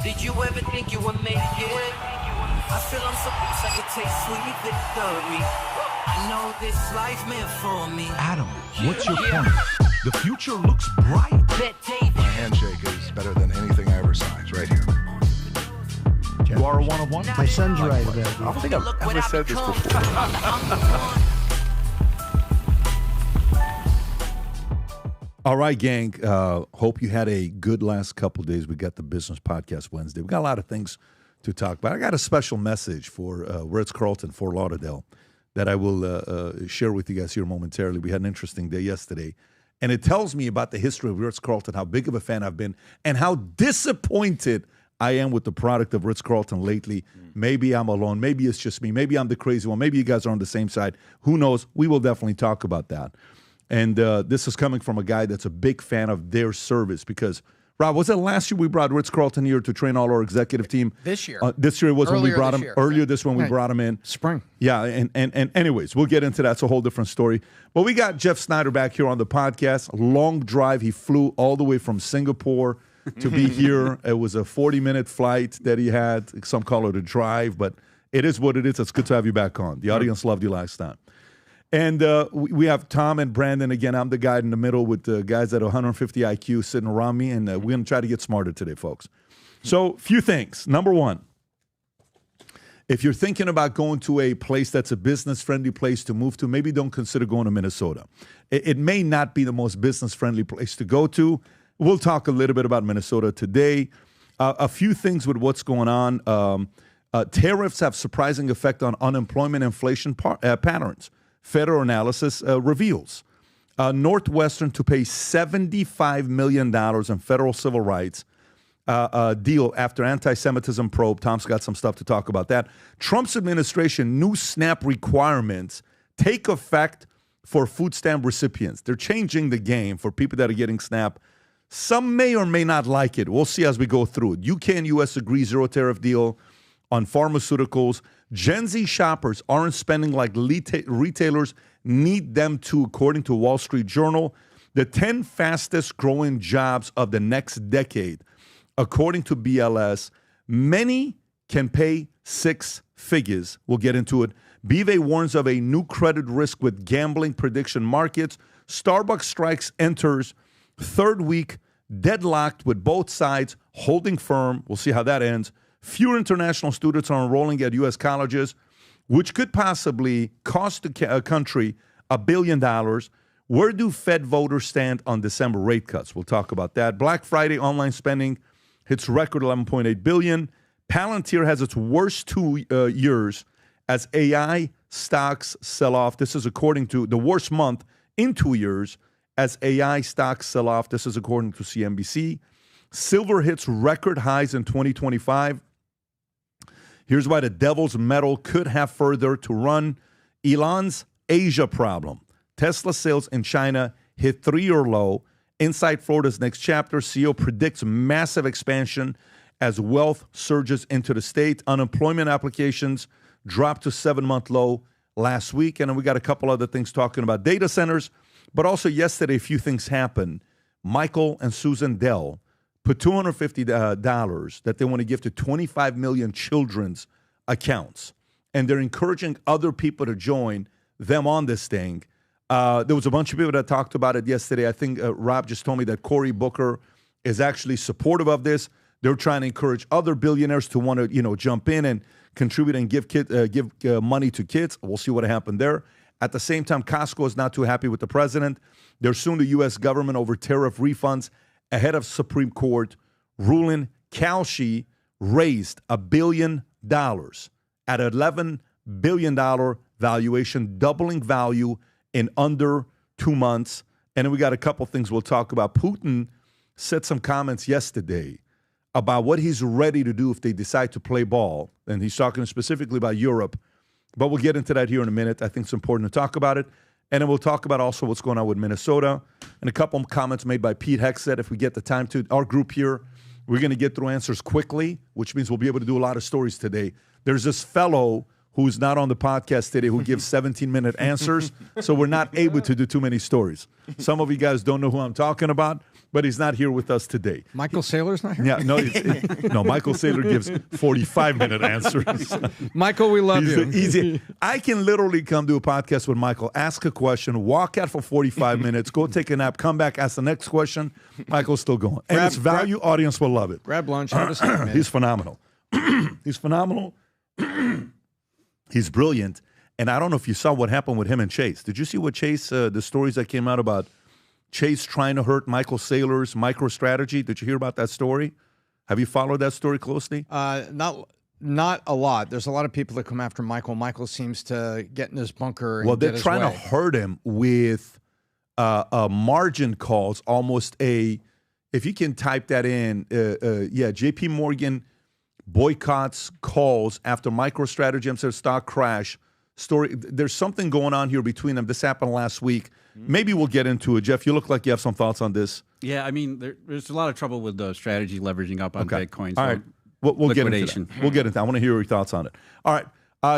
Did you ever think you would make it? I feel I'm so close I could taste sweet victory. I know this life meant for me. Adam, what's your point? The future looks bright. My handshake is better than anything I ever saw. It's right here. You are a one-of-one? My son's right about I don't think I've ever said this before. All right, gang. Hope you had a good last couple of days. We got the Business Podcast Wednesday. We got a lot of things to talk about. I got a special message for Ritz-Carlton, Fort Lauderdale, that I will share with you guys here momentarily. We had an interesting day yesterday, and it tells me about the history of Ritz-Carlton, how big of a fan I've been, and how disappointed I am with the product of Ritz-Carlton lately. Maybe I'm alone. Maybe it's just me. Maybe I'm the crazy one. Maybe you guys are on the same side. Who knows? We will definitely talk about that. And this is coming from a guy that's a big fan of their service because, Rob, was it last year we brought Ritz-Carlton here to train all our executive team? This year. This year was when we brought him. Earlier this when we Right. brought him in. Spring. Yeah, and anyways, we'll get into that. It's a whole different story. But we got Jeff Snider back here on the podcast. Long drive. He flew all the way from Singapore to be here. It was a 40-minute flight that he had. Some call it a drive, but it is what it is. It's good to have you back on. The audience loved you last time. And we have Tom and Brandon. Again, I'm the guy in the middle with the guys at 150 IQ sitting around me, and we're going to try to get smarter today, folks. So, few things. Number one, if you're thinking about going to a place that's a business-friendly place to move to, maybe don't consider going to Minnesota. It may not be the most business-friendly place to go to. We'll talk a little bit about Minnesota today. A few things with what's going on. Tariffs have surprising effect on unemployment inflation patterns. Federal analysis reveals Northwestern to pay $75 million in federal civil rights deal after anti-Semitism probe. Tom's got some stuff to talk about that. Trump's administration new SNAP requirements take effect for food stamp recipients. They're changing the game for people that are getting SNAP. Some may or may not like it. We'll see as we go through it. UK and US agree zero tariff deal on pharmaceuticals. Gen Z shoppers aren't spending like retailers need them to, according to Wall Street Journal. The 10 fastest growing jobs of the next decade, according to BLS, many can pay six figures. We'll get into it. BofA warns of a new credit risk with gambling prediction markets. Starbucks strikes enters third week, deadlocked with both sides holding firm. We'll see how that ends. Fewer international students are enrolling at U.S. colleges, which could possibly cost the country $1 billion. Where do Fed voters stand on December rate cuts? We'll talk about that. Black Friday online spending hits record $11.8 billion. Palantir has its worst 2 years as AI stocks sell off. This is according to the worst month in 2 years as AI stocks sell off. This is according to CNBC. Silver hits record highs in 2025. Here's why the devil's metal could have further to run. Elon's Asia problem. Tesla sales in China hit 3-year low. Inside Florida's next chapter, CEO predicts massive expansion as wealth surges into the state. Unemployment applications dropped to 7-month low last week. And then we got a couple other things talking about data centers. But also yesterday, a few things happened. Michael and Susan Dell put $250 that they want to give to 25 million children's accounts. And they're encouraging other people to join them on this thing. There was a bunch of people that talked about it yesterday. I think Rob just told me that Cory Booker is actually supportive of this. They're trying to encourage other billionaires to want to, jump in and contribute and give money to kids. We'll see what happened there. At the same time, Costco is not too happy with the president. They're suing the U.S. government over tariff refunds ahead of Supreme Court ruling. Kalshi raised $1 billion at $11 billion valuation, doubling value in under 2 months. And then we got a couple things we'll talk about. Putin said some comments yesterday about what he's ready to do if they decide to play ball. And he's talking specifically about Europe. But we'll get into that here in a minute. I think it's important to talk about it. And then we'll talk about also what's going on with Minnesota and a couple of comments made by Pete Hexet. If we get the time to, our group here, we're going to get through answers quickly, which means we'll be able to do a lot of stories today. There's this fellow who's not on the podcast today who gives 17-minute answers, so we're not able to do too many stories. Some of you guys don't know who I'm talking about. but he's not here with us today. Michael Saylor's not here? Yeah, no, no. Michael Saylor gives 45-minute answers. Michael, we love you. Easy. I can literally come to a podcast with Michael, ask a question, walk out for 45 minutes, go take a nap, come back, ask the next question. Michael's still going. And his value audience will love it. Grab lunch. Have a seat, man. He's phenomenal. He's phenomenal. He's brilliant. And I don't know if you saw what happened with him and Chase. Did you see what Chase, the stories that came out about Chase trying to hurt Michael Saylor's MicroStrategy? Did you hear about that story? Have you followed that story closely? Not a lot. There's a lot of people that come after Michael. Michael seems to get in his bunker and well, they're get his trying way. to hurt him with margin calls, almost a, if you can type that in, JP Morgan boycotts calls after MicroStrategy and said stock crash. Story. There's something going on here between them. This happened last week. Maybe we'll get into it. Jeff, you look like you have some thoughts on this. Yeah, I mean, there's a lot of trouble with the strategy leveraging up on Bitcoin. All right. We'll get into that. We'll get into that. I want to hear your thoughts on it. All right.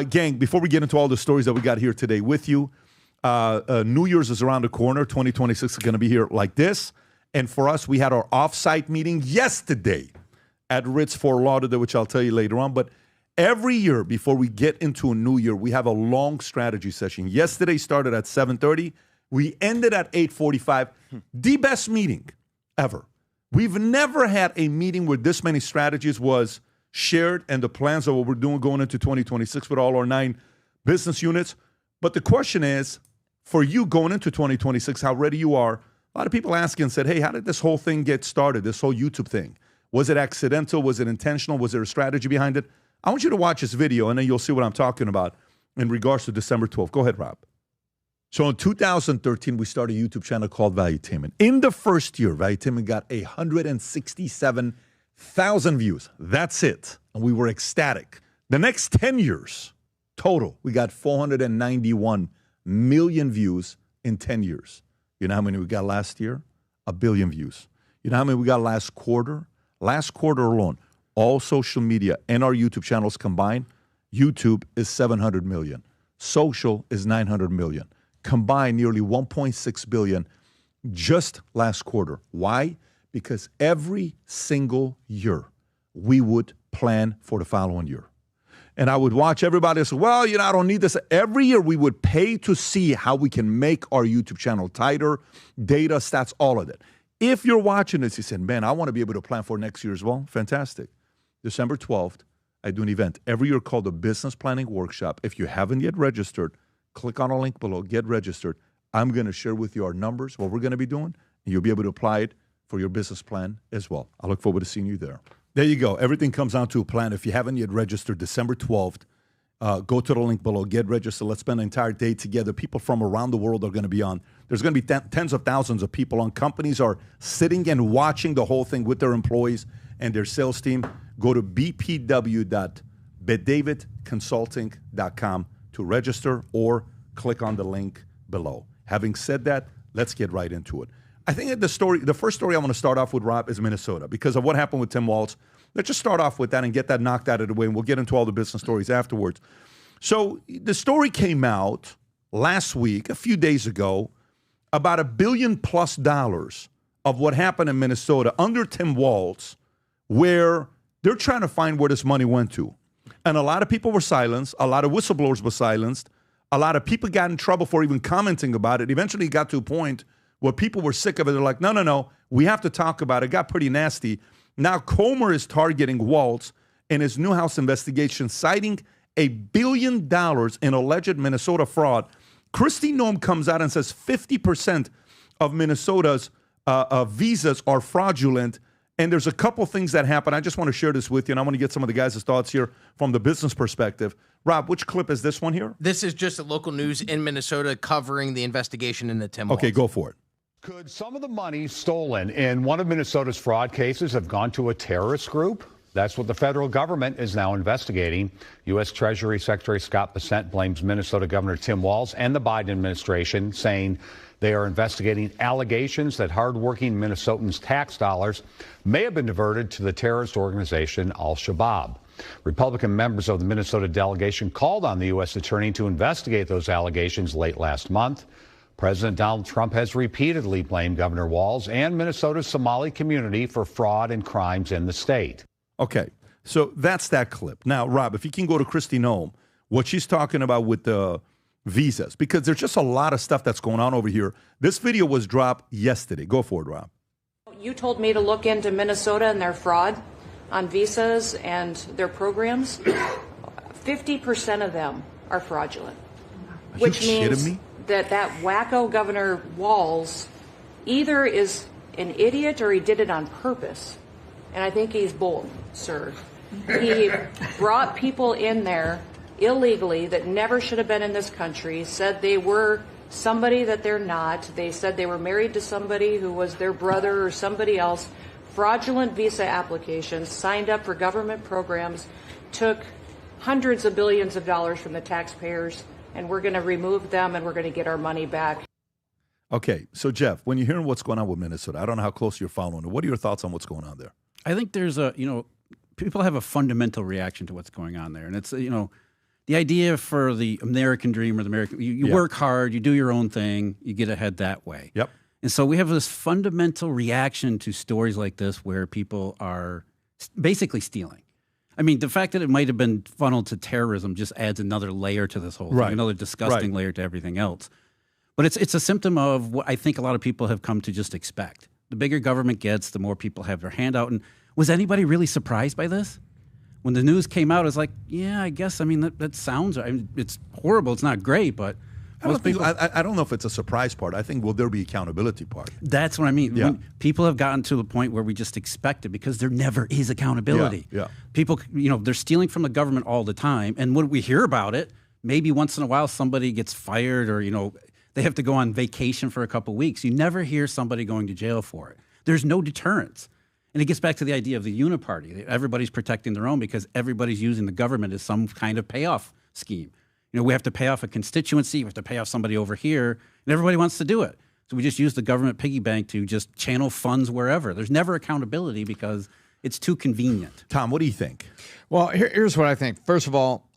Gang, before we get into all the stories that we got here today with you, New Year's is around the corner. 2026 is going to be here like this. And for us, we had our off-site meeting yesterday at Ritz Fort Lauderdale, which I'll tell you later on. But every year before we get into a new year, we have a long strategy session. Yesterday started at 7:30. We ended at 8:45. The best meeting ever. We've never had a meeting where this many strategies was shared and the plans of what we're doing going into 2026 with all our 9 business units. But the question is, for you going into 2026, how ready you are. A lot of people asking and said, hey, how did this whole thing get started, this whole YouTube thing? Was it accidental? Was it intentional? Was there a strategy behind it? I want you to watch this video, and then you'll see what I'm talking about in regards to December 12th. Go ahead, Rob. So in 2013, we started a YouTube channel called Valuetainment. In the first year, Valuetainment got 167,000 views. That's it. And we were ecstatic. The next 10 years, total, we got 491 million views in 10 years. You know how many we got last year? 1 billion views. You know how many we got last quarter? Last quarter alone, all social media and our YouTube channels combined, YouTube is 700 million. Social is 900 million. Combined, nearly 1.6 billion just last quarter. Why? Because every single year, we would plan for the following year. And I would watch everybody say, well, I don't need this. Every year, we would pay to see how we can make our YouTube channel tighter, data, stats, all of it. If you're watching this, you said, man, I want to be able to plan for next year as well. Fantastic. December 12th, I do an event every year called the Business Planning Workshop. If you haven't yet registered, click on a link below, get registered. I'm going to share with you our numbers, what we're going to be doing, and you'll be able to apply it for your business plan as well. I look forward to seeing you there. There you go. Everything comes down to a plan. If you haven't yet registered, December 12th, go to the link below, get registered. Let's spend an entire day together. People from around the world are going to be on. There's going to be tens of thousands of people on. Companies are sitting and watching the whole thing with their employees and their sales team. Go to bpw.bedavidconsulting.com to register or click on the link below. Having said that, let's get right into it. I think that the first story I want to start off with, Rob, is Minnesota because of what happened with Tim Walz. Let's just start off with that and get that knocked out of the way, and we'll get into all the business stories afterwards. So the story came out last week, a few days ago, about $1 billion+ of what happened in Minnesota under Tim Walz, where they're trying to find where this money went to. And a lot of people were silenced. A lot of whistleblowers were silenced. A lot of people got in trouble for even commenting about it. Eventually it got to a point where people were sick of it. They're like, no, we have to talk about it. It got pretty nasty. Now Comer is targeting Walz in his Newhouse investigation, citing $1 billion in alleged Minnesota fraud. Kristi Noem comes out and says 50% of Minnesota's visas are fraudulent. And there's a couple things that happen. I just want to share this with you, and I want to get some of the guys' thoughts here from the business perspective. Rob, which clip is this one here? This is just a local news in Minnesota covering the investigation into Tim Walz. Okay, go for it. Could some of the money stolen in one of Minnesota's fraud cases have gone to a terrorist group? That's what the federal government is now investigating. U.S. Treasury Secretary Scott Bessent blames Minnesota Governor Tim Walz and the Biden administration, saying they are investigating allegations that hardworking Minnesotans' tax dollars may have been diverted to the terrorist organization Al-Shabaab. Republican members of the Minnesota delegation called on the U.S. attorney to investigate those allegations late last month. President Donald Trump has repeatedly blamed Governor Walz and Minnesota's Somali community for fraud and crimes in the state. Okay, so that's that clip. Now, Rob, if you can go to Kristi Noem, what she's talking about with the visas, because there's just a lot of stuff that's going on over here. This video was dropped yesterday. Go for it, Rob. You told me to look into Minnesota and their fraud on visas and their programs. 50% of them are fraudulent, which means that wacko Governor Walz either is an idiot or he did it on purpose. And I think he's both, sir. He brought people in there illegally that never should have been in this country, said they were somebody that they're not. They said they were married to somebody who was their brother or somebody else. Fraudulent visa applications, signed up for government programs, took hundreds of billions of dollars from the taxpayers, and we're going to remove them and we're going to get our money back. Okay, so Jeff, when you're hearing what's going on with Minnesota, I don't know how close you're following it. What are your thoughts on what's going on there? I think there's people have a fundamental reaction to what's going on there. And it's, the idea for the American dream or the American, you work hard, you do your own thing, you get ahead that way. Yep. And so we have this fundamental reaction to stories like this where people are basically stealing. I mean, the fact that it might have been funneled to terrorism just adds another layer to this whole thing, another disgusting layer to everything else. But it's a symptom of what I think a lot of people have come to just expect. The bigger government gets, the more people have their hand out. And was anybody really surprised by this? When the news came out, it's like, yeah, I guess, I mean, that sounds, it's horrible, it's not great, but I don't know if it's a surprise part. I think, will there be accountability part? That's what I mean. Yeah. People have gotten to the point where we just expect it because there never is accountability. Yeah. People, they're stealing from the government all the time. And when we hear about it, maybe once in a while somebody gets fired or, they have to go on vacation for a couple of weeks. You never hear somebody going to jail for it. There's no deterrence. And it gets back to the idea of the uniparty. Everybody's protecting their own because everybody's using the government as some kind of payoff scheme. We have to pay off a constituency, we have to pay off somebody over here, and everybody wants to do it. So we just use the government piggy bank to just channel funds wherever. There's never accountability because it's too convenient. Tom, what do you think? Well, here's what I think. First of all,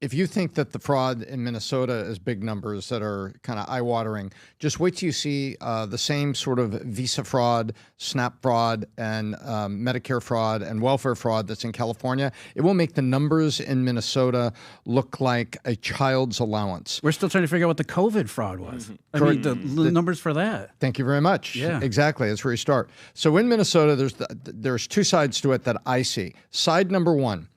if you think that the fraud in Minnesota is big numbers that are kind of eye-watering, just wait till you see the same sort of visa fraud, SNAP fraud, and Medicare fraud and welfare fraud that's in California. It will make the numbers in Minnesota look like a child's allowance. We're still trying to figure out what the COVID fraud was. I mean, the numbers for that. Thank you very much. Yeah. Exactly. That's where you start. So in Minnesota, there's two sides to it that I see. Side number one,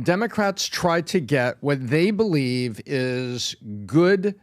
Democrats try to get what they believe is good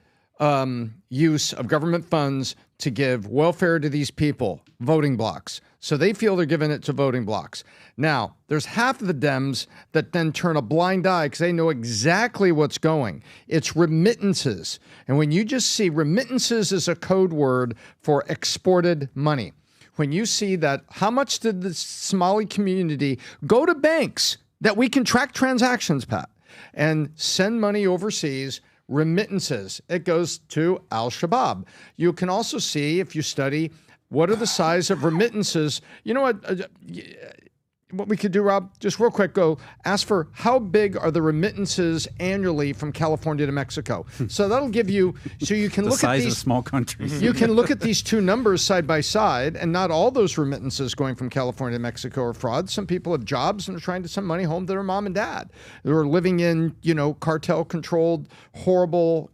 use of government funds to give welfare to these people, voting blocks. So they feel they're giving it to voting blocks. Now, there's half of the Dems that then turn a blind eye because they know exactly what's going. It's remittances. And when you just see remittances is a code word for exported money. When you see that, how much did the Somali community go to banks that we can track transactions, Pat, and send money overseas, remittances. It goes to Al-Shabaab. You can also see, if you study, what are the size of remittances. You know what we could do, Rob? Just real quick, go ask for how big are the remittances annually from California to Mexico. So that'll give you, so you can look at these. The size of small countries. You can look at these two numbers side by side, and not all those remittances going from California to Mexico are fraud. Some people have jobs and are trying to send money home to their mom and dad who are living in, cartel-controlled, horrible,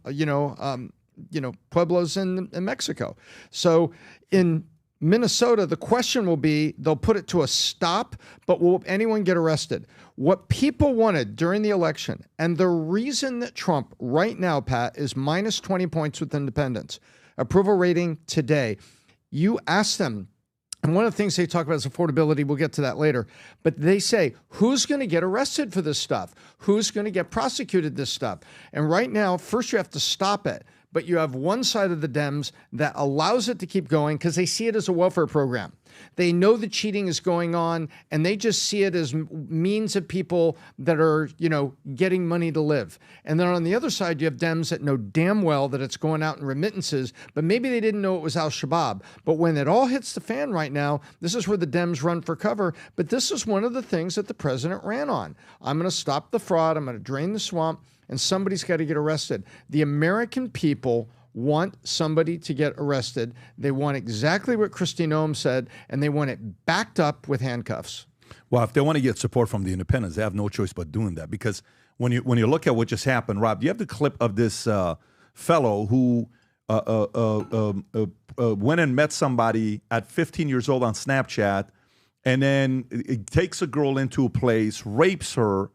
pueblos in Mexico. So in Minnesota, the question will be, they'll put it to a stop, but will anyone get arrested? What people wanted during the election, and the reason that Trump right now, Pat, is minus 20 points with independents, approval rating today, you ask them, and one of the things they talk about is affordability. We'll get to that later. But they say, who's going to get arrested for this stuff? Who's going to get prosecuted this stuff? And right now, first you have to stop it. But you have one side of the Dems that allows it to keep going because they see it as a welfare program. They know the cheating is going on, and they just see it as means of people that are, getting money to live. And then on the other side, you have Dems that know damn well that it's going out in remittances, but maybe they didn't know it was Al-Shabaab. But when it all hits the fan right now, this is where the Dems run for cover. But this is one of the things that the president ran on. I'm going to stop the fraud. I'm going to drain the swamp. And somebody's got to get arrested. The American people want somebody to get arrested. They want exactly what Kristi Noem said, and they want it backed up with handcuffs. Well, if they want to get support from the independents, they have no choice but doing that. Because when you look at what just happened, Rob, you have the clip of this fellow who went and met somebody at 15 years old on Snapchat, and then it takes a girl into a place, rapes her,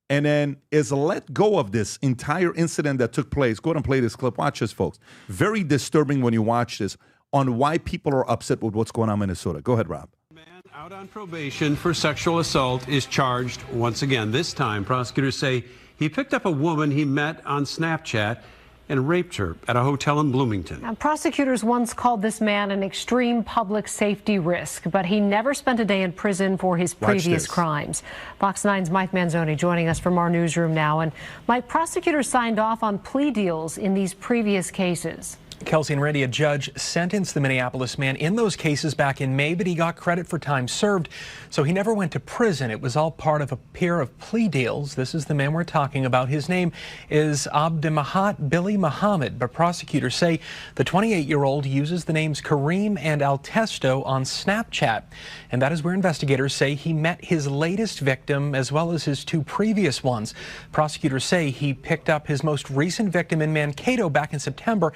and then is let go of this entire incident that took place. Go ahead and play this clip. Watch this, folks. Very disturbing when you watch this on why people are upset with what's going on in Minnesota. Go ahead, Rob. Man out on probation for sexual assault is charged once again. This time, prosecutors say he picked up a woman he met on Snapchat and raped her at a hotel in Bloomington. Now, prosecutors once called this man an extreme public safety risk, but he never spent a day in prison for his previous crimes. Fox 9's Mike Manzoni joining us from our newsroom now. And Mike, prosecutors signed off on plea deals in these previous cases. Kelsey and Randy, a judge sentenced the Minneapolis man in those cases back in May, but he got credit for time served, so he never went to prison. It was all part of a pair of plea deals. This is the man we're talking about. His name is Abdemahat Billy Muhammad, but prosecutors say the 28-year-old uses the names Kareem and Altesto on Snapchat, and that is where investigators say he met his latest victim as well as his two previous ones. Prosecutors say he picked up his most recent victim in Mankato back in September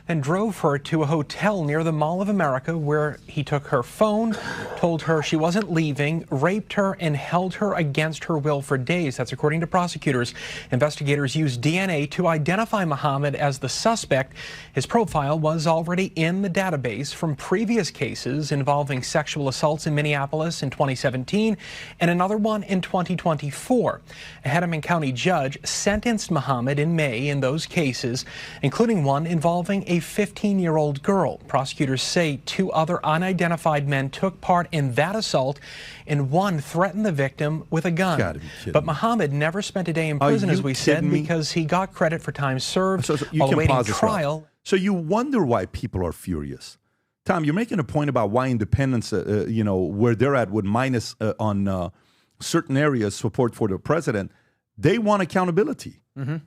and drove her to a hotel near the Mall of America where he took her phone, told her she wasn't leaving, raped her, and held her against her will for days. That's according to prosecutors. Investigators used DNA to identify Muhammad as the suspect. His profile was already in the database from previous cases involving sexual assaults in Minneapolis in 2017 and another one in 2024. A Hennepin County judge sentenced Muhammad in May in those cases, including one involving a 15-year-old girl. Prosecutors say two other unidentified men took part in that assault, and one threatened the victim with a gun. But Muhammad never spent a day in prison, as we said, because he got credit for time served while awaiting trial. So you wonder why people are furious. Tom, you're making a point about why independents, where they're at with minus on certain areas support for the president. They want accountability.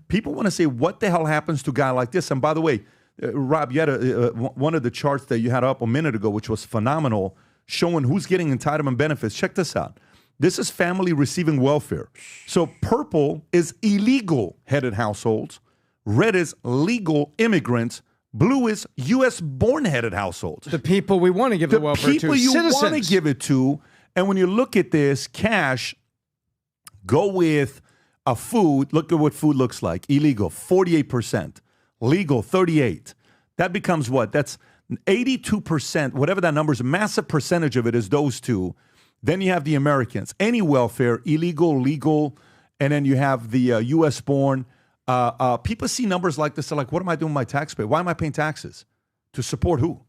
People want to say, what the hell happens to a guy like this? And by the way, Rob, you had one of the charts that you had up a minute ago, which was phenomenal, showing who's getting entitlement benefits. Check this out. This is family receiving welfare. So purple is illegal headed households. Red is legal immigrants. Blue is U.S.-born headed households. The people we want to give the welfare to. The people you citizens. want to give it to. And when you look at this, cash, go with a food. Look at what food looks like. Illegal, 48%. Legal, 38%. That becomes what? That's 82%, whatever that number is, a massive percentage of it is those two. Then you have the Americans. Any welfare, illegal, legal, and then you have the U.S.-born. People see numbers like this, they're like, what am I doing with my taxpayer? Why am I paying taxes? To support who?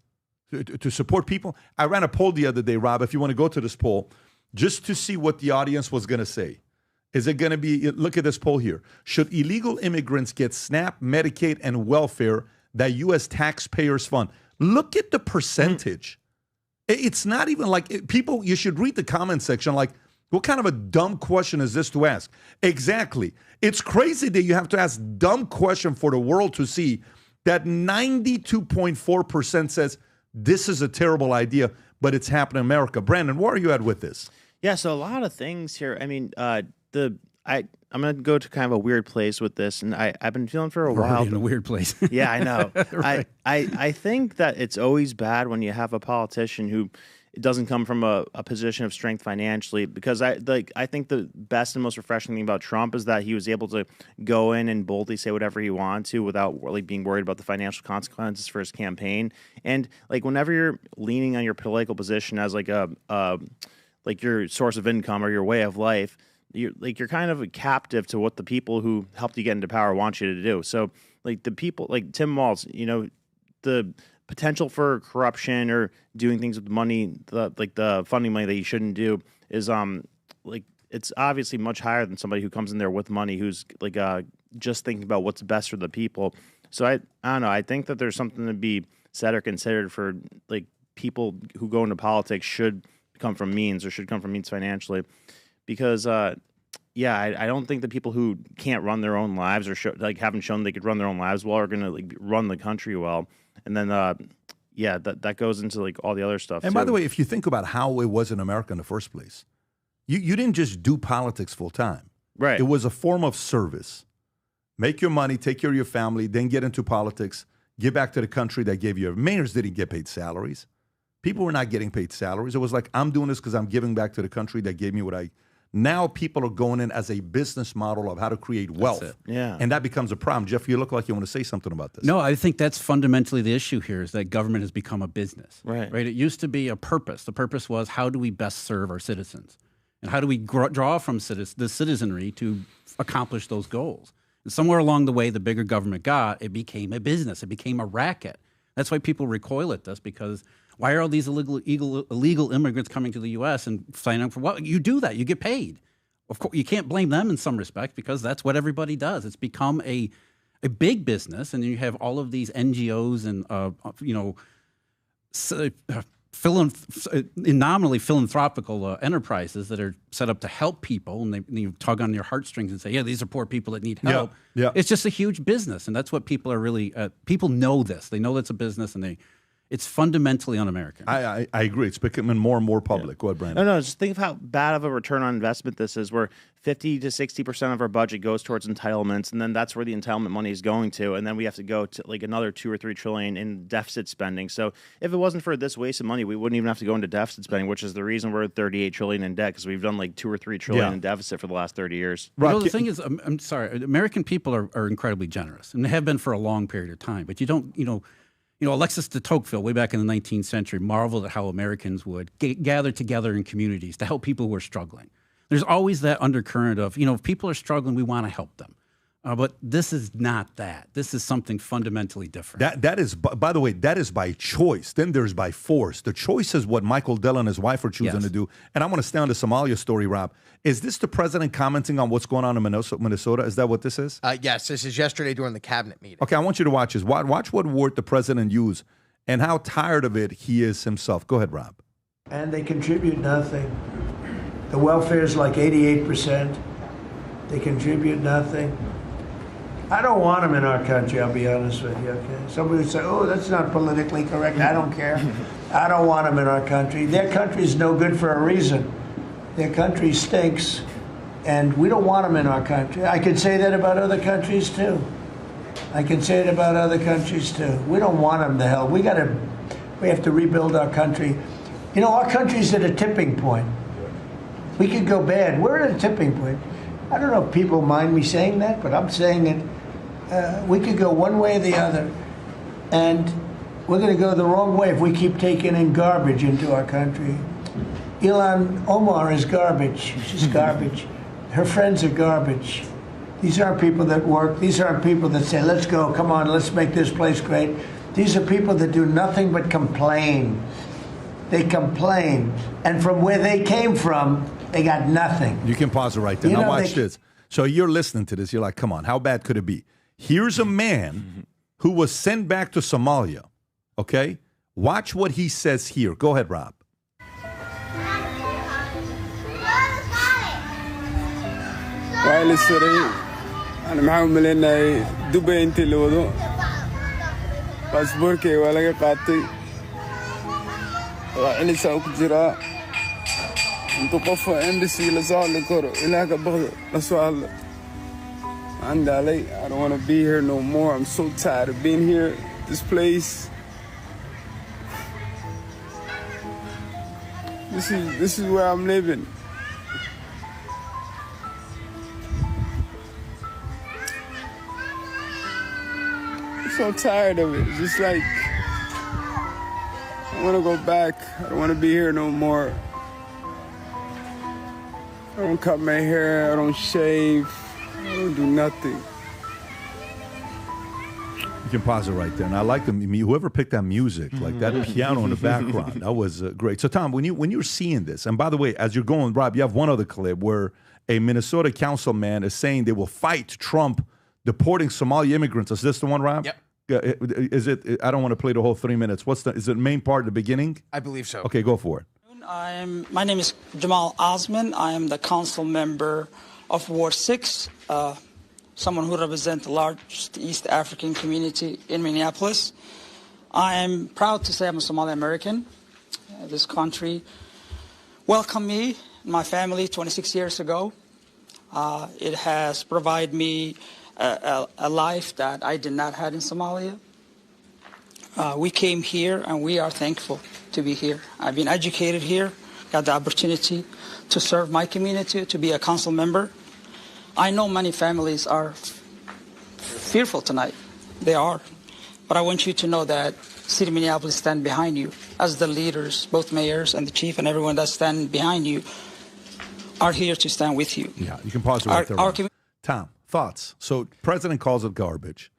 To support people? I ran a poll the other day, Rob, if you want to go to this poll, just to see what the audience was going to say. Is it going to be, look at this poll here. Should illegal immigrants get SNAP, Medicaid, and welfare that U.S. taxpayers fund? Look at the percentage. It's not even like, people, you should read the comment section like, what kind of a dumb question is this to ask? Exactly. It's crazy that you have to ask dumb question for the world to see that 92.4% says this is a terrible idea, but it's happening in America. Brandon, where are you at with this? Yeah, so a lot of things here. I mean, I'm going to go to kind of a weird place with this, and I've been feeling for a while. In a weird place. Yeah, I know. Right. I think that it's always bad when you have a politician who doesn't come from a position of strength financially, because I think the best and most refreshing thing about Trump is that he was able to go in and boldly say whatever he wanted to without really being worried about the financial consequences for his campaign. And like whenever you're leaning on your political position as like like your source of income or your way of life, you're kind of a captive to what the people who helped you get into power want you to do. So like the people like Tim Walz, the potential for corruption or doing things with money, the funding money that you shouldn't do is it's obviously much higher than somebody who comes in there with money who's just thinking about what's best for the people. So I don't know. I think that there's something to be said or considered for like people who go into politics should come from means financially, because yeah, I don't think the people who can't run their own lives or haven't shown they could run their own lives well are going to run the country well. And then, that goes into all the other stuff. And by the way, if you think about how it was in America in the first place, you didn't just do politics full time. Right. It was a form of service. Make your money, take care of your family, then get into politics, give back to the country that gave you. Mayors didn't get paid salaries. People were not getting paid salaries. It was like, I'm doing this because I'm giving back to the country that gave me what I. Now people are going in as a business model of how to create wealth. Yeah. And that becomes a problem. Jeff, you look like you want to say something about this. No, I think that's fundamentally the issue here is that government has become a business. Right. It used to be a purpose. The purpose was how do we best serve our citizens? And how do we draw from the citizenry to accomplish those goals? And somewhere along the way, the bigger government got, it became a business. It became a racket. That's why people recoil at this, because why are all these illegal immigrants coming to the U.S. and signing up for what? You do that. You get paid. Of course, you can't blame them in some respect because that's what everybody does. It's become a big business, and you have all of these NGOs and nominally philanthropical enterprises that are set up to help people, and they tug on your heartstrings and say, yeah, these are poor people that need help. Yeah. It's just a huge business, and that's what people are really people know this. They know that's a business, and it's fundamentally un-American. I agree. It's becoming more and more public. Go ahead, Brandon. No, just think of how bad of a return on investment this is, where 50 to 60% of our budget goes towards entitlements, and then that's where the entitlement money is going to, and then we have to go to another 2 or 3 trillion in deficit spending. So if it wasn't for this waste of money, we wouldn't even have to go into deficit spending, which is the reason we're at 38 trillion in debt, because we've done 2 or 3 trillion in deficit for the last 30 years. The thing is, I'm sorry, American people are incredibly generous, and they have been for a long period of time, but you don't, Alexis de Tocqueville, way back in the 19th century, marveled at how Americans would gather together in communities to help people who are struggling. There's always that undercurrent of, if people are struggling, we want to help them. But this is not that. This is something fundamentally different. That is, by the way, that is by choice. Then there's by force. The choice is what Michael Dell and his wife are choosing to do. And I want to stay on the Somalia story, Rob. Is this the president commenting on what's going on in Minnesota? Is that what this is? Yes, this is yesterday during the cabinet meeting. Okay, I want you to watch this. Watch what word the president used and how tired of it he is himself. Go ahead, Rob. And they contribute nothing. The welfare is like 88%. They contribute nothing. I don't want them in our country, I'll be honest with you, okay? Somebody would say, oh, that's not politically correct. I don't care. I don't want them in our country. Their country's no good for a reason. Their country stinks, and we don't want them in our country. I could say that about other countries, too. We don't want them to hell. We have to rebuild our country. Our country's at a tipping point. We could go bad. We're at a tipping point. I don't know if people mind me saying that, but I'm saying it. We could go one way or the other, and we're going to go the wrong way if we keep taking in garbage into our country. Ilhan Omar is garbage. She's garbage. Her friends are garbage. These aren't people that work. These aren't people that say, let's go, come on, let's make this place great. These are people that do nothing but complain. They complain. And from where they came from, they got nothing. You can pause it right there. Now watch this. So you're listening to this. You're like, come on, how bad could it be? Here's a man who was sent back to Somalia, okay? Watch what he says here. Go ahead, Rob. وعلى السريع أنا معهم ملنا دبي أنت اللي وضو باسبوركي ولا قاطي وعلي ساوك جرا أنتو قفوا إمبسي لزال لكورو إلاك بغض لسؤال عندي علي I don't want to be here no more. I'm so tired of being here. This place. This is where I'm living. So tired of it. It's just like I want to go back. I don't want to be here no more. I don't cut my hair. I don't shave. I don't do nothing. You can pause it right there. And I like whoever picked that music, like that piano in the background, that was great. So Tom, when you're seeing this, and by the way, as you're going, Rob, you have one other clip where a Minnesota councilman is saying they will fight Trump deporting Somali immigrants. Is this the one, Rob? Yep. Is it? I don't want to play the whole 3 minutes. Is it the main part at the beginning? I believe so. Okay, go for it. My name is Jamal Osman. I am the council member of Ward 6, someone who represents the largest East African community in Minneapolis. I am proud to say I'm a Somali American. This country welcomed me and my family 26 years ago. It has provided me a life that I did not have in Somalia. We came here and we are thankful to be here. I've been educated here, got the opportunity to serve my community, to be a council member. I know many families are fearful tonight. They are. But I want you to know that City of Minneapolis stand behind you as the leaders, both mayors and the chief and everyone that's standing behind you are here to stand with you. Yeah, you can pause it right there. Tom, thoughts? So president calls it garbage.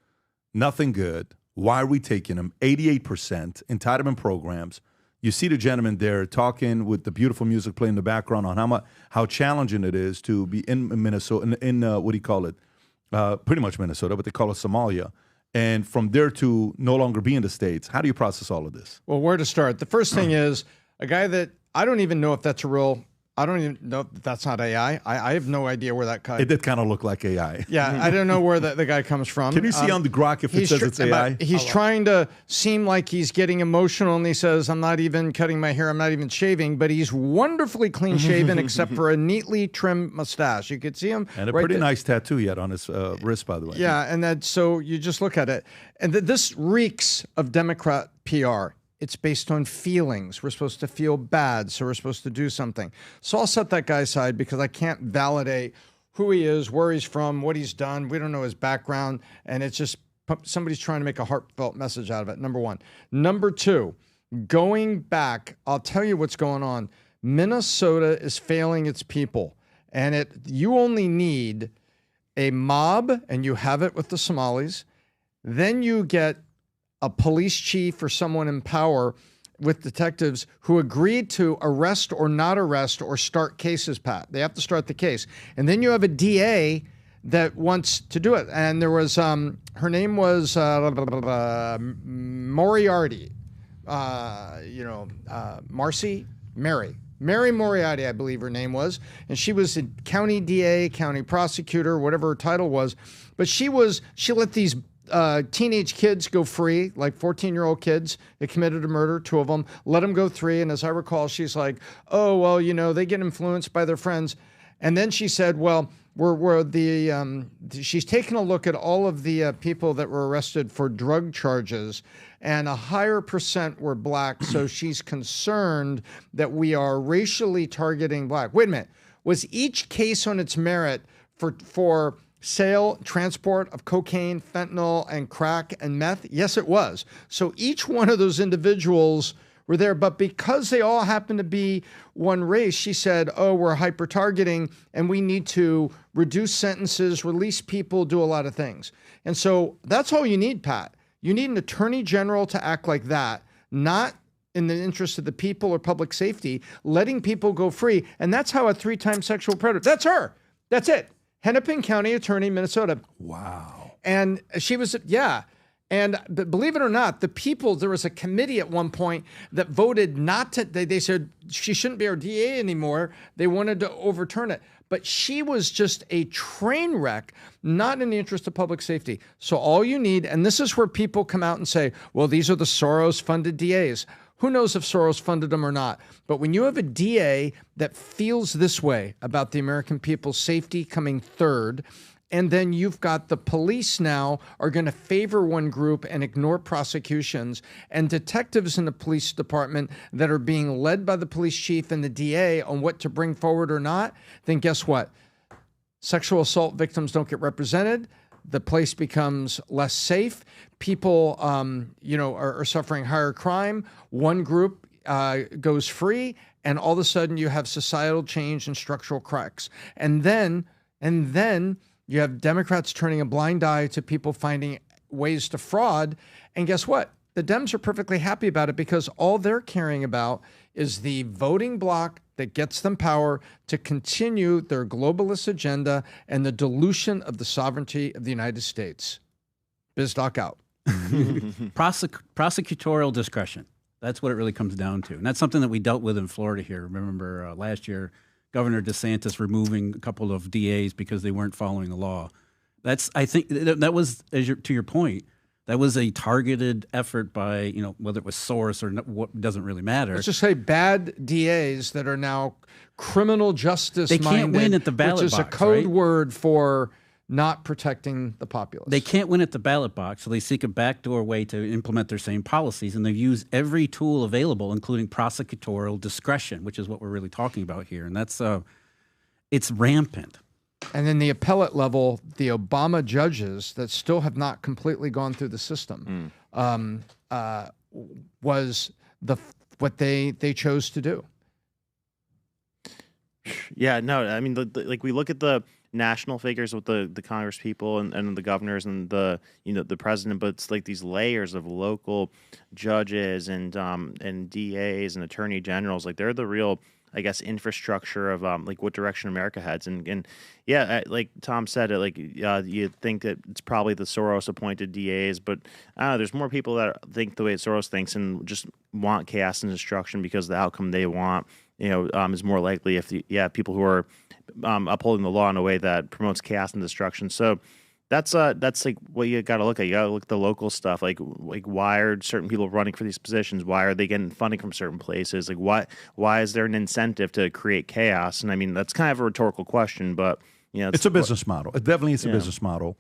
Nothing good. Why are we taking them? 88% entitlement programs. You see the gentleman there talking with the beautiful music playing in the background on how challenging it is to be in Minnesota, in what do you call it? Pretty much Minnesota, but they call it Somalia. And from there to no longer be in the States. How do you process all of this? Well, where to start? The first thing is a guy that I don't even know if that's a real, I don't even know if that's not AI. I have no idea where that guy. It did kind of look like AI. Yeah, I don't know where the guy comes from. Can you see on the grok if it says it's AI? He's trying to seem like he's getting emotional, and he says, I'm not even cutting my hair, I'm not even shaving, but he's wonderfully clean shaven except for a neatly trimmed mustache. You could see him. And a pretty nice tattoo he had on his wrist, by the way. Yeah, and so you just look at it. And this reeks of Democrat PR. It's based on feelings. We're supposed to feel bad, so we're supposed to do something. So I'll set that guy aside because I can't validate who he is, where he's from, what he's done. We don't know his background, and it's just somebody's trying to make a heartfelt message out of it, number one. Number two, going back, I'll tell you what's going on. Minnesota is failing its people, and you only need a mob, and you have it with the Somalis. Then you get a police chief or someone in power with detectives who agreed to arrest or not arrest or start cases, Pat. They have to start the case. And then you have a DA that wants to do it. And there was, her name was Moriarty, Mary Moriarty, I believe her name was. And she was a county DA, county prosecutor, whatever her title was. But she let these teenage kids go free, like 14-year-old kids that committed a murder, 2 of them, let them go free. And as I recall, she's like, oh, well, they get influenced by their friends. And then she said, well, she's taken a look at all of the people that were arrested for drug charges, and a higher percent were black. So she's concerned that we are racially targeting black. Wait a minute. Was each case on its merit for sale, transport of cocaine, fentanyl, and crack and meth? Yes, it was. So each one of those individuals were there, but because they all happen to be one race, she said, oh, we're hyper-targeting, and we need to reduce sentences, release people, do a lot of things. And so that's all you need, Pat. You need an attorney general to act like that, not in the interest of the people or public safety, letting people go free. And that's how a 3-time sexual predator, that's her. That's it. Hennepin County Attorney, Minnesota. Wow. And she was, yeah. And believe it or not, the people, there was a committee at one point that voted not to, they said she shouldn't be our DA anymore. They wanted to overturn it. But she was just a train wreck, not in the interest of public safety. So all you need, and this is where people come out and say, well, these are the Soros-funded DAs. Who knows if Soros funded them or not? But when you have a DA that feels this way about the American people's safety coming third, and then you've got the police now are going to favor one group and ignore prosecutions, and detectives in the police department that are being led by the police chief and the DA on what to bring forward or not, then guess what? Sexual assault victims don't get represented. The place becomes less safe. People, are suffering higher crime. One group goes free, and all of a sudden you have societal change and structural cracks. And then you have Democrats turning a blind eye to people finding ways to fraud. And guess what? The Dems are perfectly happy about it because all they're caring about is the voting bloc that gets them power to continue their globalist agenda and the dilution of the sovereignty of the United States. BizDoc out. Prosecutorial discretion. That's what it really comes down to. And that's something that we dealt with in Florida here. Remember last year, Governor DeSantis removing a couple of DAs because they weren't following the law. I think that was, to your point, that was a targeted effort by, whether it was Soros or what, doesn't really matter. Let's just say bad DAs that are now criminal justice minded. They can't win at the ballot box, which is box, a code right? word for not protecting the populace. They can't win at the ballot box, so they seek a backdoor way to implement their same policies, and they've used every tool available, including prosecutorial discretion, which is what we're really talking about here, and that's it's rampant. And then the appellate level, the Obama judges that still have not completely gone through the system, was what they chose to do. Yeah, no, I mean, like we look at the national figures with the Congress people and the governors and the president, but it's like these layers of local judges and DAs and attorney generals. Like they're the real, I guess, infrastructure of like what direction America heads. And yeah, like Tom said, you think that it's probably the Soros appointed DAs, but there's more people that think the way Soros thinks and just want chaos and destruction because the outcome they want, is more likely if people who are upholding the law in a way that promotes chaos and destruction. So that's like what you got to look at. You got to look at the local stuff. Like why are certain people running for these positions? Why are they getting funding from certain places? Like why is there an incentive to create chaos? And I mean, that's kind of a rhetorical question, but it's a business model. It definitely is a business model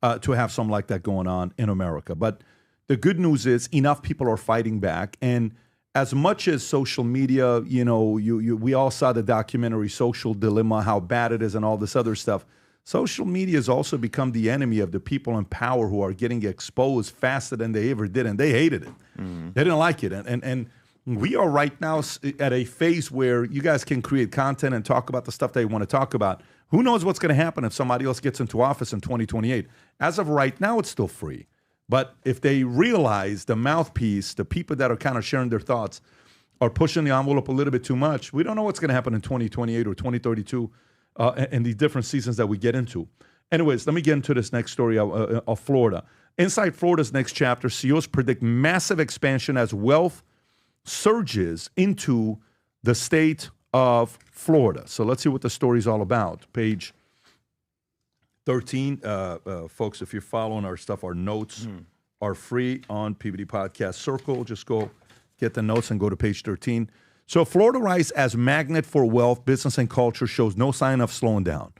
to have something like that going on in America. But the good news is enough people are fighting back. And as much as social media, we all saw the documentary Social Dilemma, how bad it is and all this other stuff. Social media has also become the enemy of the people in power who are getting exposed faster than they ever did, and they hated it. Mm-hmm. They didn't like it. And we are right now at a phase where you guys can create content and talk about the stuff that you want to talk about. Who knows what's going to happen if somebody else gets into office in 2028? As of right now, it's still free. But if they realize the mouthpiece, the people that are kind of sharing their thoughts are pushing the envelope a little bit too much, we don't know what's going to happen in 2028 or 2032 and the different seasons that we get into. Anyways, let me get into this next story of Florida. Inside Florida's next chapter, CEOs predict massive expansion as wealth surges into the state of Florida. So let's see what the story is all about. Page 13, folks, if you're following our stuff, our notes are free on PBD Podcast Circle. Just go get the notes and go to page 13. So Florida rise as magnet for wealth, business, and culture shows no sign of slowing down.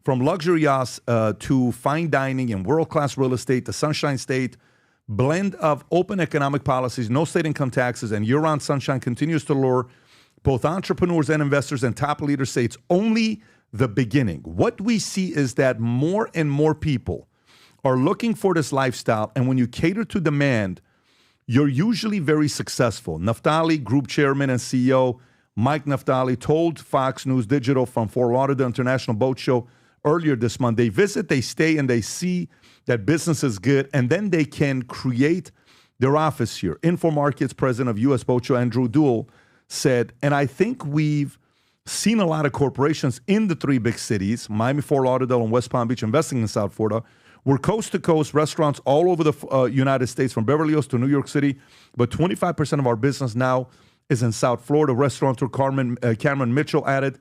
From luxury yachts to fine dining and world-class real estate, the Sunshine State blend of open economic policies, no state income taxes, and year-round sunshine continues to lure both entrepreneurs and investors, and top leaders say it's only the beginning. What we see is that more and more people are looking for this lifestyle, and when you cater to demand, you're usually very successful. Naftali, Group Chairman and CEO Mike Naftali, told Fox News Digital from Fort Lauderdale International Boat Show earlier this month, they visit, they stay, and they see that business is good, and then they can create their office here. Info Markets President of U.S. Boat Show Andrew Duell said, and I think we've seen a lot of corporations in the three big cities, Miami, Fort Lauderdale, and West Palm Beach, investing in South Florida. We're coast-to-coast restaurants all over the United States, from Beverly Hills to New York City, but 25% of our business now is in South Florida. Restaurateur Cameron Mitchell added,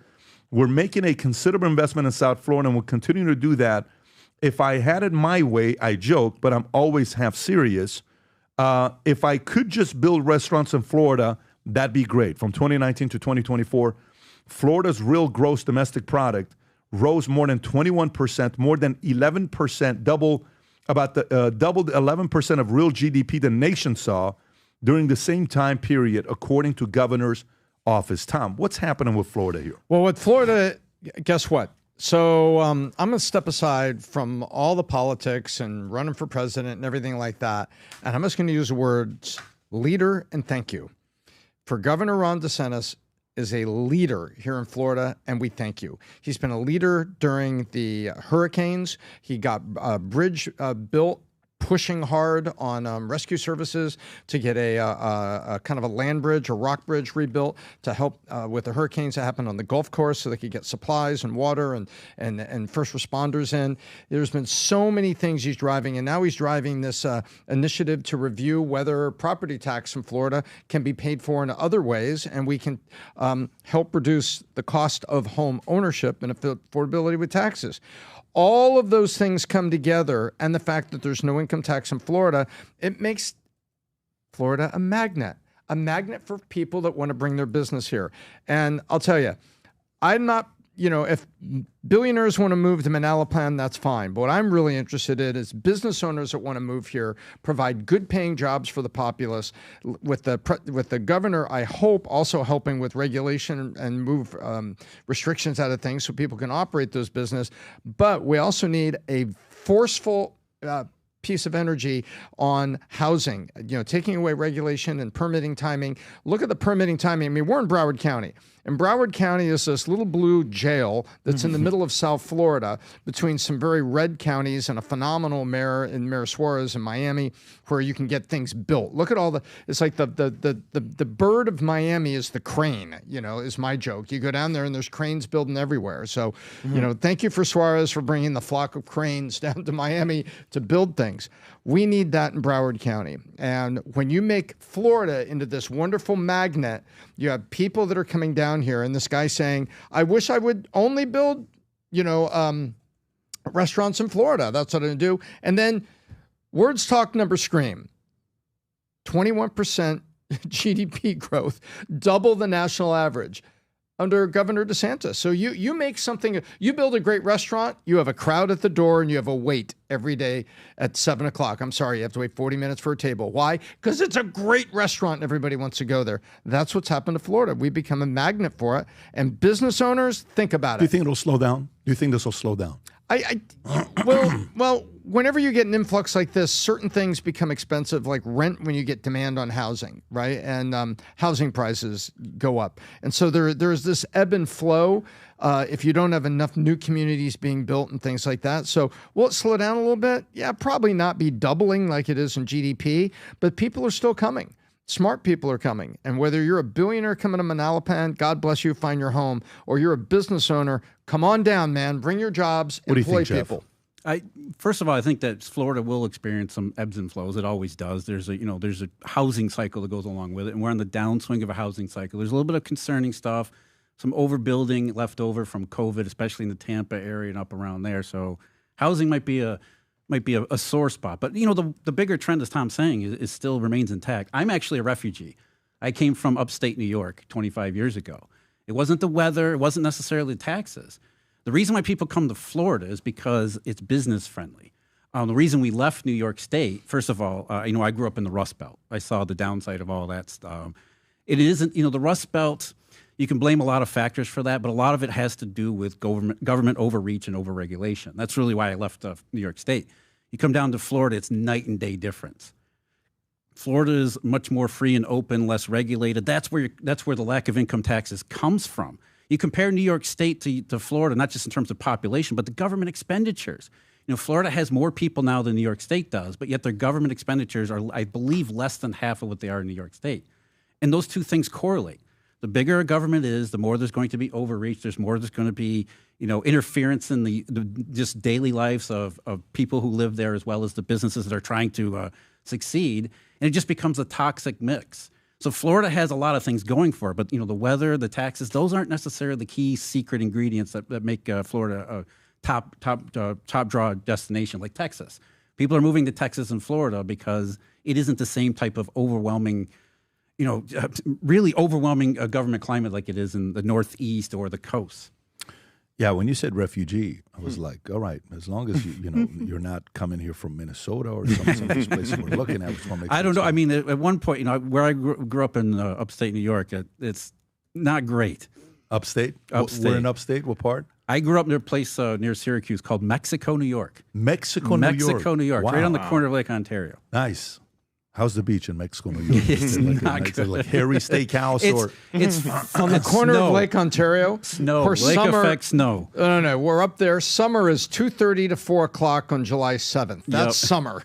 we're making a considerable investment in South Florida, and we'll continue to do that. If I had it my way, I joke, but I'm always half serious. If I could just build restaurants in Florida, that'd be great. From 2019 to 2024, Florida's real gross domestic product rose more than 21%, more than 11%, doubled 11% of real GDP the nation saw during the same time period, according to Governor's office. Tom, what's happening with Florida here? Well, with Florida, guess what? So I'm going to step aside from all the politics and running for president and everything like that, and I'm just going to use the words leader and thank you. For Governor Ron DeSantis is a leader here in Florida, and we thank you. He's been a leader during the hurricanes. He got a bridge built pushing hard on rescue services to get a kind of a land bridge or rock bridge rebuilt to help with the hurricanes that happened on the Gulf Coast so they could get supplies and water and first responders in. There's been so many things he's driving, and now he's driving this initiative to review whether property tax in Florida can be paid for in other ways, and we can help reduce the cost of home ownership and affordability with taxes. All of those things come together, and the fact that there's no income tax in Florida, it makes Florida a magnet for people that want to bring their business here. And I'll tell you, I'm not, if billionaires want to move to Manalapan, that's fine. But what I'm really interested in is business owners that want to move here, provide good paying jobs for the populace, with the governor, I hope, also helping with regulation and move restrictions out of things so people can operate those business. But we also need a forceful piece of energy on housing, taking away regulation and permitting timing. Look at the permitting timing. I mean, we're in Broward County. And Broward County is this little blue jail that's in the middle of South Florida between some very red counties and a phenomenal mayor in Mayor Suarez in Miami where you can get things built. Look at all it's like the bird of Miami is the crane, is my joke. You go down there and there's cranes building everywhere. So, thank you for Suarez for bringing the flock of cranes down to Miami to build things. We need that in Broward County. And when you make Florida into this wonderful magnet, you have people that are coming down here, and this guy saying, I wish I would only build, restaurants in Florida. That's what I'm going to do. And then words talk, numbers scream. 21% GDP growth, double the national average under Governor DeSantis. So you make something, you build a great restaurant, you have a crowd at the door, and you have a wait every day at 7 o'clock. I'm sorry, you have to wait 40 minutes for a table. Why? Because it's a great restaurant and everybody wants to go there. That's what's happened to Florida. We become a magnet for it. And business owners, think about it. Do you think it'll slow down? Do you think this will slow down? Well, whenever you get an influx like this, certain things become expensive, like rent when you get demand on housing, right? And housing prices go up. And so there's this ebb and flow if you don't have enough new communities being built and things like that. So will it slow down a little bit? Yeah, probably not be doubling like it is in GDP, but people are still coming. Smart people are coming. And whether you're a billionaire coming to Manalapan, God bless you, find your home, or you're a business owner, come on down, man. Bring your jobs, employ people. First of all, I think that Florida will experience some ebbs and flows. It always does. There's a housing cycle that goes along with it, and we're on the downswing of a housing cycle. There's a little bit of concerning stuff, some overbuilding left over from COVID, especially in the Tampa area and up around there. So housing might be a sore spot. But the bigger trend, as Tom's saying, is still remains intact. I'm actually a refugee. I came from upstate New York 25 years ago. It wasn't the weather. It wasn't necessarily taxes. The reason why people come to Florida is because it's business friendly. The reason we left New York State, first of all, I grew up in the Rust Belt. I saw the downside of all that stuff. It isn't, the Rust Belt, you can blame a lot of factors for that, but a lot of it has to do with government overreach and overregulation. That's really why I left New York State. You come down to Florida, it's night and day difference. Florida is much more free and open, less regulated. That's where the lack of income taxes comes from. You compare New York State to Florida, not just in terms of population, but the government expenditures. Florida has more people now than New York State does, but yet their government expenditures are, I believe, less than half of what they are in New York State. And those two things correlate. The bigger a government is, the more there's going to be overreach. There's more there's going to be, interference in the just daily lives of people who live there, as well as the businesses that are trying to succeed. And it just becomes a toxic mix. So Florida has a lot of things going for it, but the weather, the taxes, those aren't necessarily the key secret ingredients that make Florida a top draw destination like Texas. People are moving to Texas and Florida because it isn't the same type of overwhelming, really overwhelming government climate like it is in the Northeast or the coast. Yeah, when you said refugee, I was like, all right, as long as you're not coming here from Minnesota or some of these places we're looking at. I don't know. I mean, at one point, where I grew up in upstate New York, it's not great. Upstate? We're in upstate? What part? I grew up near a place near Syracuse called Mexico, New York. Mexico, New York. Wow. Right on the corner of Lake Ontario. Nice. How's the beach in Mexico, New York? It's not Is it good. like Harry Steakhouse It's on the corner snow. of Lake Ontario. Snow. For Lake summer, effect snow. No. We're up there. Summer is 2:30 to 4 o'clock on July 7th. That's summer.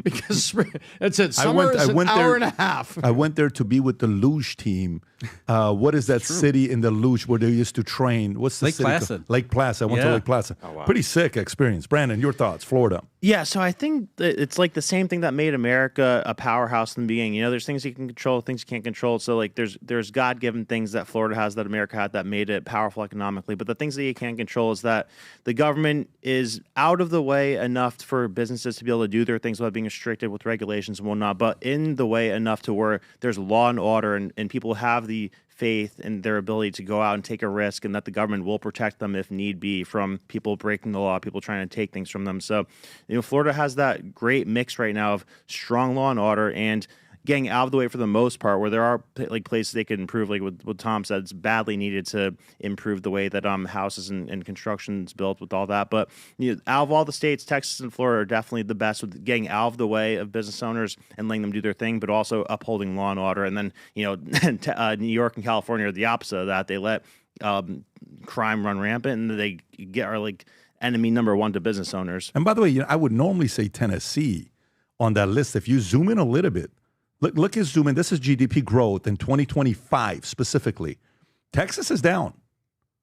Because that's it. Summer is an hour and a half. I went there to be with the luge team. What is that city in the luge where they used to train? What's the Lake city Placid. called? Lake Placid. I went to Yeah. Lake Placid. Oh, wow. Pretty sick experience. Brandon, your thoughts? Florida. Yeah, so I think that it's like the same thing that made America a powerhouse in the beginning. You know, there's things you can control, things you can't control. So like there's God-given things that Florida has that America had that made it powerful economically. But the things that you can't control is that the government is out of the way enough for businesses to be able to do their things without being restricted with regulations and whatnot, but in the way enough to where there's law and order and people have the faith in their ability to go out and take a risk, and that the government will protect them if need be from people breaking the law, people trying to take things from them. So, you know, Florida has that great mix right now of strong law and order and getting out of the way for the most part, where there are like places they could improve, like what Tom said, it's badly needed to improve the way that houses and construction is built with all that. But you know, out of all the states, Texas and Florida are definitely the best with getting out of the way of business owners and letting them do their thing, but also upholding law and order. And then, you know, New York and California are the opposite of that. They let crime run rampant, and they are like enemy number one to business owners. And by the way, you know, I would normally say Tennessee on that list. If you zoom in a little bit, look at zoom in. This is GDP growth in 2025 specifically. Texas is down.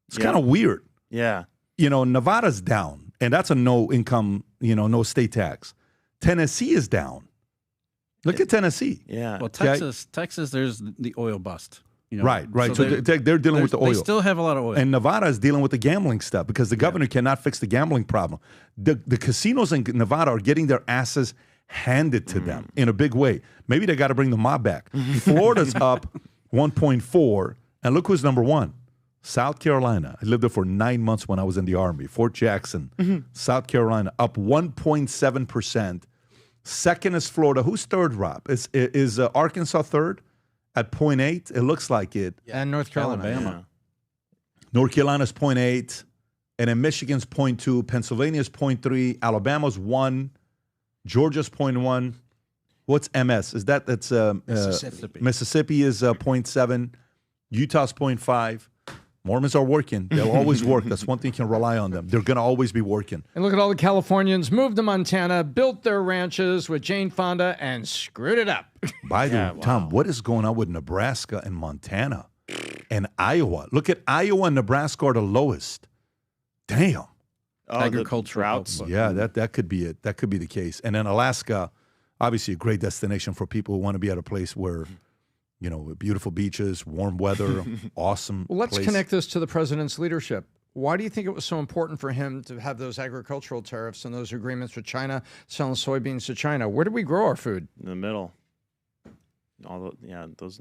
It's kind of weird. Yeah. You know, Nevada's down, and that's a no income, you know, no state tax. Tennessee is down. Look at Tennessee. Yeah. Well, Texas, there's the oil bust. You know? Right. So they're dealing with the oil. They still have a lot of oil. And Nevada is dealing with the gambling stuff because the governor cannot fix the gambling problem. The casinos in Nevada are getting their asses handed to them in a big way. Maybe they got to bring the mob back. Florida's up 1.4, and look who's number one. South Carolina. I lived there for 9 months when I was in the Army. Fort Jackson, South Carolina, up 1.7%. Second is Florida. Who's third, Rob? Is Arkansas third at 0.8? It looks like it. And North Carolina. Alabama. North Carolina's 0.8, and then Michigan's 0.2, Pennsylvania's 0.3, Alabama's 1, Georgia's 0.1. What's MS? Is that's Mississippi. Mississippi is 0.7, Utah's 0.5. Mormons are working. They'll always work. That's one thing you can rely on them. They're going to always be working. And look at all the Californians moved to Montana, built their ranches with Jane Fonda, and screwed it up. By the way, Tom, what is going on with Nebraska and Montana and Iowa? Look at Iowa and Nebraska are the lowest. Damn. Agricultural droughts. Yeah, that could be it. That could be the case. And then Alaska, obviously a great destination for people who want to be at a place where, you know, beautiful beaches, warm weather, awesome Well, let's place. connect this to the president's leadership. Why do you think it was so important for him to have those agricultural tariffs and those agreements with China, selling soybeans to China? Where do we grow our food? In the middle. Those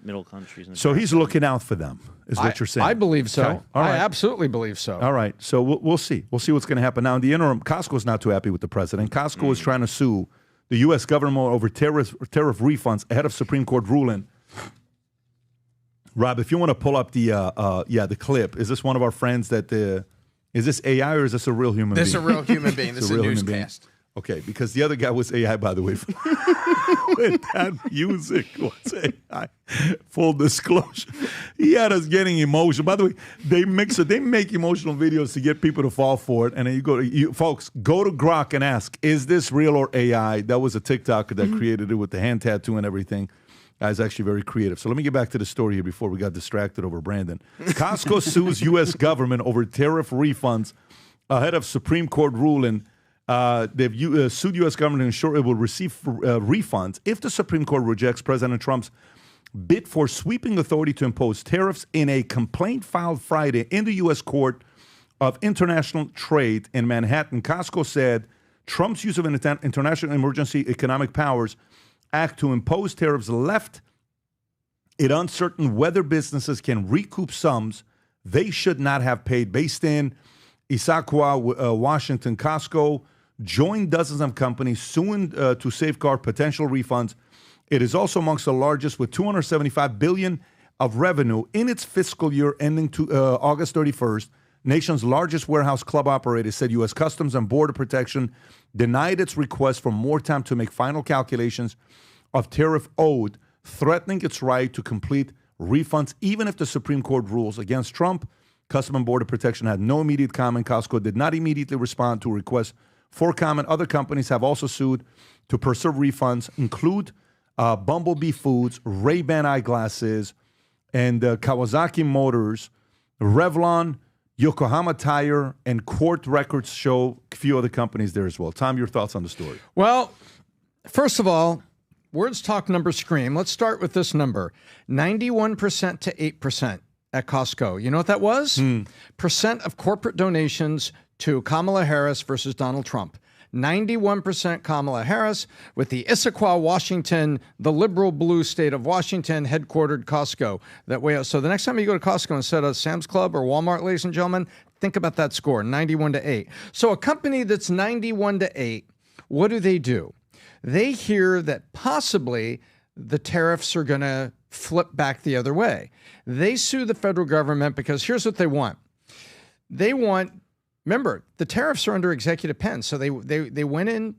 middle countries. So he's looking out for them, is what you're saying. I believe so. Okay. All right. I absolutely believe so. All right. So we'll see. We'll see what's going to happen. Now, in the interim, Costco's not too happy with the president. Costco is trying to sue the U.S. government over tariff refunds ahead of Supreme Court ruling. Rob, if you want to pull up the clip, is this one of our friends that is this AI or is this a real human being? This is a real human being. This is a real human being. newscast. Okay, because the other guy was AI, by the way. With that music was AI. Full disclosure. He had us getting emotional. By the way, they make emotional videos to get people to fall for it. And then folks, go to Grok and ask, is this real or AI? That was a TikToker that created it with the hand tattoo and everything. Guy's actually very creative. So let me get back to the story here before we got distracted over Brandon. Costco sues U.S. government over tariff refunds ahead of Supreme Court ruling. They've sued U.S. government to ensure it will receive refunds if the Supreme Court rejects President Trump's bid for sweeping authority to impose tariffs in a complaint filed Friday in the U.S. Court of International Trade in Manhattan. Costco said Trump's use of an International Emergency Economic Powers Act to impose tariffs left it uncertain whether businesses can recoup sums they should not have paid. Based in Issaquah, Washington, Costco joined dozens of companies suing to safeguard potential refunds. It is also amongst the largest, with $275 billion of revenue in its fiscal year ending to August 31st. nation's largest warehouse club operator, said U.S. Customs and Border Protection denied its request for more time to make final calculations of tariff owed, threatening its right to complete refunds even if the Supreme Court rules against Trump. Customs and Border Protection had no immediate comment. Costco did not immediately respond to a request for comment. Other companies have also sued to preserve refunds, include Bumblebee Foods, Ray-Ban eyeglasses, and Kawasaki Motors, Revlon, Yokohama Tire, and court records show a few other companies there as well. Tom, your thoughts on the story? Well, first of all, words talk, numbers scream. Let's start with this number, 91% to 8% at Costco. You know what that was? Percent of corporate donations to Kamala Harris versus Donald Trump. 91% Kamala Harris, with the Issaquah, Washington, the liberal blue state of Washington, headquartered Costco. That way, so the next time you go to Costco instead of Sam's Club or Walmart, ladies and gentlemen, think about that score, 91 to 8. So a company that's 91 to 8, what do? They hear that possibly the tariffs are going to flip back the other way. They sue the federal government because here's what they want. They want, remember, the tariffs are under executive pen, so they went in.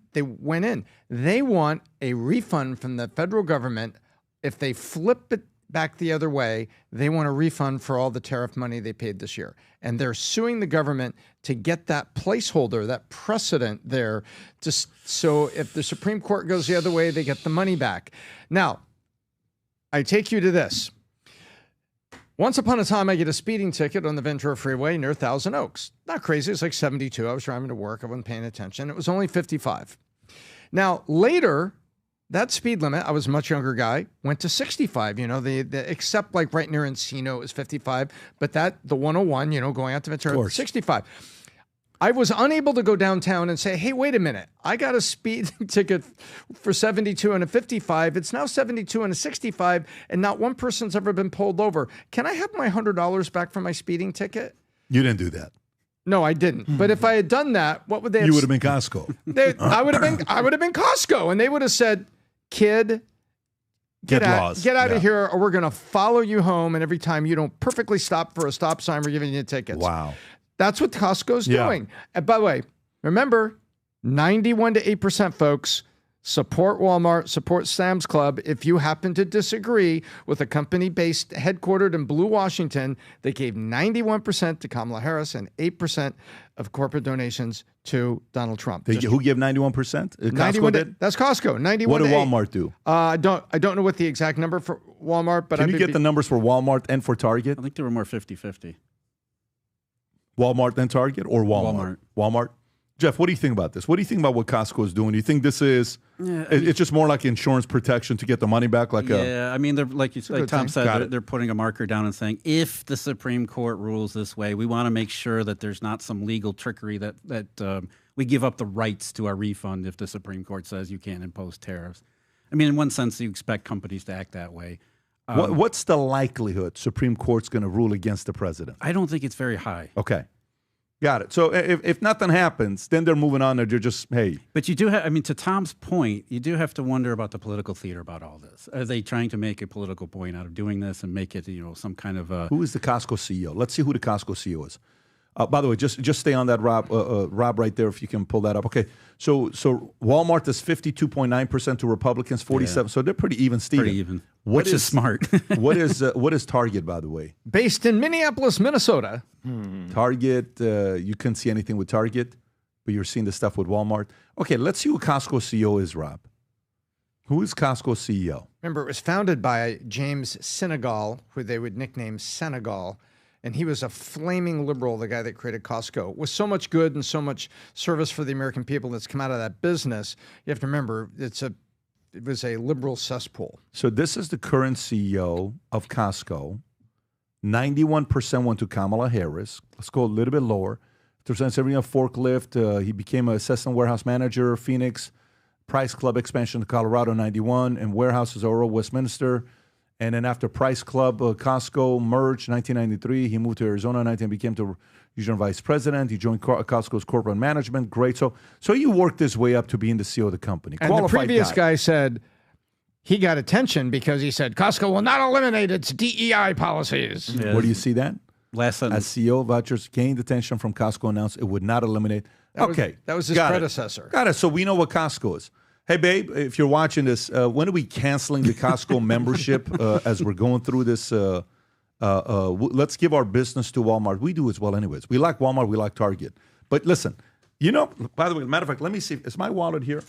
They want a refund from the federal government. If they flip it back the other way, they want a refund for all the tariff money they paid this year. And they're suing the government to get that placeholder, that precedent there, so if the Supreme Court goes the other way, they get the money back. Now, I take you to this. Once upon a time, I get a speeding ticket on the Ventura Freeway near Thousand Oaks. Not crazy. It's like 72. I was driving to work. I wasn't paying attention. It was only 55. Now, later, that speed limit, I was a much younger guy, went to 65. You know, except like right near Encino, it was 55. But the 101, you know, going out to Ventura, 65. I was unable to go downtown and say, hey, wait a minute. I got a speed ticket for 72 and a 55. It's now 72 and a 65, and not one person's ever been pulled over. Can I have my $100 back for my speeding ticket? You didn't do that. No, I didn't. But if I had done that, what would they have? You would have been Costco. I would have been Costco, and they would have said, kid, get out of here, or we're going to follow you home, and every time you don't perfectly stop for a stop sign, we're giving you tickets. Wow. That's what Costco's doing. And by the way, remember, 91 to 8%, folks, support Walmart, support Sam's Club. If you happen to disagree with a company based headquartered in Blue, Washington, they gave 91% to Kamala Harris and 8% of corporate donations to Donald Trump. Who gave 91%? Costco did? That's Costco. 91. What did Walmart do? I don't know what the exact number for Walmart, but can you get the numbers for Walmart and for Target? I think they were more 50-50. Walmart and Target, or Walmart? Walmart. Jeff, what do you think about this? What do you think about what Costco is doing? Do you think this is it's just more like insurance protection to get the money back? I mean, they're like Tom said, they're putting a marker down and saying, if the Supreme Court rules this way, we want to make sure that there's not some legal trickery that we give up the rights to our refund if the Supreme Court says you can't impose tariffs. I mean, in one sense, you expect companies to act that way. What's the likelihood Supreme Court's going to rule against the president? I don't think it's very high. Okay. Got it. So if nothing happens, then they're moving on. They're just, hey. But you do have, I mean, to Tom's point, you do have to wonder about the political theater about all this. Are they trying to make a political point out of doing this and make it, some kind of Who is the Costco CEO? Let's see who the Costco CEO is. By the way, just stay on that, Rob, right there, if you can pull that up. Okay, so Walmart is 52.9% to Republicans, 47%. So they're pretty even, Steven. Pretty even, which is smart. what is Target, by the way? Based in Minneapolis, Minnesota. Target, you couldn't see anything with Target, but you're seeing the stuff with Walmart. Okay, let's see who Costco CEO is, Rob. Who is Costco CEO? Remember, it was founded by James Senegal, who they would nickname Senegal. And he was a flaming liberal, the guy that created Costco. With so much good and so much service for the American people that's come out of that business, you have to remember it was a liberal cesspool. So this is the current CEO of Costco. 91% went to Kamala Harris. Let's go a little bit lower. 370 a forklift. He became an assistant warehouse manager, Phoenix. Price Club expansion to Colorado, 91. And warehouses, Oral, Westminster. And then after Price Club, Costco merged 1993. He moved to Arizona, 19 became the regional vice president. He joined Costco's corporate management. Great. So you worked his way up to being the CEO of the company. And the previous guy said he got attention because he said Costco will not eliminate its DEI policies. Yes. Where do you see that? Last sentence. As CEO of vouchers gained attention from Costco, announced it would not eliminate. That was his predecessor. Got it. So we know what Costco is. Hey, babe, if you're watching this, when are we canceling the Costco membership as we're going through this? Let's give our business to Walmart. We do as well anyways. We like Walmart. We like Target. But listen, by the way, matter of fact, let me see. Is my wallet here?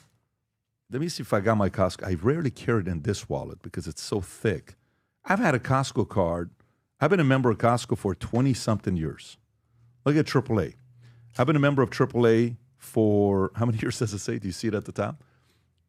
Let me see if I got my Costco. I rarely carry it in this wallet because it's so thick. I've had a Costco card. I've been a member of Costco for 20-something years. Look at AAA. I've been a member of AAA for, how many years does it say? Do you see it at the top?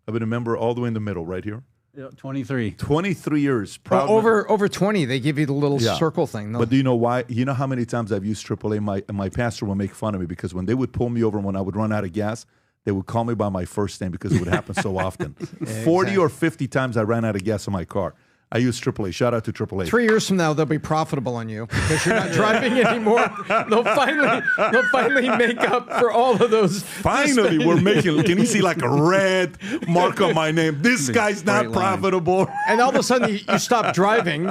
I've been a member all the way in the middle, right here. Yeah, 23. 23 years. Well, over 20, they give you the little circle thing. But do you know why? You know how many times I've used AAA? My pastor would make fun of me because when they would pull me over when I would run out of gas, they would call me by my first name because it would happen so often. 40 or 50 times I ran out of gas in my car. I use AAA. Shout out to AAA. 3 years from now, they'll be profitable on you because you're not driving anymore. They'll finally make up for all of those. Finally, we're making. Can you see like a red mark on my name? This guy's not profitable. And all of a sudden, you stop driving.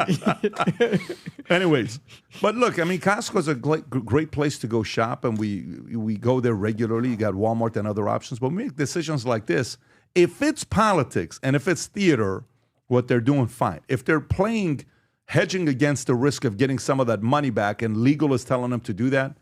Anyways, but look, I mean, Costco's a great place to go shop, and we go there regularly. You got Walmart and other options, but we make decisions like this. If it's politics and if it's theater, what they're doing, fine. If they're hedging against the risk of getting some of that money back, and legal is telling them to do that,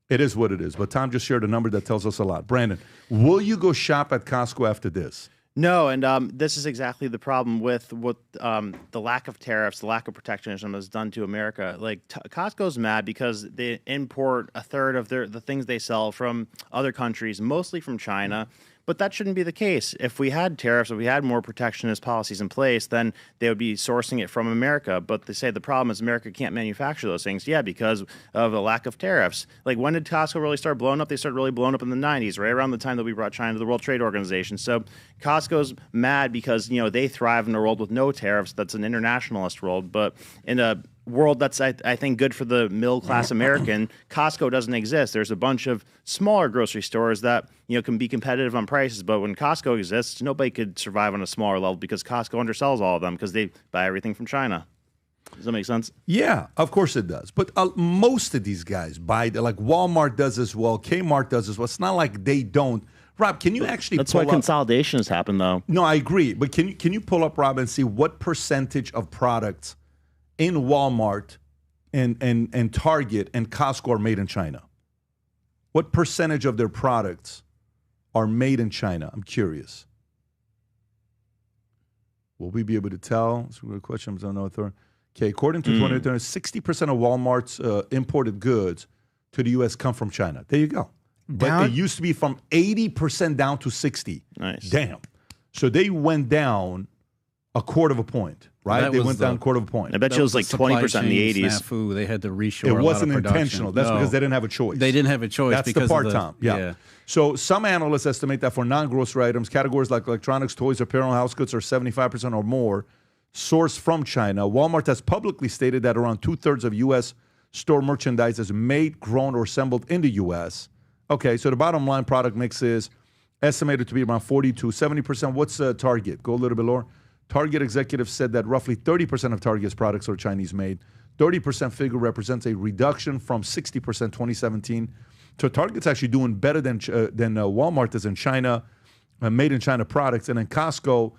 it is what it is. But Tom just shared a number that tells us a lot. Brandon, will you go shop at Costco after this? No, and this is exactly the problem with what the lack of tariffs, the lack of protectionism has done to America. Like Costco's mad because they import a third of the things they sell from other countries, mostly from China. But that shouldn't be the case. If we had tariffs, if we had more protectionist policies in place, then they would be sourcing it from America. But they say the problem is America can't manufacture those things. Yeah, because of a lack of tariffs. Like, when did Costco really start blowing up? They started really blowing up in the 90s, right around the time that we brought China to the World Trade Organization. So Costco's mad because, they thrive in a world with no tariffs. That's an internationalist world. But in a world that's, I think, good for the middle-class American, Costco doesn't exist. There's a bunch of smaller grocery stores that, can be competitive on prices. But when Costco exists, nobody could survive on a smaller level because Costco undersells all of them because they buy everything from China. Does that make sense? Yeah, of course it does. But most of these guys buy, like Walmart does as well, Kmart does as well. It's not like they don't. Rob, can you actually That's why consolidation has happened, though. No, I agree. But can you pull up, Rob, and see what percentage of products in Walmart and Target and Costco are made in China? What percentage of their products are made in China? I'm curious. Will we be able to tell? That's a good question. Okay, according to 2020, 60% of Walmart's imported goods to the U.S. come from China. There you go. But it used to be from 80% down to 60%. Nice. Damn. So they went down a quarter of a point, right? They went down a quarter of a point. I bet you it was like 20% in the 80s. Snafu. They had to reshore It wasn't intentional. That's because they didn't have a choice. They didn't have a choice. That's because the part, Tom. Yeah. So some analysts estimate that for non-grocery items, categories like electronics, toys, apparel, and house goods are 75% or more sourced from China. Walmart has publicly stated that around 2/3 of U.S. store merchandise is made, grown, or assembled in the U.S. Okay, so the bottom line product mix is estimated to be around 40 to 70%. What's Target? Go a little bit lower. Target executives said that roughly 30% of Target's products are Chinese-made. 30% figure represents a reduction from 60% 2017. So Target's actually doing better than Walmart is in China, made in China products. And then Costco,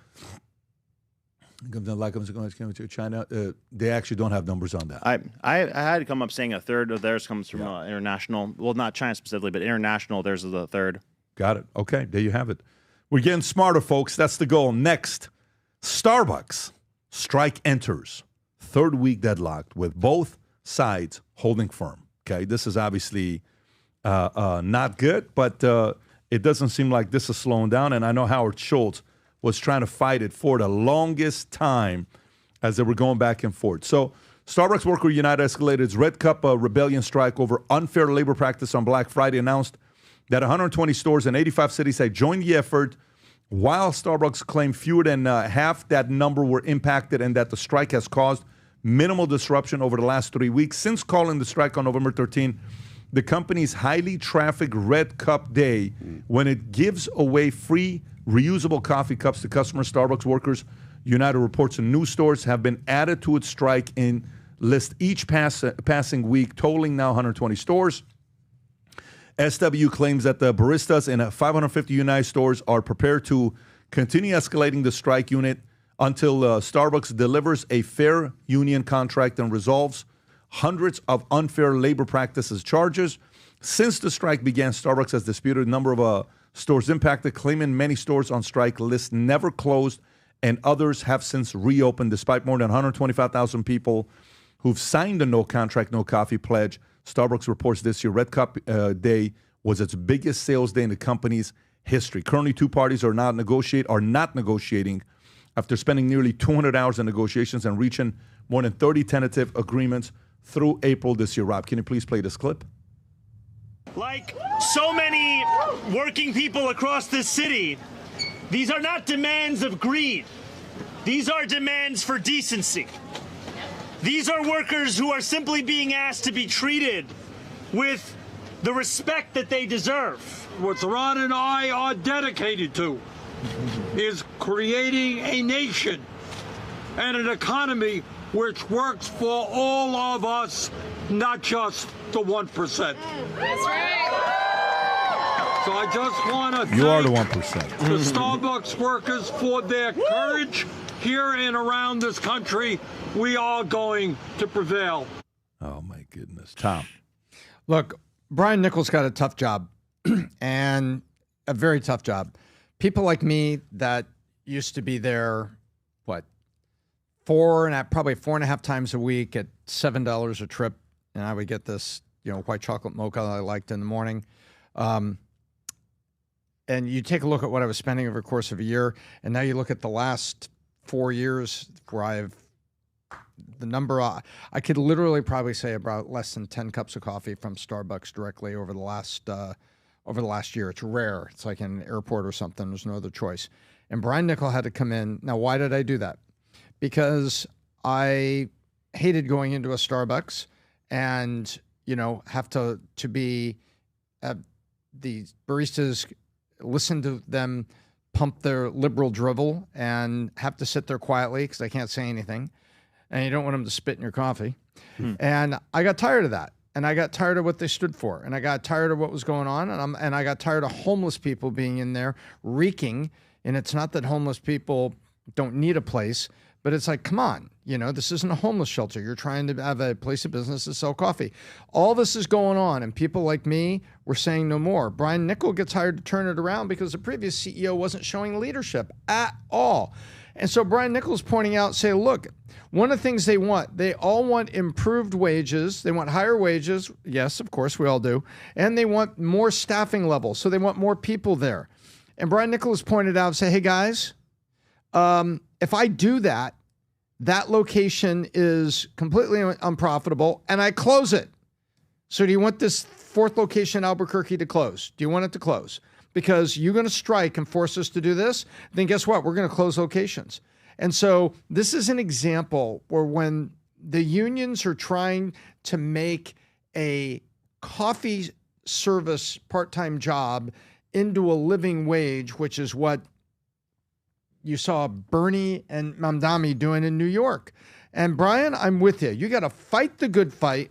China, they actually don't have numbers on that. I had to come up saying a third of theirs comes from international. Well, not China specifically, but international, theirs is a third. Got it. Okay, there you have it. We're getting smarter, folks. That's the goal. Next, Starbucks strike enters. Third week deadlocked with both sides holding firm. Okay, this is obviously not good, but it doesn't seem like this is slowing down. And I know Howard Schultz was trying to fight it for the longest time as they were going back and forth. So Starbucks Worker United escalated its Red Cup rebellion strike over unfair labor practice on Black Friday, announced that 120 stores in 85 cities had joined the effort, while Starbucks claimed fewer than half that number were impacted and that the strike has caused minimal disruption over the last 3 weeks. Since calling the strike on November 13, the company's highly trafficked Red Cup Day, when it gives away free reusable coffee cups to customers, Starbucks Workers United reports new stores have been added to its strike in list each passing week, totaling now 120 stores. SW claims that the baristas in 550 United stores are prepared to continue escalating the strike unit until Starbucks delivers a fair union contract and resolves hundreds of unfair labor practices charges. Since the strike began, Starbucks has disputed a number of stores impacted, claiming many stores on strike list never closed, and others have since reopened despite more than 125,000 people who've signed a no contract, no coffee pledge. Starbucks reports this year Red Cup Day was its biggest sales day in the company's history. Currently, two parties are not negotiating after spending nearly 200 hours in negotiations and reaching more than 30 tentative agreements through April this year. Rob, can you please play this clip? Like so many working people across this city, these are not demands of greed. These are demands for decency. These are workers who are simply being asked to be treated with the respect that they deserve. What Zohran and I are dedicated to is creating a nation and an economy which works for all of us, not just the 1%. That's right. So I just want to You are the 1%. the Starbucks workers for their courage here and around this country. We are going to prevail. Oh, my goodness. Tom. Look, Brian Nichols got a tough job and a very tough job. People like me that used to be there, probably 4.5 times a week at $7 a trip, and I would get this, white chocolate mocha that I liked in the morning. And you take a look at what I was spending over the course of a year, and now you look at the last 4 years where the number, I could literally probably say about less than 10 cups of coffee from Starbucks directly over the last year. It's rare. It's like in an airport or something. There's no other choice. And Brian Nichols had to come in. Now, why did I do that? Because I hated going into a Starbucks and, have to be the baristas, listen to them pump their liberal drivel and have to sit there quietly because I can't say anything. And you don't want them to spit in your coffee. And I got tired of that. And I got tired of what they stood for. And I got tired of what was going on. And I got tired of homeless people being in there reeking. And it's not that homeless people don't need a place, but it's like, come on, this isn't a homeless shelter. You're trying to have a place of business to sell coffee. All this is going on, and people like me were saying no more. Brian Nichols gets hired to turn it around because the previous CEO wasn't showing leadership at all. And so Brian Nichols pointing out, say, look, one of the things they all want improved wages. They want higher wages. Yes, of course, we all do. And they want more staffing levels. So they want more people there. And Brian Nichols pointed out, say, hey, guys, if I do that, that location is completely unprofitable, and I close it. So do you want this fourth location in Albuquerque to close? Do you want it to close? Because you're going to strike and force us to do this, then guess what? We're going to close locations. And so this is an example where when the unions are trying to make a coffee service part-time job into a living wage, which is what you saw Bernie and Mamdani doing in New York. And Brian, I'm with you. You got to fight the good fight.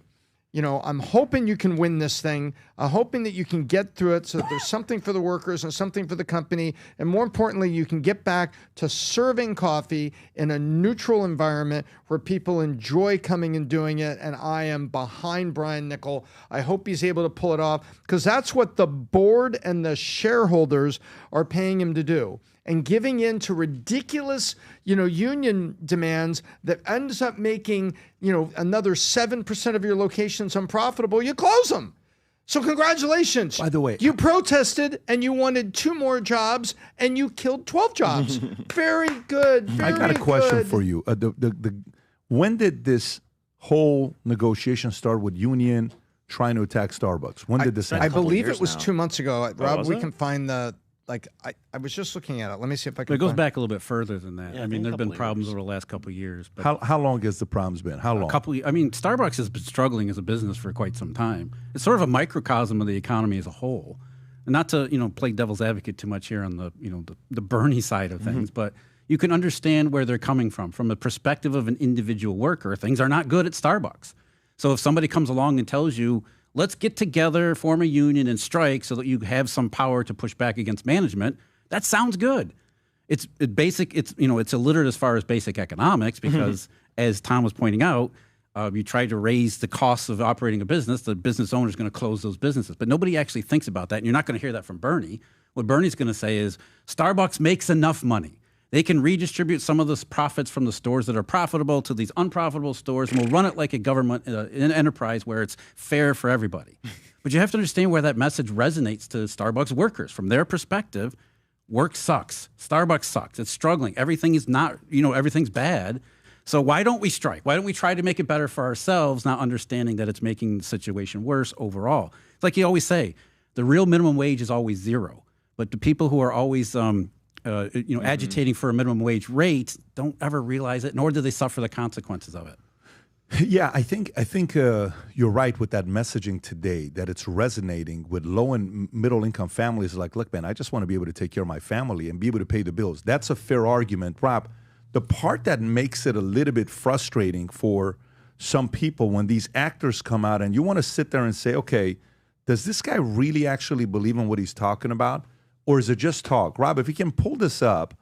I'm hoping you can win this thing. I'm hoping that you can get through it so that there's something for the workers and something for the company. And more importantly, you can get back to serving coffee in a neutral environment where people enjoy coming and doing it. And I am behind Brian Nichols. I hope he's able to pull it off because that's what the board and the shareholders are paying him to do. And giving in to ridiculous, union demands that ends up making, another 7% of your locations unprofitable, you close them. So congratulations. By the way, you protested and you wanted 2 more jobs and you killed 12 jobs. Very good. Very I got a question good. for you. When did this whole negotiation start with union trying to attack Starbucks? When did this happen? I believe it was 2 months ago. Rob, we it? can find the... I was just looking at it. Let me see if I can. It goes find... back a little bit further than that. Yeah, I mean, there have been problems over the last couple of years. But How long has the problems been? How long? Starbucks has been struggling as a business for quite some time. It's sort of a microcosm of the economy as a whole. And not to play devil's advocate too much here on the the Bernie side of things, but you can understand where they're coming from the perspective of an individual worker. Things are not good at Starbucks. So if somebody comes along and tells you, let's get together, form a union and strike so that you have some power to push back against management, that sounds good. It's illiterate as far as basic economics because, as Tom was pointing out, you try to raise the costs of operating a business, the business owner is going to close those businesses. But nobody actually thinks about that, and you're not going to hear that from Bernie. What Bernie's going to say is Starbucks makes enough money. They can redistribute some of the profits from the stores that are profitable to these unprofitable stores, and we'll run it like a government enterprise where it's fair for everybody. But you have to understand where that message resonates to Starbucks workers. From their perspective, work sucks. Starbucks sucks. It's struggling. Everything is not, everything's bad. So why don't we strike? Why don't we try to make it better for ourselves, not understanding that it's making the situation worse overall? It's like you always say, the real minimum wage is always zero. But the people who are always agitating for a minimum wage rate don't ever realize it, nor do they suffer the consequences of it. Yeah, I think you're right with that messaging today, that it's resonating with low and middle income families. Like, look, man, I just want to be able to take care of my family and be able to pay the bills. That's a fair argument. Rob, the part that makes it a little bit frustrating for some people when these actors come out and you want to sit there and say, okay, does this guy really actually believe in what he's talking about? Or is it just talk? Rob, if you can pull this up.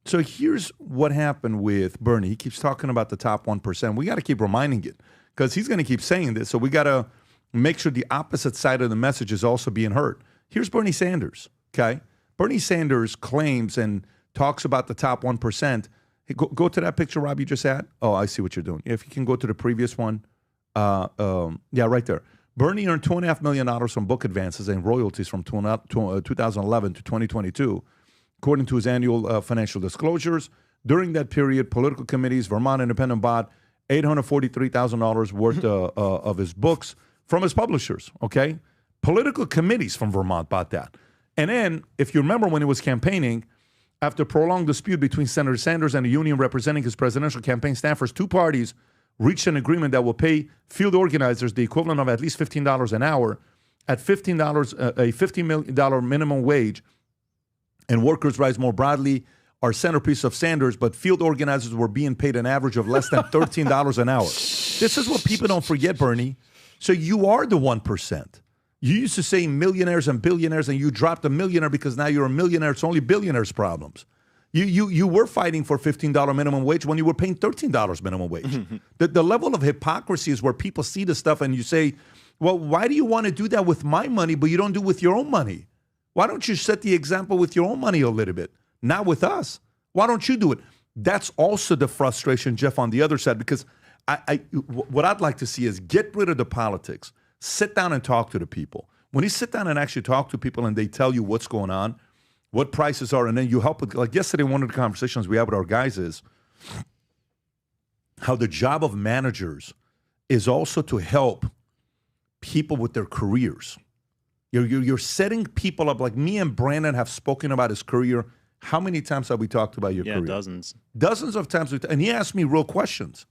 So here's what happened with Bernie. He keeps talking about the top 1%. We got to keep reminding it because he's going to keep saying this. So we got to make sure the opposite side of the message is also being heard. Here's Bernie Sanders, okay? Bernie Sanders claims and talks about the top 1%. Hey, go to that picture, Rob, you just had. Oh, I see what you're doing. If you can go to the previous one. Yeah, right there. Bernie earned $2.5 million from book advances and royalties from 2011 to 2022, according to his annual financial disclosures. During that period, political committees, Vermont Independent bought $843,000 worth of his books from his publishers, okay? Political committees from Vermont bought that. And then, if you remember when he was campaigning, after prolonged dispute between Senator Sanders and the union representing his presidential campaign staffers, two parties reached an agreement that will pay field organizers the equivalent of at least $15 an hour at $15, a $50 million minimum wage, and workers' rights more broadly are centerpiece of Sanders, but field organizers were being paid an average of less than $13 an hour. This is what people don't forget, Bernie. So you are the 1%. You used to say millionaires and billionaires, and you dropped a millionaire because now you're a millionaire. It's only billionaires' problems. You were fighting for $15 minimum wage when you were paying $13 minimum wage. The level of hypocrisy is where people see the stuff and you say, well, why do you want to do that with my money, but you don't do it with your own money? Why don't you set the example with your own money a little bit? Not with us. Why don't you do it? That's also the frustration, Jeff, on the other side, because what I'd like to see is get rid of the politics. Sit down and talk to the people. When you sit down and actually talk to people and they tell you what's going on, what prices are, and then you help with, like yesterday, one of the conversations we had with our guys is how the job of managers is also to help people with their careers. You're setting people up. Like me and Brandon have spoken about his career. How many times have we talked about your career? Dozens. Dozens of times. And he asked me real questions.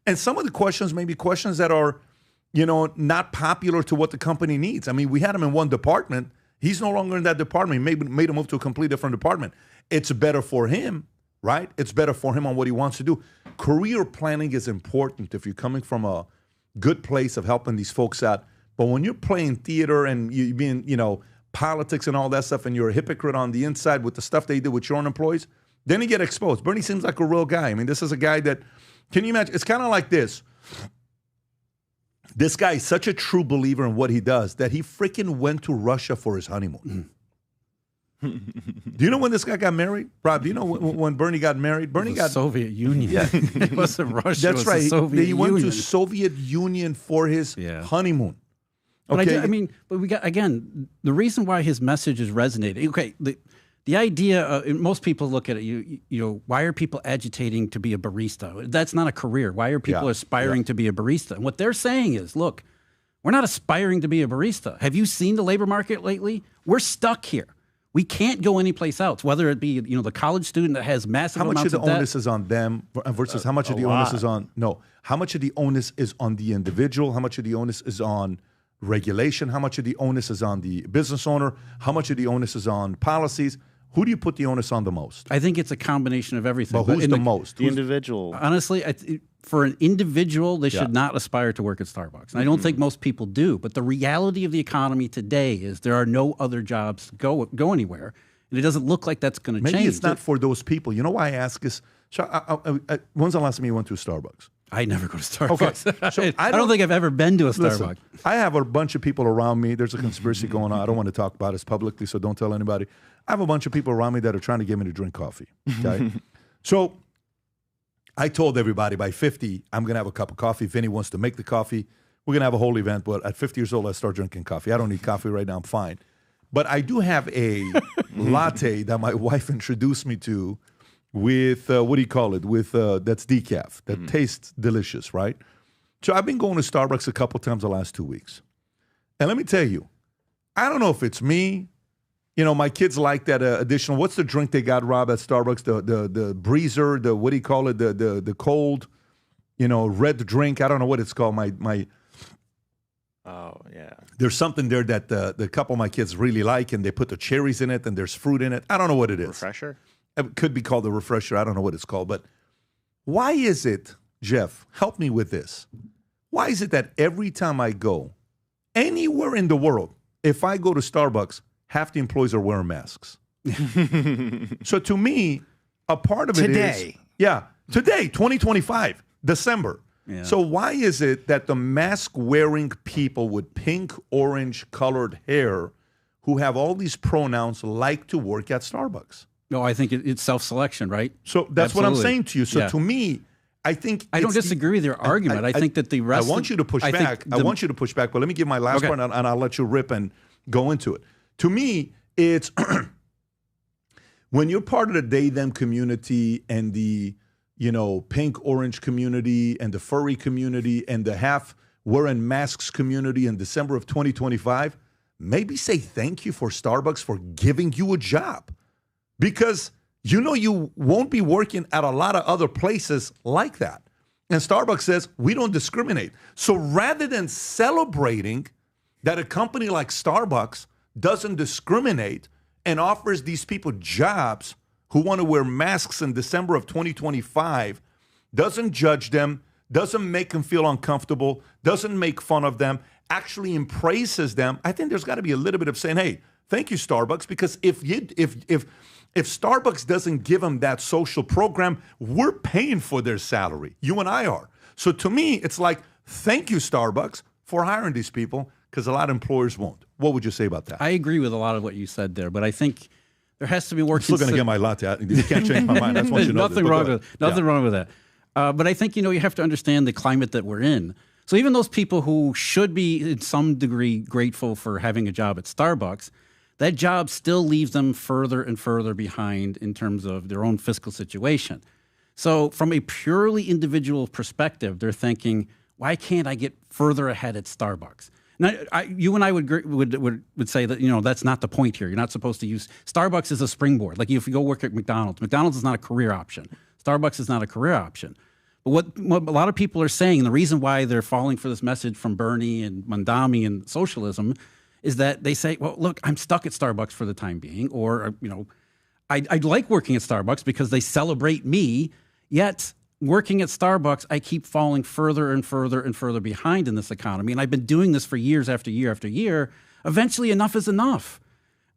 And some of the questions may be questions that are, not popular to what the company needs. I mean, we had him in one department. He's no longer in that department. He made a move to a completely different department. It's better for him, right? It's better for him on what he wants to do. Career planning is important if you're coming from a good place of helping these folks out. But when you're playing theater and you being, politics and all that stuff, and you're a hypocrite on the inside with the stuff they do with your own employees, then you get exposed. Bernie seems like a real guy. I mean, this is a guy that, can you imagine? It's kind of like this. This guy is such a true believer in what he does that he freaking went to Russia for his honeymoon. Do you know when this guy got married? Rob, do you know when Bernie got married? Bernie got Soviet Union. Yeah. It wasn't Russia. That's right. He went Union. to Soviet Union for his honeymoon. But Okay. but we got, again, the reason why his message is resonating. Okay, the idea, most people look at it, why are people agitating to be a barista? That's not a career. Why are people aspiring to be a barista? And what they're saying is, look, we're not aspiring to be a barista. Have you seen the labor market lately? We're stuck here. We can't go anyplace else, whether it be, the college student that has massive amounts of debt. How much of the onus is on them versus how much of the onus is on, how much of the onus is on the individual? How much of the onus is on regulation? How much of the onus is on the business owner? How much of the onus is on policies? Who do you put the onus on the most? I think it's a combination of everything. But who's the most? The individual. Honestly, for an individual, they should not aspire to work at Starbucks. And I don't think most people do. But the reality of the economy today is there are no other jobs to go anywhere. And it doesn't look like that's going to change. Maybe it's not for those people. You know why I ask is, when's the last time you went to a Starbucks? I never go to Starbucks. Okay. So I don't think I've ever been to a Starbucks. Listen, I have a bunch of people around me. There's a conspiracy going on. I don't want to talk about it publicly, so don't tell anybody. I have a bunch of people around me that are trying to get me to drink coffee. Okay? So I told everybody by 50, I'm going to have a cup of coffee. If Vinny wants to make the coffee, we're going to have a whole event. But at 50 years old, I start drinking coffee. I don't need coffee right now. I'm fine. But I do have a latte that my wife introduced me to with, what do you call it? With that's decaf. That tastes delicious, right? So I've been going to Starbucks a couple times the last 2 weeks. And let me tell you, I don't know if it's me. You know, my kids like that additional, what's the drink they got, Rob, at Starbucks? The breezer, the, what do you call it? The cold, red drink. I don't know what it's called. Oh, yeah. There's something there that the couple of my kids really like, and they put the cherries in it, and there's fruit in it. I don't know what it is. Refresher? It could be called a refresher. I don't know what it's called. But why is it, Jeff, help me with this. Why is it that every time I go anywhere in the world, if I go to Starbucks, half the employees are wearing masks? So to me, a part of it is... Today, 2025, December. Yeah. So why is it that the mask-wearing people with pink, orange-colored hair who have all these pronouns like to work at Starbucks? No, I think it's self-selection, right? So that's what I'm saying to you. So to me, I think... I don't disagree with your argument. I think that the rest... I want you to push back. I want you to push back, but let me give my last part, and I'll let you rip and go into it. To me, it's... when you're part of the they-them community and the... pink-orange community and the furry community and the half-wearing masks community in December of 2025, maybe say thank you for Starbucks for giving you a job. Because you won't be working at a lot of other places like that. And Starbucks says, we don't discriminate. So rather than celebrating that a company like Starbucks doesn't discriminate and offers these people jobs who want to wear masks in December of 2025, doesn't judge them, doesn't make them feel uncomfortable, doesn't make fun of them, actually praises them, I think there's got to be a little bit of saying, hey, thank you, Starbucks, because if Starbucks doesn't give them that social program, we're paying for their salary. You and I are. So to me, it's like, thank you, Starbucks, for hiring these people, because a lot of employers won't. What would you say about that? I agree with a lot of what you said there, but I think there has to be more... I'm still going to get my latte. You can't change my mind. That's what you know. Nothing wrong with that. But I think, you have to understand the climate that we're in. So even those people who should be in some degree grateful for having a job at Starbucks, that job still leaves them further and further behind in terms of their own fiscal situation. So from a purely individual perspective, they're thinking, why can't I get further ahead at Starbucks? Now, you and I would say that, that's not the point here. You're not supposed to use Starbucks as a springboard. Like if you go work at McDonald's is not a career option. Starbucks is not a career option. But what a lot of people are saying, and the reason why they're falling for this message from Bernie and Mamdani and socialism, is that they say, well, look, I'm stuck at Starbucks for the time being, or, I like working at Starbucks because they celebrate me, yet working at Starbucks, I keep falling further and further and further behind in this economy. And I've been doing this for years after year after year. Eventually, enough is enough.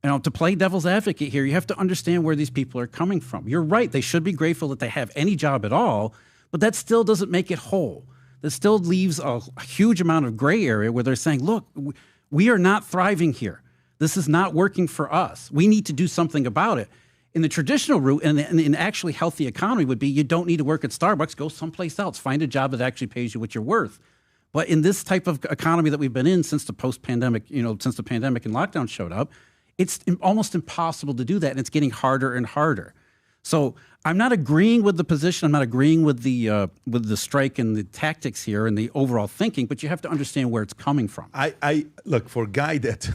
To play devil's advocate here, you have to understand where these people are coming from. You're right. They should be grateful that they have any job at all, but that still doesn't make it whole. That still leaves a huge amount of gray area where they're saying, look, we are not thriving here. This is not working for us. We need to do something about it. In the traditional route, and in actually healthy economy would be, you don't need to work at Starbucks, go someplace else, find a job that actually pays you what you're worth. But in this type of economy that we've been in since the post-pandemic, since the pandemic and lockdown showed up, it's almost impossible to do that, and it's getting harder and harder. So I'm not agreeing with the position. I'm not agreeing with the strike and the tactics here and the overall thinking, but you have to understand where it's coming from. I look, for a guy that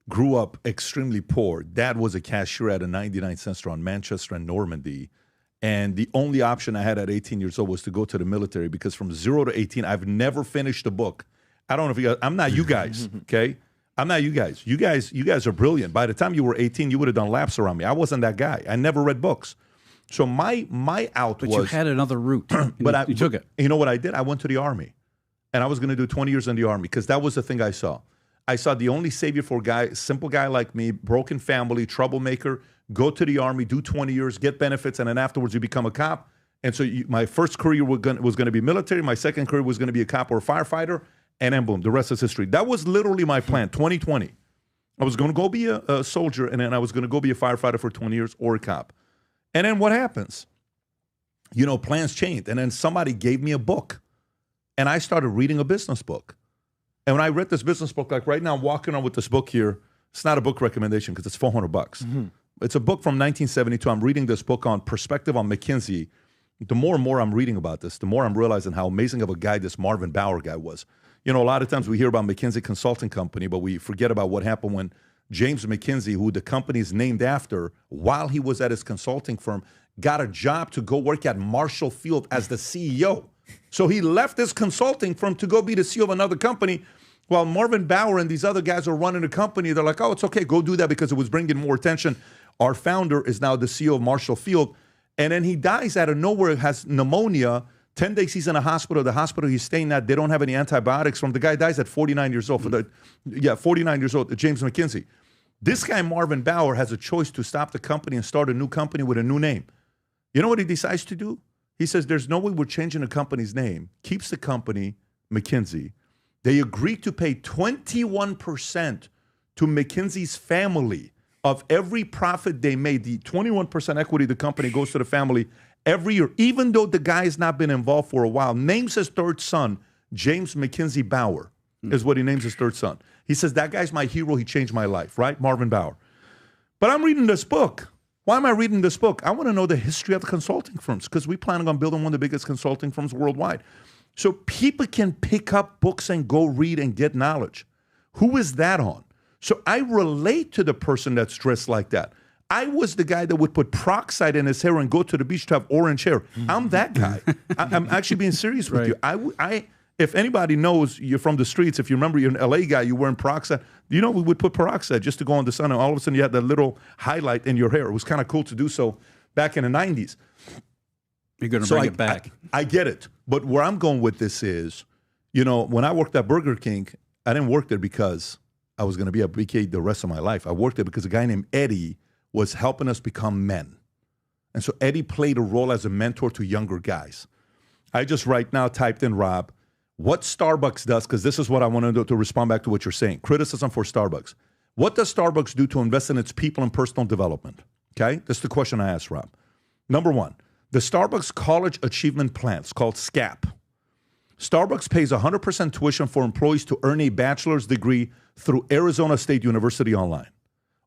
grew up extremely poor, dad was a cashier at a 99-cent store in Manchester and Normandy, and the only option I had at 18 years old was to go to the military, because from 0 to 18, I've never finished a book. I don't know if I'm not you guys, okay? I'm not you guys. You guys are brilliant. By the time you were 18, you would have done laps around me. I wasn't that guy. I never read books. So my out was. But you had another route. But you took it. You know what I did? I went to the Army. And I was going to do 20 years in the Army because that was the thing I saw. I saw the only savior for a guy, simple guy like me, broken family, troublemaker, go to the Army, do 20 years, get benefits, and then afterwards you become a cop. And so my first career was going to be military. My second career was going to be a cop or a firefighter. And then boom, the rest is history. That was literally my plan, 2020. I was going to go be a soldier, and then I was going to go be a firefighter for 20 years or a cop. And then what happens? You know, plans changed. And then somebody gave me a book, and I started reading a business book. And when I read this business book, like right now I'm walking on with this book here. It's not a book recommendation because it's $400. Mm-hmm. It's a book from 1972. I'm reading this book on perspective on McKinsey. The more and more I'm reading about this, the more I'm realizing how amazing of a guy this Marvin Bower guy was. You know, a lot of times we hear about McKinsey Consulting Company, but we forget about what happened when James McKinsey, who the company is named after, while he was at his consulting firm, got a job to go work at Marshall Field as the CEO. So he left his consulting firm to go be the CEO of another company, while Marvin Bower and these other guys are running the company. They're like, oh, it's okay, go do that because it was bringing more attention. Our founder is now the CEO of Marshall Field. And then he dies out of nowhere, has pneumonia. 10 days he's in a hospital. The hospital he's staying at, they don't have any antibiotics from. The guy dies at 49 years old. 49 years old, James McKinsey. This guy, Marvin Bower, has a choice to stop the company and start a new company with a new name. You know what he decides to do? He says, there's no way we're changing the company's name. Keeps the company McKinsey. They agreed to pay 21% to McKinsey's family of every profit they made. The 21% equity of the company goes to the family every year, even though the guy has not been involved for a while. Names his third son, James McKinsey Bower, is what he names his third son. He says, that guy's my hero. He changed my life, right? Marvin Bower. But I'm reading this book. Why am I reading this book? I want to know the history of the consulting firms because we're planning on building one of the biggest consulting firms worldwide. So people can pick up books and go read and get knowledge. Who is that on? So I relate to the person that's dressed like that. I was the guy that would put peroxide in his hair and go to the beach to have orange hair. I'm that guy. I'm actually being serious with you. If anybody knows you're from the streets, if you remember you're an LA guy, you're wearing peroxide, you know we would put peroxide just to go in the sun, and all of a sudden you had that little highlight in your hair. It was kind of cool to do so back in the 90s. You're going to bring it back. I get it. But where I'm going with this is, you know, when I worked at Burger King, I didn't work there because I was going to be at BK the rest of my life. I worked there because a guy named Eddie was helping us become men. And so Eddie played a role as a mentor to younger guys. I just right now typed in, Rob, what Starbucks does, because this is what I want to do to respond back to what you're saying. Criticism for Starbucks. What does Starbucks do to invest in its people and personal development? Okay, that's the question I asked, Rob. Number one, the Starbucks College Achievement Plan, it's called SCAP. Starbucks pays 100% tuition for employees to earn a bachelor's degree through Arizona State University online.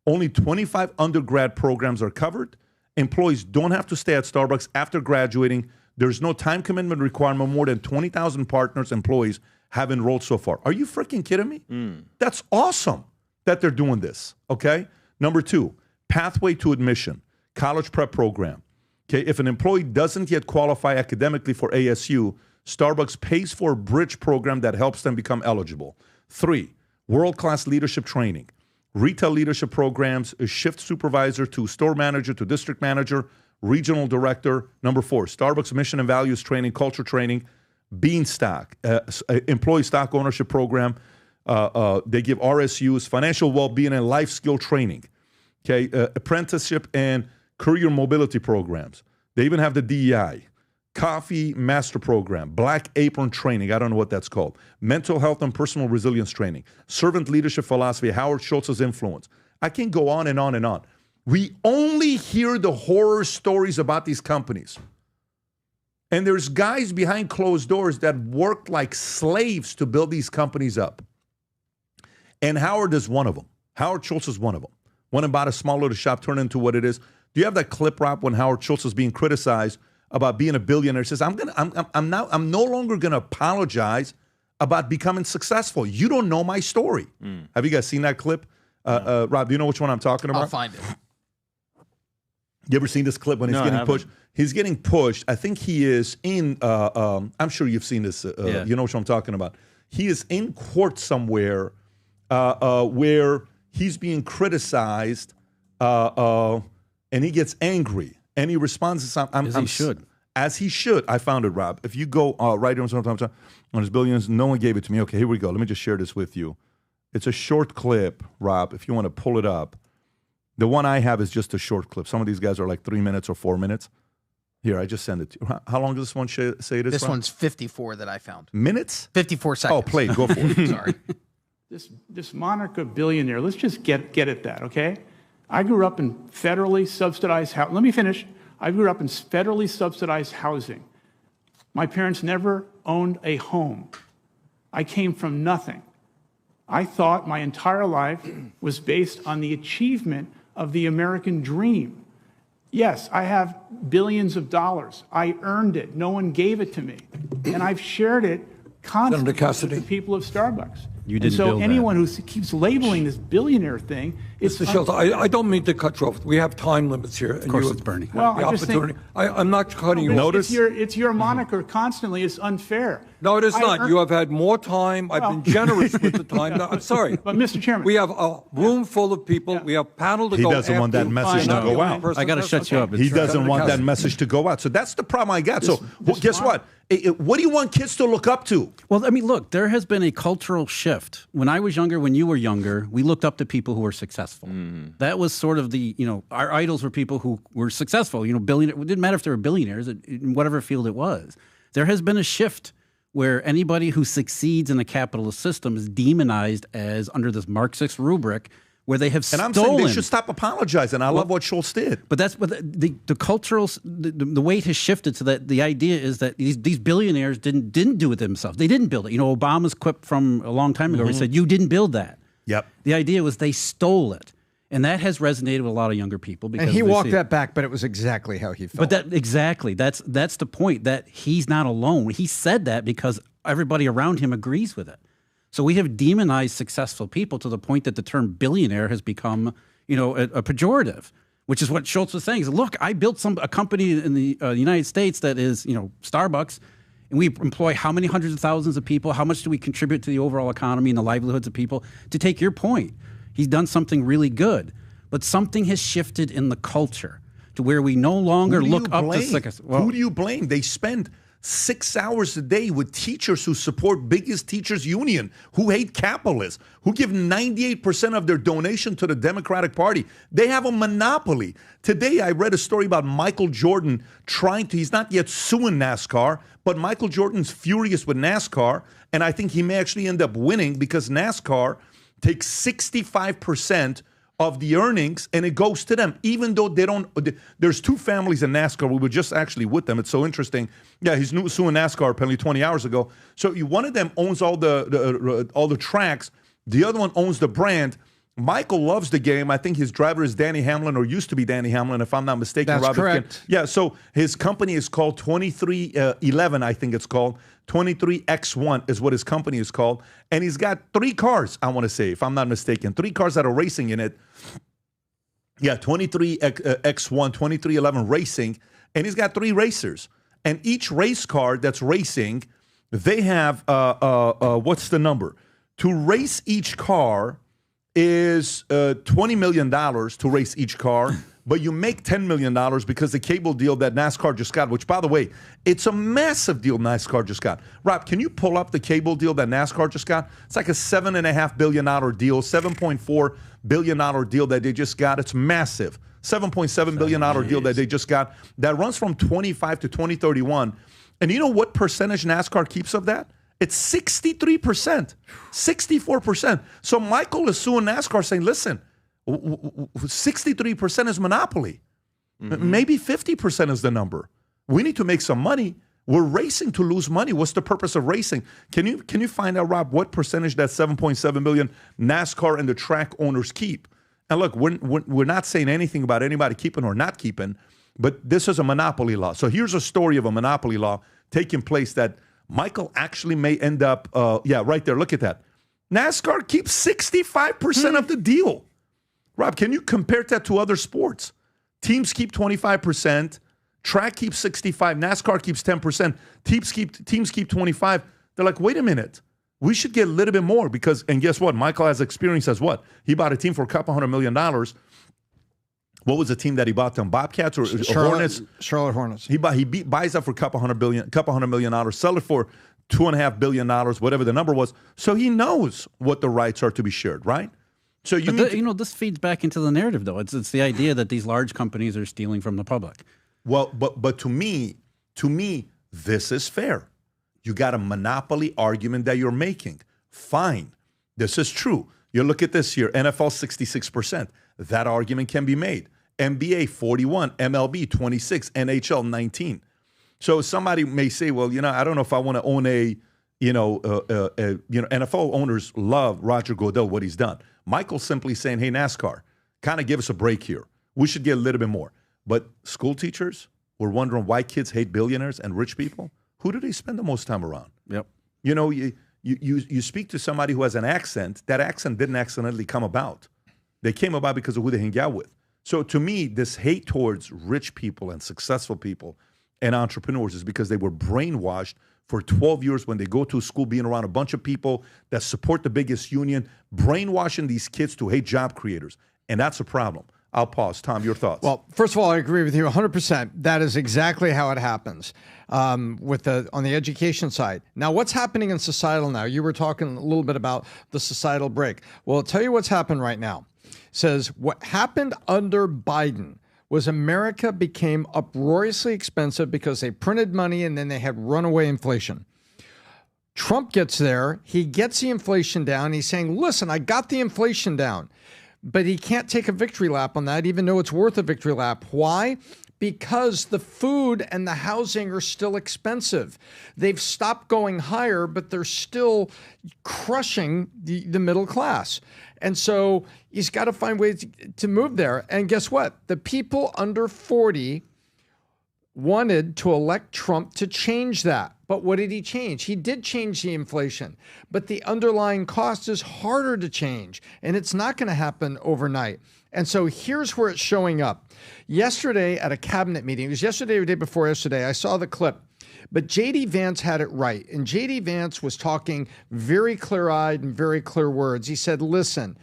Only 25 undergrad programs are covered. Employees don't have to stay at Starbucks after graduating. There's no time commitment requirement. More than 20,000 partners, employees have enrolled so far. Are you freaking kidding me? That's awesome that they're doing this, okay? Number two, pathway to admission, college prep program. Okay, if an employee doesn't yet qualify academically for ASU, Starbucks pays for a bridge program that helps them become eligible. 3, world-class leadership training, retail leadership programs, a shift supervisor to store manager to district manager, regional director. Number 4, Starbucks mission and values training, culture training, Beanstalk, employee stock ownership program. They give RSUs, financial well-being and life skill training. Okay, apprenticeship and career mobility programs. They even have the DEI, coffee master program, black apron training. I don't know what that's called. Mental health and personal resilience training, servant leadership philosophy, Howard Schultz's influence. I can go on and on and on. We only hear the horror stories about these companies. And there's guys behind closed doors that work like slaves to build these companies up. And Howard is one of them. Howard Schultz is one of them. Went and bought a small little shop, turned into what it is. Do you have that clip, Rob, when Howard Schultz is being criticized about being a billionaire? He says, I'm no longer gonna apologize about becoming successful. You don't know my story. Have you guys seen that clip? Rob, do you know which one I'm talking about? I'll find it. You ever seen this clip when he's getting pushed? He's getting pushed. I think he is in, I'm sure you've seen this. You know what I'm talking about. He is in court somewhere where he's being criticized and he gets angry and he responds to something. As he should. As he should. I found it, Rob. If you go right on his billions, no one gave it to me. Okay, here we go. Let me just share this with you. It's a short clip, Rob, if you want to pull it up. The one I have is just a short clip. Some of these guys are like 3 minutes or 4 minutes. Here, I just sent it to you. How long does this one say it is? This Rob? one's 54 that I found. Minutes? 54 seconds. Oh, play. Go for it. Sorry. This monarch of billionaire, let's just get at that, okay? I grew up in federally subsidized housing. Let me finish. I grew up in federally subsidized housing. My parents never owned a home. I came from nothing. I thought my entire life was based on the achievement of the American dream. Yes, I have billions of dollars. I earned it. No one gave it to me. And I've shared it constantly with the people of Starbucks. You didn't so build that. anyone who keeps labeling this billionaire thing, it's Mr. Schuster, I don't mean to cut you off. We have time limits here. Of course, it's Bernie. Well, the I just opportunity. think I'm not cutting you. Notice it's your moniker constantly. It's unfair. No, it is not. You have had more time. I've been generous with the time. No, I'm sorry. But Mr. Chairman, we have a room full of people. We have panel to He go doesn't want that message to go out. I got to shut you up. He doesn't want that message to go out. So that's the problem I got. So guess what? What do you want kids to look up to? Well, I mean, look, there has been a cultural shift. When I was younger, when you were younger, we looked up to people who were successful. That was sort of the, our idols were people who were successful, billionaires. It didn't matter if they were billionaires in whatever field it was. There has been a shift where anybody who succeeds in a capitalist system is demonized as under this Marxist rubric where they have stolen. And I'm saying they should stop apologizing. I love what Schultz did. But that's what the cultural, the weight has shifted so that the idea is that these billionaires didn't do it themselves. They didn't build it. Obama's quip from a long time ago where he said, you didn't build that. Yep. The idea was they stole it. And that has resonated with a lot of younger people. Because and he walked that back, but it was exactly how he felt. But that's the point, that he's not alone. He said that because everybody around him agrees with it. So we have demonized successful people to the point that the term billionaire has become, a pejorative, which is what Schultz was saying. He said, look, I built a company in the United States that is, Starbucks, and we employ how many hundreds of thousands of people? How much do we contribute to the overall economy and the livelihoods of people? To take your point, he's done something really good, but something has shifted in the culture to where we no longer look up to success. Who do you blame? They spend 6 hours a day with teachers who support biggest teachers union, who hate capitalists, who give 98% of their donation to the Democratic Party. They have a monopoly. Today, I read a story about Michael Jordan he's not yet suing NASCAR, but Michael Jordan's furious with NASCAR, and I think he may actually end up winning because NASCAR takes 65% of the earnings, and it goes to them, even though they don't. There's two families in NASCAR. We were just actually with them. It's so interesting. Yeah, he's suing NASCAR apparently 20 hours ago. So one of them owns all the tracks. The other one owns the brand. Michael loves the game. I think his driver is Danny Hamlin, or used to be Danny Hamlin, if I'm not mistaken. That's correct. Yeah, so his company is called 2311, I think it's called. 23X1 is what his company is called. And he's got 3 cars, I want to say, if I'm not mistaken. 3 cars that are racing in it. Yeah, 23X1, 2311 racing. And he's got 3 racers. And each race car that's racing, they have, what's the number? To race each car is $20 million to race each car, but you make $10 million because the cable deal that NASCAR just got, which, by the way, it's a massive deal NASCAR just got. Rob, can you pull up the cable deal that NASCAR just got? It's like a $7.5 billion deal, $7.4 billion deal that they just got. It's massive. $7.7 billion deal that they just got that runs from 25 to 2031. And you know what percentage NASCAR keeps of that? It's 63%, 64%. So Michael is suing NASCAR saying, listen, 63% is monopoly. Maybe 50% is the number. We need to make some money. We're racing to lose money. What's the purpose of racing? Can you find out, Rob, what percentage that 7.7 million NASCAR and the track owners keep? And look, we're not saying anything about anybody keeping or not keeping, but this is a monopoly law. So here's a story of a monopoly law taking place that Michael actually may end up, right there. Look at that. NASCAR keeps 65% of the deal. Rob, can you compare that to other sports? Teams keep 25%. Track keeps 65%. NASCAR keeps 10%. Teams keep 25%. They're like, wait a minute. We should get a little bit more because, and guess what? Michael has experience as what? He bought a team for a couple $100 million. What was the team that he bought them? Bobcats or Hornets? Charlotte Hornets. He buys that for a couple $100 million, sell it for $2.5 billion, whatever the number was. So he knows what the rights are to be shared, right? So this feeds back into the narrative, though. It's the idea that these large companies are stealing from the public. Well, but to me, this is fair. You got a monopoly argument that you're making. Fine. This is true. You look at this here, NFL 66%. That argument can be made. NBA 41, MLB 26, NHL 19. So somebody may say, well, I don't know if I want to own NFL owners love Roger Goodell, what he's done. Michael's simply saying, hey, NASCAR, kind of give us a break here. We should get a little bit more. But school teachers were wondering why kids hate billionaires and rich people. Who do they spend the most time around? Yep. You speak to somebody who has an accent. That accent didn't accidentally come about. They came about because of who they hang out with. So to me, this hate towards rich people and successful people and entrepreneurs is because they were brainwashed for 12 years when they go to school being around a bunch of people that support the biggest union, brainwashing these kids to hate job creators. And that's a problem. I'll pause. Tom, your thoughts? Well, first of all, I agree with you 100%. That is exactly how it happens on the education side. Now, what's happening in societal now? You were talking a little bit about the societal break. Well, I'll tell you what's happened right now. It says what happened under Biden was America became uproariously expensive because they printed money and then they had runaway inflation. Trump gets there. He gets the inflation down. He's saying, listen, I got the inflation down. But he can't take a victory lap on that, even though it's worth a victory lap. Why? Because the food and the housing are still expensive. They've stopped going higher, but they're still crushing the middle class. And so he's got to find ways to move there. And guess what? The people under 40 wanted to elect Trump to change that. But what did he change? He did change the inflation, but the underlying cost is harder to change, and it's not going to happen overnight. And so here's where it's showing up. Yesterday at a cabinet meeting, it was yesterday or the day before yesterday, I saw the clip, but J.D. Vance had it right. And J.D. Vance was talking very clear-eyed and very clear words. He said, listen,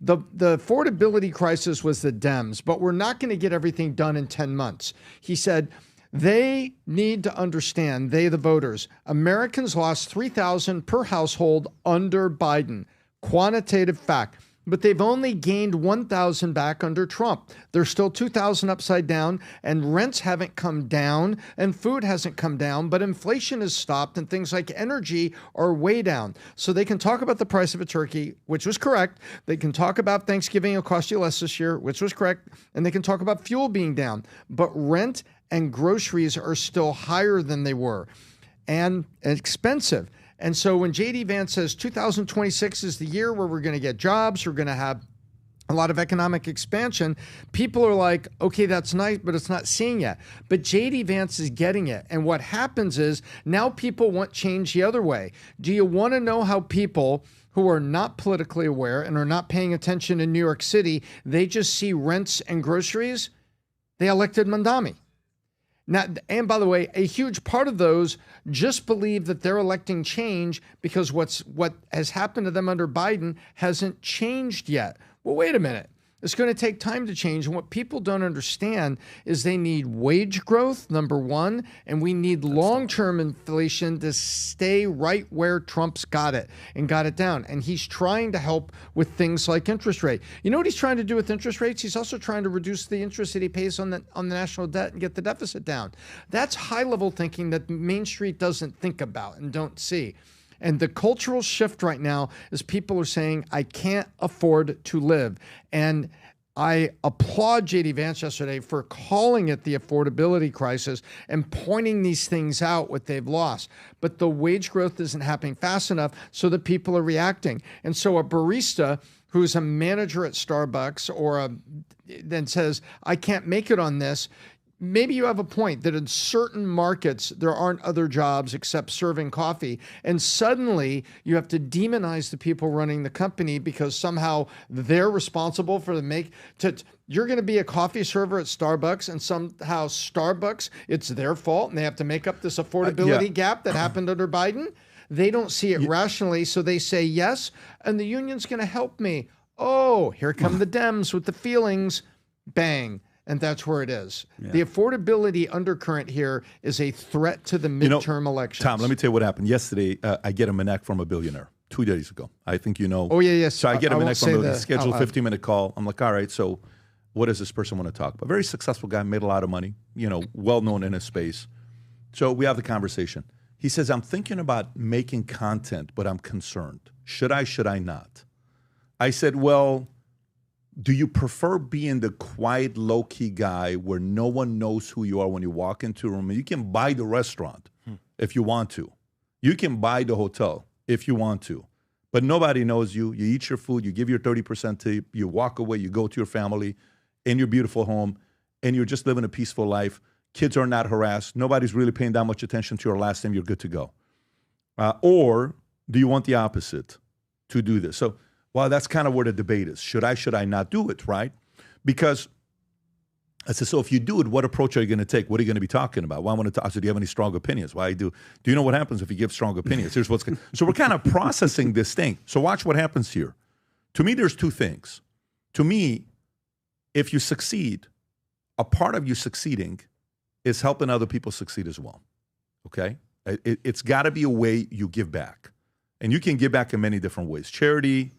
the affordability crisis was the Dems, but we're not going to get everything done in 10 months. He said, they need to understand, the voters, Americans lost $3,000 per household under Biden. Quantitative fact. But they've only gained $1,000 back under Trump. They're still $2,000 upside down, and rents haven't come down, and food hasn't come down, but inflation has stopped, and things like energy are way down. So they can talk about the price of a turkey, which was correct. They can talk about Thanksgiving will cost you less this year, which was correct. And they can talk about fuel being down. But rent and groceries are still higher than they were and expensive. And so when J.D. Vance says 2026 is the year where we're going to get jobs, we're going to have a lot of economic expansion, people are like, okay, that's nice, but it's not seeing yet. But J.D. Vance is getting it. And what happens is now people want change the other way. Do you want to know how people who are not politically aware and are not paying attention in New York City, they just see rents and groceries? They elected Mamdani. Now, and by the way, a huge part of those just believe that they're electing change because what has happened to them under Biden hasn't changed yet. Well, wait a minute. It's going to take time to change. And what people don't understand is they need wage growth, number one, and we need long-term inflation to stay right where Trump's got it and got it down. And he's trying to help with things like interest rate. You know what he's trying to do with interest rates? He's also trying to reduce the interest that he pays on the national debt and get the deficit down. That's high-level thinking that Main Street doesn't think about and don't see. And the cultural shift right now is people are saying, I can't afford to live. And I applaud J.D. Vance yesterday for calling it the affordability crisis and pointing these things out, what they've lost. But the wage growth isn't happening fast enough, so that people are reacting. And so a barista who's a manager at Starbucks then says, I can't make it on this. Maybe you have a point that in certain markets, there aren't other jobs except serving coffee. And suddenly you have to demonize the people running the company because somehow they're responsible for you're going to be a coffee server at Starbucks and somehow Starbucks, it's their fault and they have to make up this affordability gap that happened under Biden. They don't see it rationally, so they say yes, and the union's going to help me. Oh, here come the Dems with the feelings. Bang. And that's where it is. Yeah. The affordability undercurrent here is a threat to the midterm elections. Tom, let me tell you what happened. Yesterday, I get a Manek from a billionaire 2 days ago. I think you know. Oh, yeah, yes. So I get a Manek from a scheduled 15-minute call. I'm like, all right, so what does this person want to talk about? Very successful guy, made a lot of money, well-known in his space. So we have the conversation. He says, I'm thinking about making content, but I'm concerned. Should I not? I said, well, do you prefer being the quiet, low-key guy where no one knows who you are when you walk into a room? You can buy the restaurant if you want to. You can buy the hotel if you want to. But nobody knows you. You eat your food. You give your 30% tip. You walk away. You go to your family in your beautiful home, and you're just living a peaceful life. Kids are not harassed. Nobody's really paying that much attention to your last name. You're good to go. Or do you want the opposite to do this? So, well, that's kind of where the debate is. Should I not do it, right? Because I said, so if you do it, what approach are you going to take? What are you going to be talking about? Well, I want to talk. So do you have any strong opinions? Why do you know what happens if you give strong opinions? Here's what's going. So we're kind of processing this thing. So watch what happens here. To me, there's two things. To me, if you succeed, a part of you succeeding is helping other people succeed as well. Okay? It's got to be a way you give back. And you can give back in many different ways. Charity,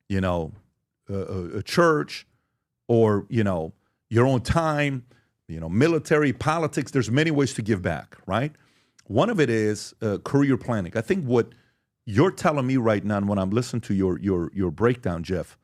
a church, or, your own time, military, politics. There's many ways to give back, right? One of it is career planning. I think what you're telling me right now, and when I'm listening to your breakdown, Jeff,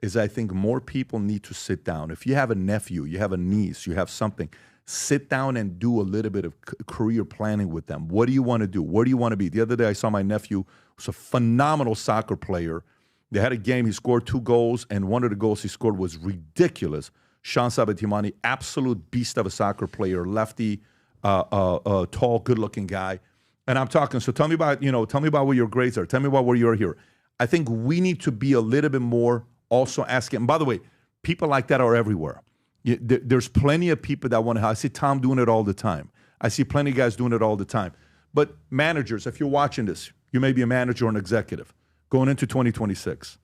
is I think more people need to sit down. If you have a nephew, you have a niece, you have something, sit down and do a little bit of career planning with them. What do you want to do? Where do you want to be? The other day I saw my nephew, who's a phenomenal soccer player. They had a game, he scored 2 goals, and one of the goals he scored was ridiculous. Sean Sabatimani, absolute beast of a soccer player, lefty, tall, good-looking guy. And I'm talking, so tell me about where your grades are. Tell me about where you're here. I think we need to be a little bit more also asking. And by the way, people like that are everywhere. There's plenty of people that want to help. I see Tom doing it all the time. I see plenty of guys doing it all the time. But managers, if you're watching this, you may be a manager or an executive going into 2026.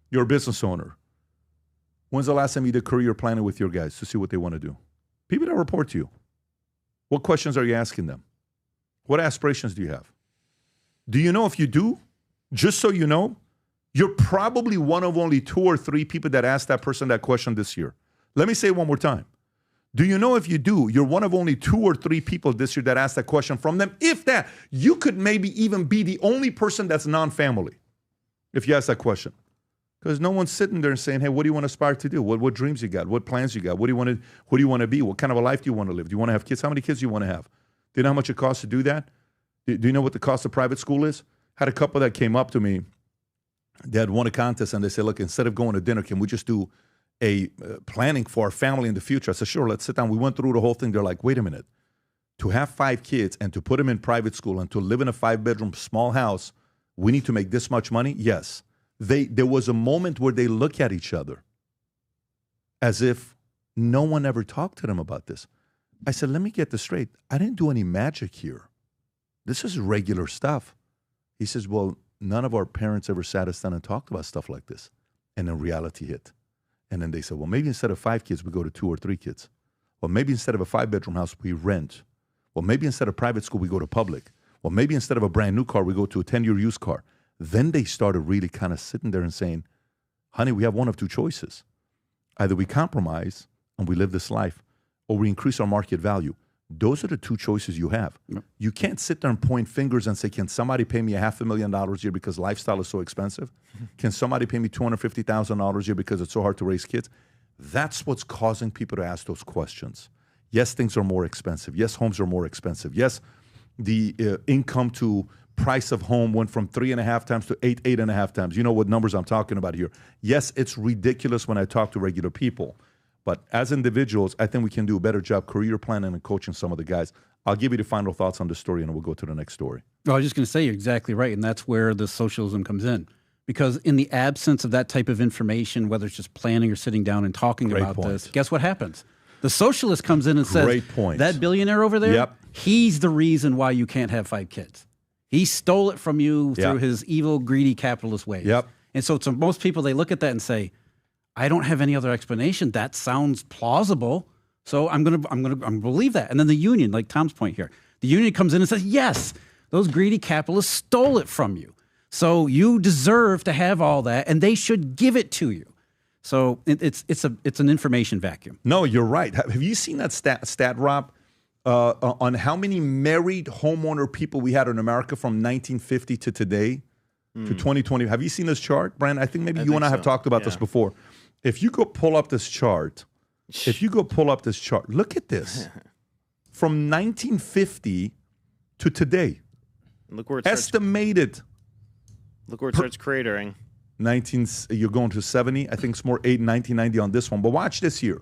You're a business owner. When's the last time you did career planning with your guys to see what they want to do? People that report to you. What questions are you asking them? What aspirations do you have? Do you know if you do? Just so you know, you're probably one of only 2 or 3 people that asked that person that question this year. Let me say it one more time. Do you know if you do, you're one of only 2 or 3 people this year that asked that question from them? If that, you could maybe even be the only person that's non-family if you ask that question. Because no one's sitting there and saying, hey, what do you want to aspire to do? What dreams you got? What plans you got? Who do you want to be? What kind of a life do you want to live? Do you want to have kids? How many kids do you want to have? Do you know how much it costs to do that? Do you know what the cost of private school is? Had a couple that came up to me. They had won a contest, and they said, look, instead of going to dinner, can we just do a planning for our family in the future? I said, sure, let's sit down. We went through the whole thing. They're like, wait a minute. To have 5 kids and to put them in private school and to live in a 5-bedroom small house, we need to make this much money? Yes. There was a moment where they look at each other as if no one ever talked to them about this. I said, let me get this straight. I didn't do any magic here. This is regular stuff. He says, well, none of our parents ever sat us down and talked about stuff like this. And then reality hit. And then they said, well, maybe instead of 5 kids, we go to 2 or 3 kids. Well, maybe instead of a 5-bedroom house, we rent. Well, maybe instead of private school, we go to public. Well, maybe instead of a brand new car, we go to a 10-year used car. Then they started really kind of sitting there and saying, honey, we have one of 2 choices. Either we compromise and we live this life, or we increase our market value. Those are the 2 choices you have. Yep. You can't sit there and point fingers and say, can somebody pay me $500,000 a year because lifestyle is so expensive? Can somebody pay me $250,000 a year because it's so hard to raise kids? That's what's causing people to ask those questions. Yes, things are more expensive. Yes, homes are more expensive. Yes, the income to price of home went from 3.5 times to 8.5 times. You know what numbers I'm talking about here. Yes, it's ridiculous when I talk to regular people. But as individuals, I think we can do a better job career planning and coaching some of the guys. I'll give you the final thoughts on the story, and we'll go to the next story. Well, I was just going to say you're exactly right, and that's where the socialism comes in. Because in the absence of that type of information, whether it's just planning or sitting down and talking about this, guess what happens? The socialist comes in and says, that billionaire over there, he's the reason why you can't have 5 kids. He stole it from you through his evil, greedy capitalist ways. Yep. And so to most people, they look at that and say, I don't have any other explanation. That sounds plausible. So I'm gonna believe that. And then the union, like Tom's point here, the union comes in and says, yes, those greedy capitalists stole it from you. So you deserve to have all that, and they should give it to you. So it's an information vacuum. No, you're right. Have you seen that stat Rob, on how many married homeowner people we had in America from 1950 to today, to 2020? Have you seen this chart, Brand? I think maybe you and I have talked about this before. If you go pull up this chart, look at this. From 1950 to today. Look where it estimated. Look where it starts cratering. You're going to 70. I think it's more 1990 on this one. But watch this here.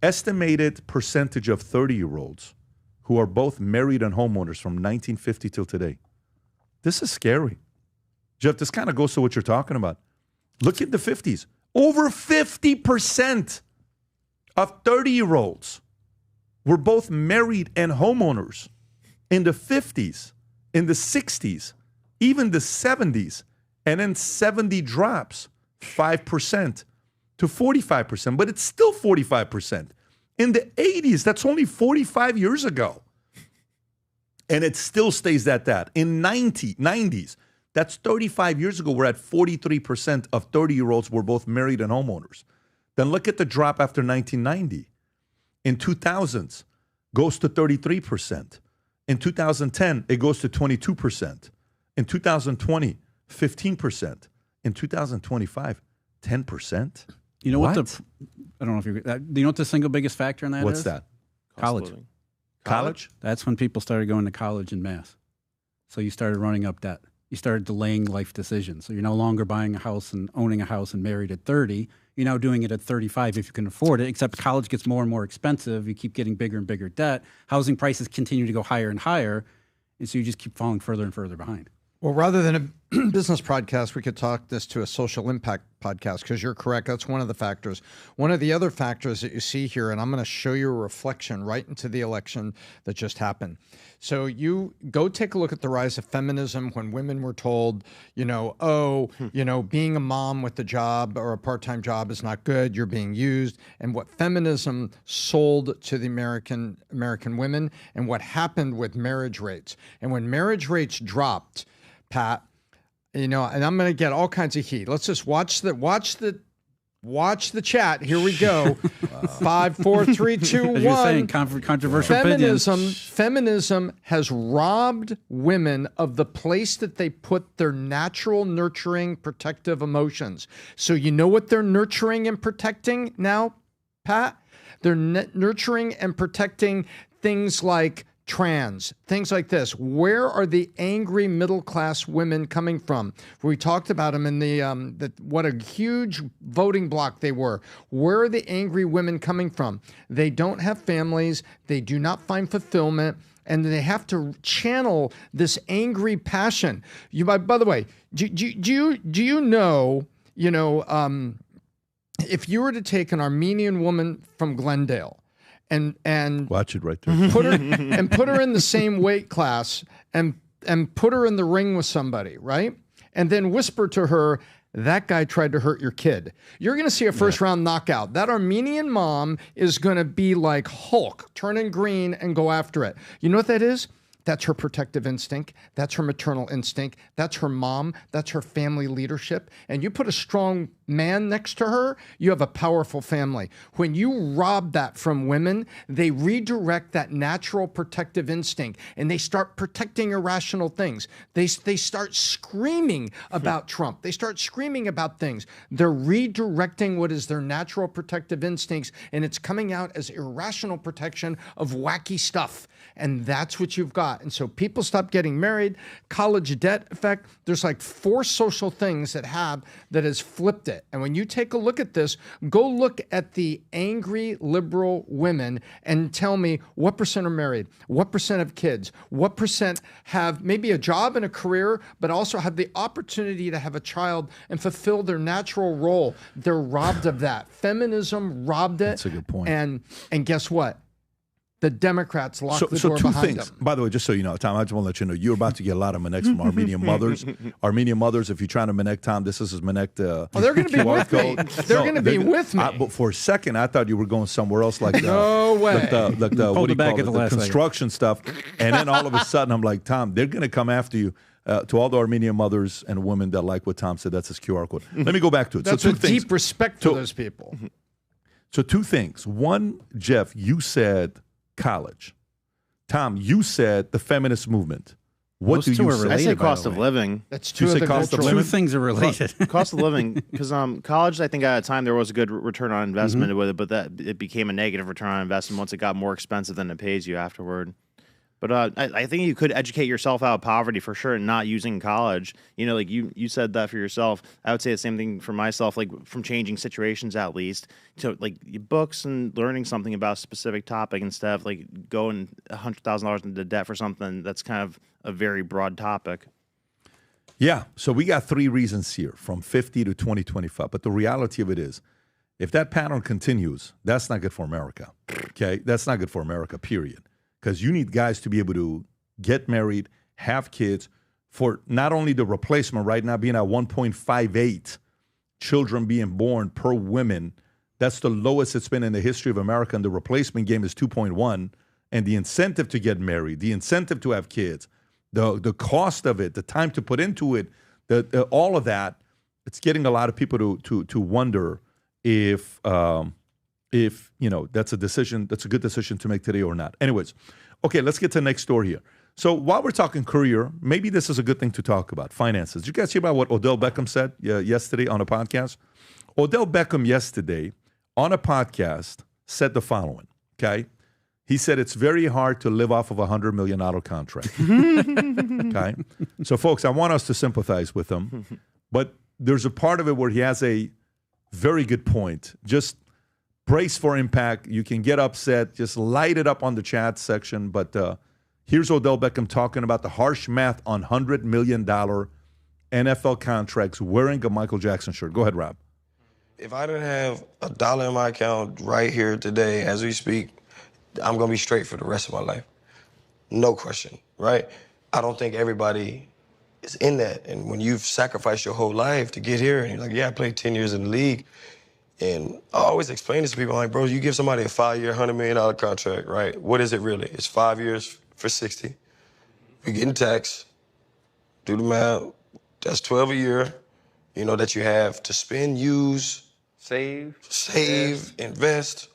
Estimated percentage of 30-year-olds who are both married and homeowners from 1950 till today. This is scary. Jeff, this kind of goes to what you're talking about. Look at the 50s. Over 50% of 30-year-olds were both married and homeowners in the 50s, in the 60s, even the 70s, and then 70 drops 5% to 45%, but it's still 45%. In the 80s, that's only 45 years ago. And it still stays at that. In 90s, that's 35 years ago, we're at 43% of 30-year-olds were both married and homeowners. Then look at the drop after 1990. In 2000s, goes to 33%. In 2010, it goes to 22%. In 2020, 15%. In 2025, 10%. You know what? I don't know if you're. Do you know what the single biggest factor in that is? What's that? College. College? That's when people started going to college en masse. So you started running up debt. You started delaying life decisions. So you're no longer buying a house and owning a house and married at 30. You're now doing it at 35 if you can afford it, except college gets more and more expensive. You keep getting bigger and bigger debt. Housing prices continue to go higher and higher. And so you just keep falling further and further behind. Well, rather than a business podcast, we could talk this to a social impact podcast, because you're correct. That's one of the factors. One of the other factors that you see here, and I'm going to show you a reflection right into the election that just happened. So you go take a look at the rise of feminism when women were told, being a mom with a job or a part-time job is not good. You're being used. And what feminism sold to the American women, and what happened with marriage rates. And when marriage rates dropped, Pat, and I'm going to get all kinds of heat. Let's just watch the chat. Here we go. 5, 4, 3, 2, 1. You're saying controversial Feminism has robbed women of the place that they put their natural, nurturing, protective emotions. So you know what they're nurturing and protecting now, Pat? They're nurturing and protecting things like trans, things like this. Where are the angry middle-class women coming from? We talked about them in what a huge voting block they were. Where are the angry women coming from? They don't have families. They do not find fulfillment, and they have to channel this angry passion. By the way, do you know, if you were to take an Armenian woman from Glendale, and watch it right there. Put her in the same weight class and put her in the ring with somebody, right? And then whisper to her, that guy tried to hurt your kid. You're going to see a first round knockout. That Armenian mom is going to be like Hulk, turning green and go after it. You know what that is? That's her protective instinct. That's her maternal instinct. That's her mom. That's her family leadership. And you put a strong man next to her, you have a powerful family. When you rob that from women, they redirect that natural protective instinct, and they start protecting irrational things. They start screaming about Trump. They start screaming about things. They're redirecting what is their natural protective instincts, and it's coming out as irrational protection of wacky stuff. And that's what you've got. And so people stop getting married. College debt effect. There's like 4 social things that has flipped it. And when you take a look at this, go look at the angry liberal women and tell me what percent are married, what percent have kids, what percent have maybe a job and a career, but also have the opportunity to have a child and fulfill their natural role. They're robbed of that. Feminism robbed it. That's a good point. And guess what? The Democrats locked the so door two behind things. them. By the way, just so you know, Tom, I just want to let you know, you're about to get a lot of Minnecks from Armenian mothers. Armenian mothers, if you're trying to Minneck Tom, this is his Minneck they're going to be with me. They're going to be with me. But for a second, I thought you were going somewhere else, like no way. Like the what do you call it? The construction stuff. And then all of a sudden, I'm like, Tom, they're going to come after you. To all the Armenian mothers and women that like what Tom said, that's his QR code. Let me go back to it. That's so a deep respect for those people. So two things. One, Jeff, you said college. Tom, you said the feminist movement. What Those do two you are say? related, I say by cost the of way. living. That's You say cost of living? Two things are related. Cost of living, because college, I think at a time there was a good return on investment with it, but that it became a negative return on investment once it got more expensive than it pays you afterward. But I think you could educate yourself out of poverty for sure, and not using college. You know, like you said that for yourself. I would say the same thing for myself, like from changing situations at least. So like books and learning something about a specific topic instead of like going $100,000 into debt for something that's kind of a very broad topic. Yeah. So we got three reasons here from 50 to 2025. But the reality of it is, if that pattern continues, that's not good for America. Okay? That's not good for America, period. Because you need guys to be able to get married, have kids, for not only the replacement right now being at 1.58 children being born per woman. That's the lowest it's been in the history of America, and the replacement game is 2.1. And the incentive to get married, the incentive to have kids, the cost of it, the time to put into it, all of that, it's getting a lot of people to wonder if that's a decision, that's a good decision to make today or not. Anyways, okay, let's get to the next story here. So while we're talking career, maybe this is a good thing to talk about, finances. Did you guys hear about what Odell Beckham said yesterday on a podcast? Odell Beckham yesterday on a podcast said the following, okay? He said it's very hard to live off of a $100 million contract. Okay? So folks, I want us to sympathize with him, but there's a part of it where he has a very good point. Just brace for impact. You can get upset. Just light it up on the chat section. But here's Odell Beckham talking about the harsh math on $100 million NFL contracts wearing a Michael Jackson shirt. Go ahead, Rob. If I didn't have $1 in my account right here today as we speak, I'm going to be straight for the rest of my life. No question, right? I don't think everybody is in that. And when you've sacrificed your whole life to get here, and you're like, yeah, I played 10 years in the league. And I always explain this to people, I'm like, bro, you give somebody a 5-year, $100 million contract, right? What is it really? It's 5 years for 60. You're getting taxed. Do the math. That's 12 a year, that you have to spend, use, save, invest,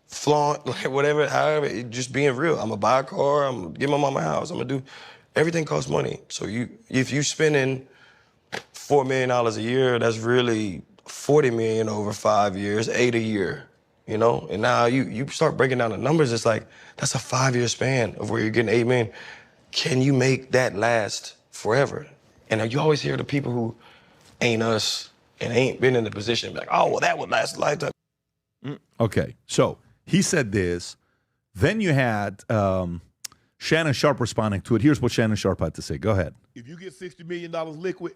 flaunt, like whatever, however, just being real. I'm gonna buy a car, I'm gonna give my mama a house, I'm gonna do, everything costs money. So if you spending $4 million a year, that's really $40 million over 5 years, $8 a year, And now you start breaking down the numbers, it's like, that's a 5-year span of where you're getting $8 million. Can you make that last forever? And you always hear the people who ain't us and ain't been in the position, like, oh, well, that would last a lifetime. Okay, so he said this. Then you had Shannon Sharp responding to it. Here's what Shannon Sharp had to say. Go ahead. If you get $60 million liquid,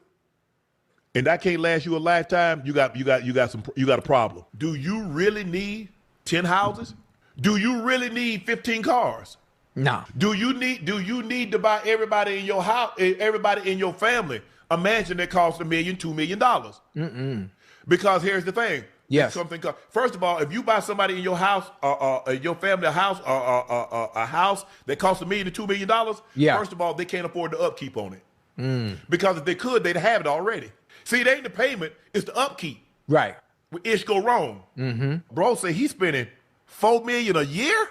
and that can't last you a lifetime, you got a problem. Do you really need 10 houses? Do you really need 15 cars? No. Do you need to buy everybody in your house, everybody in your family a mansion that costs $1 million, $2 million? Mm-mm. Because here's the thing. Yes. First of all, if you buy somebody in your house, your family a house that costs $1 million to $2 million, yeah. First of all, they can't afford the upkeep on it. Because if they could, they'd have it already. See, it ain't the payment, it's the upkeep. Right. Where ish go wrong. Mm-hmm. Bro say he's spending $4 million a year.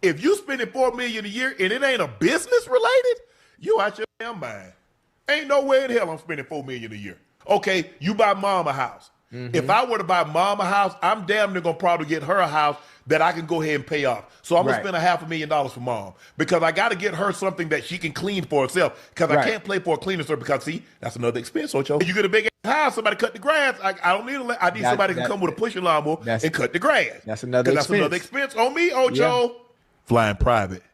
If you spending $4 million a year and it ain't a business related, you out your damn mind. Ain't no way in hell I'm spending $4 million a year. Okay, you buy mom a house. Mm-hmm. If I were to buy mom a house, I'm damn near gonna probably get her a house that I can go ahead and pay off. So I'm gonna spend $500,000 for mom because I got to get her something that she can clean for herself. Because I can't pay for a cleaner service because see, that's another expense, Ocho. You get a big house, somebody cut the grass. I don't need I need somebody who can come with a pushing lawnmower and cut the grass. That's another expense. That's another expense on me, Ocho. Yeah. Flying private.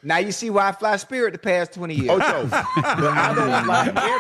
Now you see why I fly Spirit the past 20 years. Ocho, but I don't fly everywhere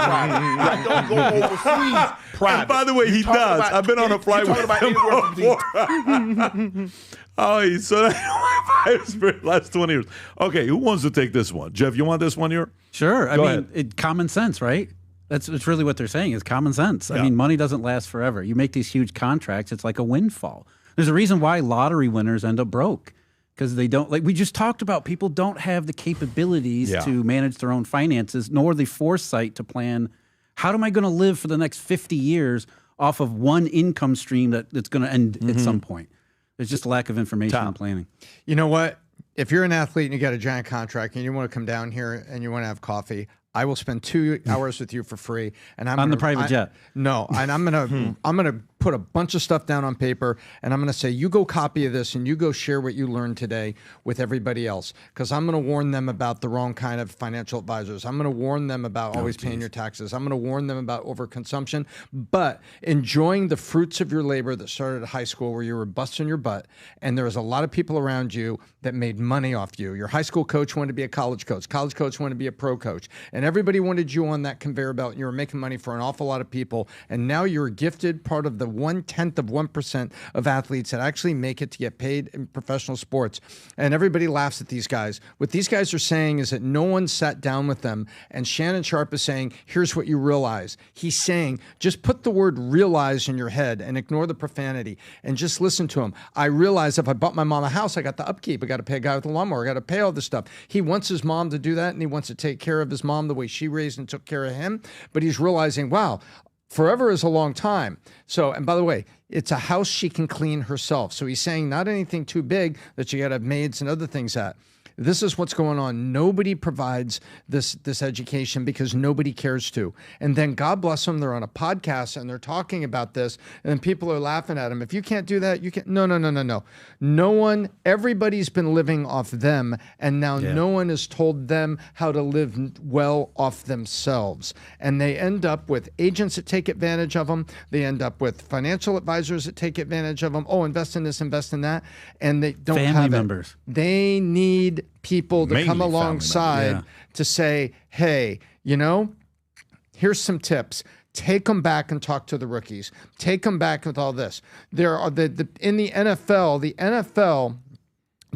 private. I don't go overseas private. And by the way, he does. I've been on a flight with him before. Oh, so that Spirit last 20 years. Okay, who wants to take this one? Jeff, you want this one here? Sure. Go I mean, common sense, right? That's really what they're saying is common sense. Yeah. I mean, money doesn't last forever. You make these huge contracts, it's like a windfall. There's a reason why lottery winners end up broke because they don't, like we just talked about, people don't have the capabilities to manage their own finances, nor the foresight to plan, how am I going to live for the next 50 years off of one income stream that's going to end at some point? There's just a lack of information and planning. You know what? If you're an athlete and you got a giant contract and you want to come down here and you want to have coffee, I will spend 2 hours with you for free. And I'm on the private jet. No, and I'm gonna put a bunch of stuff down on paper, and I'm gonna say, you go copy of this, and you go share what you learned today with everybody else, because I'm gonna warn them about the wrong kind of financial advisors. I'm gonna warn them about always paying your taxes. I'm gonna warn them about overconsumption. But enjoying the fruits of your labor that started at high school, where you were busting your butt, and there was a lot of people around you that made money off you. Your high school coach wanted to be a college coach. College coach wanted to be a pro coach. And everybody wanted you on that conveyor belt. You were making money for an awful lot of people. And now you're a gifted part of the 1/10 of 1% of athletes that actually make it to get paid in professional sports. And everybody laughs at these guys. What these guys are saying is that no one sat down with them. And Shannon Sharpe is saying, here's what you realize. He's saying, just put the word realize in your head and ignore the profanity and just listen to him. I realize if I bought my mom a house, I got the upkeep. I got to pay a guy with a lawnmower. I got to pay all this stuff. He wants his mom to do that, and he wants to take care of his mom the way she raised and took care of him. But he's realizing, wow, forever is a long time. So, and by the way, it's a house she can clean herself. So he's saying not anything too big that you got to have maids and other things at. This is what's going on. Nobody provides this education because nobody cares to. And then God bless them, they're on a podcast and they're talking about this, and then people are laughing at them. If you can't do that, you can't. No. No one, everybody's been living off them, and now no one has told them how to live well off themselves. And they end up with agents that take advantage of them. They end up with financial advisors that take advantage of them. Oh, invest in this, invest in that. And they don't have family members. They need people to come alongside to say, hey, you know, here's some tips. Take them back and talk to the rookies. Take them back with all this. There are in the NFL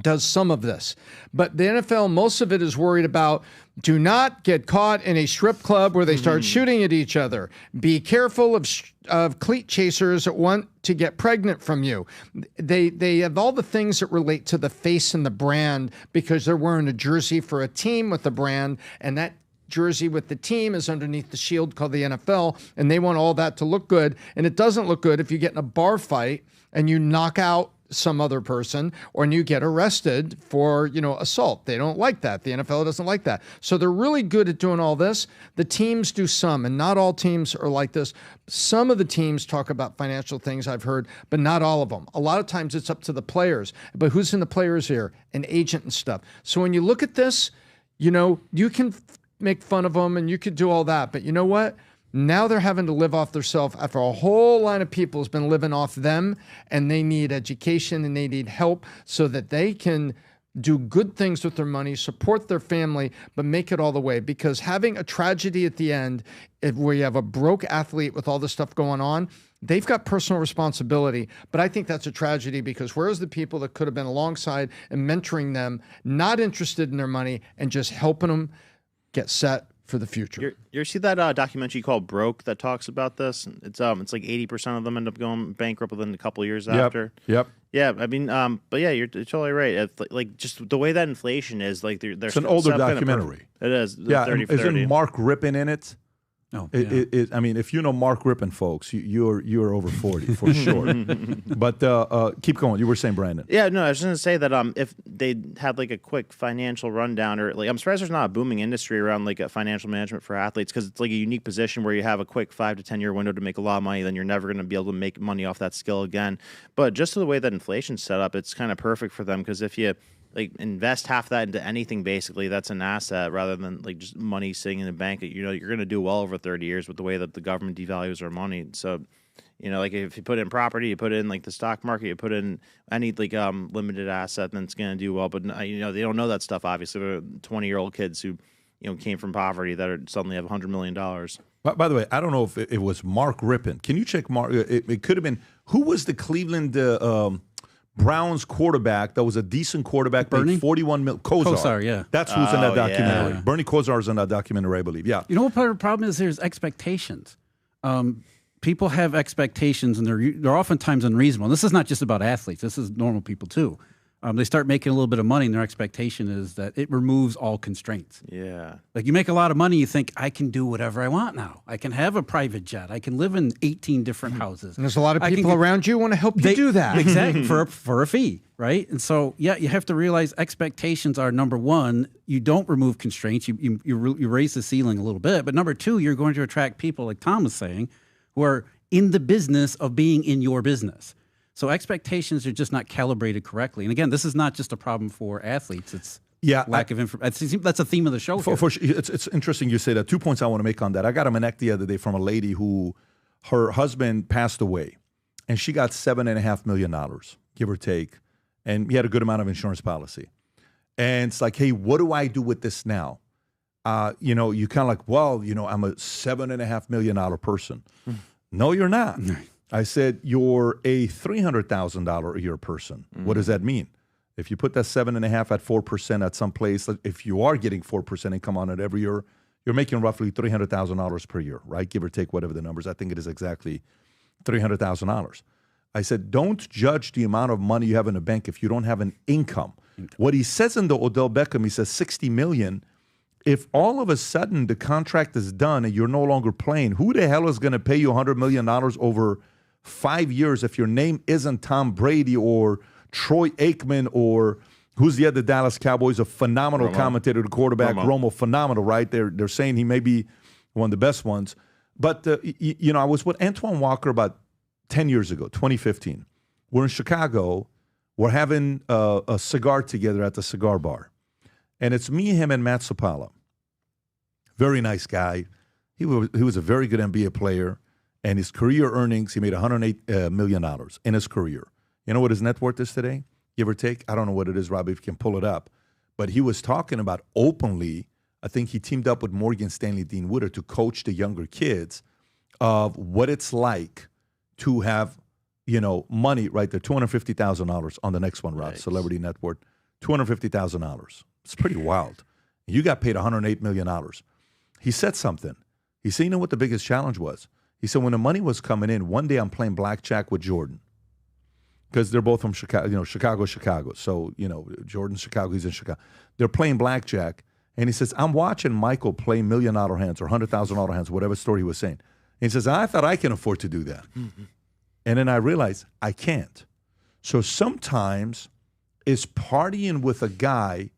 does some of this, but the NFL, most of it is worried about, do not get caught in a strip club where they start shooting at each other. Be careful of cleat chasers that want to get pregnant from you. They have all the things that relate to the face and the brand because they're wearing a jersey for a team with the brand, and that jersey with the team is underneath the shield called the NFL, and they want all that to look good. And it doesn't look good if you get in a bar fight and you knock out some other person, or you get arrested for, assault. They don't like that. The NFL doesn't like that. So they're really good at doing all this. The teams do some, and not all teams are like this. Some of the teams talk about financial things, I've heard, but not all of them. A lot of times it's up to the players. But who's in the players here? An agent and stuff. So when you look at this, you can make fun of them and you could do all that. But you know what? Now they're having to live off themselves after a whole line of people has been living off them, and they need education and they need help so that they can do good things with their money, support their family, but make it all the way. Because having a tragedy at the end where you have a broke athlete with all this stuff going on, they've got personal responsibility. But I think that's a tragedy, because where's the people that could have been alongside and mentoring them, not interested in their money and just helping them get set for the future? You see that documentary called Broke that talks about this? It's like 80% of them end up going bankrupt within a couple of years after. Yep. Yeah, I mean, but yeah, you're totally right. It's like just the way that inflation is, like they're it's an older documentary. It is. Yeah, 30 for 30. Isn't Mark Rippon in it? No. I mean, if you know Mark Rippon, folks, you're over 40 for sure. But keep going. You were saying, Brandon. Yeah, no, I was just going to say that if they had like a quick financial rundown, or like, I'm surprised there's not a booming industry around like a financial management for athletes, because it's like a unique position where you have a quick 5 to 10 year window to make a lot of money. Then you're never going to be able to make money off that skill again. But just the way that inflation's set up, it's kind of perfect for them, because if you invest half that into anything, basically, that's an asset rather than like just money sitting in the bank. You're going to do well over 30 years with the way that the government devalues our money. So, You know, like if you put in property, you put in like the stock market, you put in any like limited asset, then it's going to do well. But you know, they don't know that stuff. Obviously, they're 20-year-old kids who, you know, came from poverty that are suddenly have $100 million. By the way, I don't know if it was Mark Rippon. Can you check Mark? It could have been. Who was the Cleveland Browns quarterback that was a decent quarterback? Bernie? Paid $41 million. Kosar, yeah. That's who's in that documentary. Yeah. Bernie Kosar is in that documentary, I believe. Yeah. You know what part of the problem is? There's expectations. People have expectations, and they're oftentimes unreasonable. And this is not just about athletes. This is normal people too. They start making a little bit of money, and their expectation is that it removes all constraints. Yeah. Like you make a lot of money, you think, I can do whatever I want now. I can have a private jet. I can live in 18 different houses. And there's a lot of people around you who want to help you do that. Exactly, for a fee, right? And so, yeah, you have to realize expectations are, number one, you don't remove constraints. You raise the ceiling a little bit. But number two, you're going to attract people, like Tom was saying, who are in the business of being in your business. So expectations are just not calibrated correctly. And again, this is not just a problem for athletes. It's lack of information. That's a theme of the show. It's interesting you say that. 2 points I want to make on that. I got a Manek the other day from a lady who her husband passed away, and she got $7.5 million, give or take, and he had a good amount of insurance policy. And it's like, hey, what do I do with this now? You know, you kind of like, well, you know, I'm a $7.5 million person. No, you're not. I said, you're a $300,000 a year person. What does that mean? If you put that 7.5 at 4% at some place, if you are getting 4% income on it every year, you're making roughly $300,000 per year, right? Give or take whatever the numbers. I think it is exactly $300,000. I said, don't judge the amount of money you have in a bank if you don't have an income. What he says in the Odell Beckham, he says $60 million. If all of a sudden the contract is done and you're no longer playing, who the hell is going to pay you $100 million over 5 years if your name isn't Tom Brady or Troy Aikman or who's the other Dallas Cowboys, a phenomenal commentator, the quarterback, Romo, phenomenal, right? They're saying he may be one of the best ones. But, you know, I was with Antoine Walker about 10 years ago, 2015. We're in Chicago. We're having a cigar together at the cigar bar. And it's me, him, and Matt Sopala. Very nice guy. He was a very good NBA player. And his career earnings, he made $108 million in his career. You know what his net worth is today, give or take? I don't know what it is, Robbie, if you can pull it up. But he was talking about openly, I think he teamed up with Morgan Stanley Dean Woodard to coach the younger kids of what it's like to have, you know, money right there, $250,000 on the next one, Rob, celebrity net worth, $250,000. It's pretty wild. You got paid $108 million. He said something. He said, you know what the biggest challenge was? He said, when the money was coming in, one day I'm playing blackjack with Jordan because they're both from Chicago, you know, Chicago. So, you know, Jordan's Chicago, he's in Chicago. They're playing blackjack. And he says, I'm watching Michael play $1 million hands or $100,000 hands, whatever story he was saying. And he says, I thought I can afford to do that. And then I realized I can't. So sometimes it's partying with a guy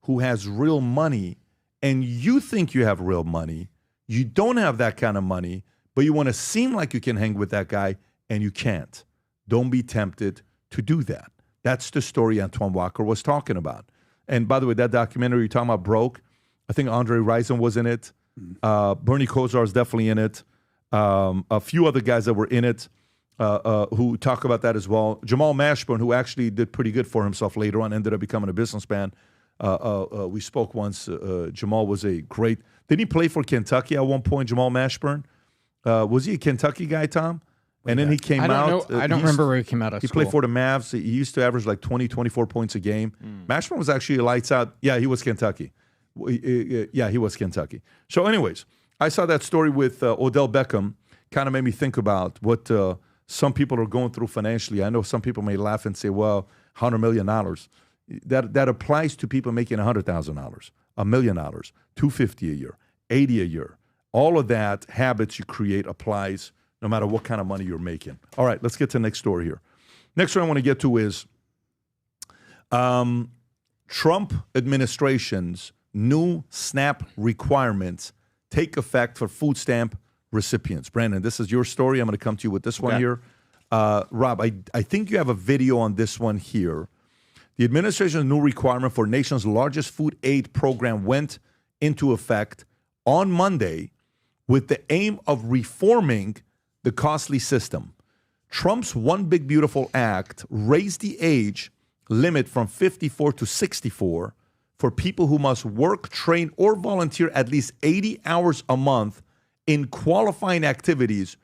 who has real money and you think you have real money. You don't have that kind of money, but you want to seem like you can hang with that guy, and you can't. Don't be tempted to do that. That's the story Antoine Walker was talking about. And by the way, that documentary you're talking about, Broke, I think Andre Rison was in it. Bernie Kosar is definitely in it. A few other guys that were in it who talk about that as well. Jamal Mashburn, who actually did pretty good for himself later on, ended up becoming a businessman. We spoke once. Jamal was a great... Did he play for Kentucky at one point, Jamal Mashburn? Was he a Kentucky guy, Tom? And then he came out. I don't remember where he came out of school. He played for the Mavs. He used to average like 20, 24 points a game. Mashburn was actually lights out. Yeah, he was Kentucky. Yeah, he was Kentucky. So anyways, I saw that story with Odell Beckham. Kind of made me think about what some people are going through financially. I know some people may laugh and say, well, $100 million. That applies to people making $100,000, $1 million, $250 a year, $80 a year. All of that habits you create applies no matter what kind of money you're making. All right, let's get to the next story here. Next story I want to get to is Trump administration's new SNAP requirements take effect for food stamp recipients. Brandon, this is your story. I'm going to come to you with this one here. Rob, I think you have a video on this one here. The administration's new requirement for nation's largest food aid program went into effect on Monday with the aim of reforming the costly system. Trump's One Big Beautiful Act raised the age limit from 54 to 64 for people who must work, train, or volunteer at least 80 hours a month in qualifying activities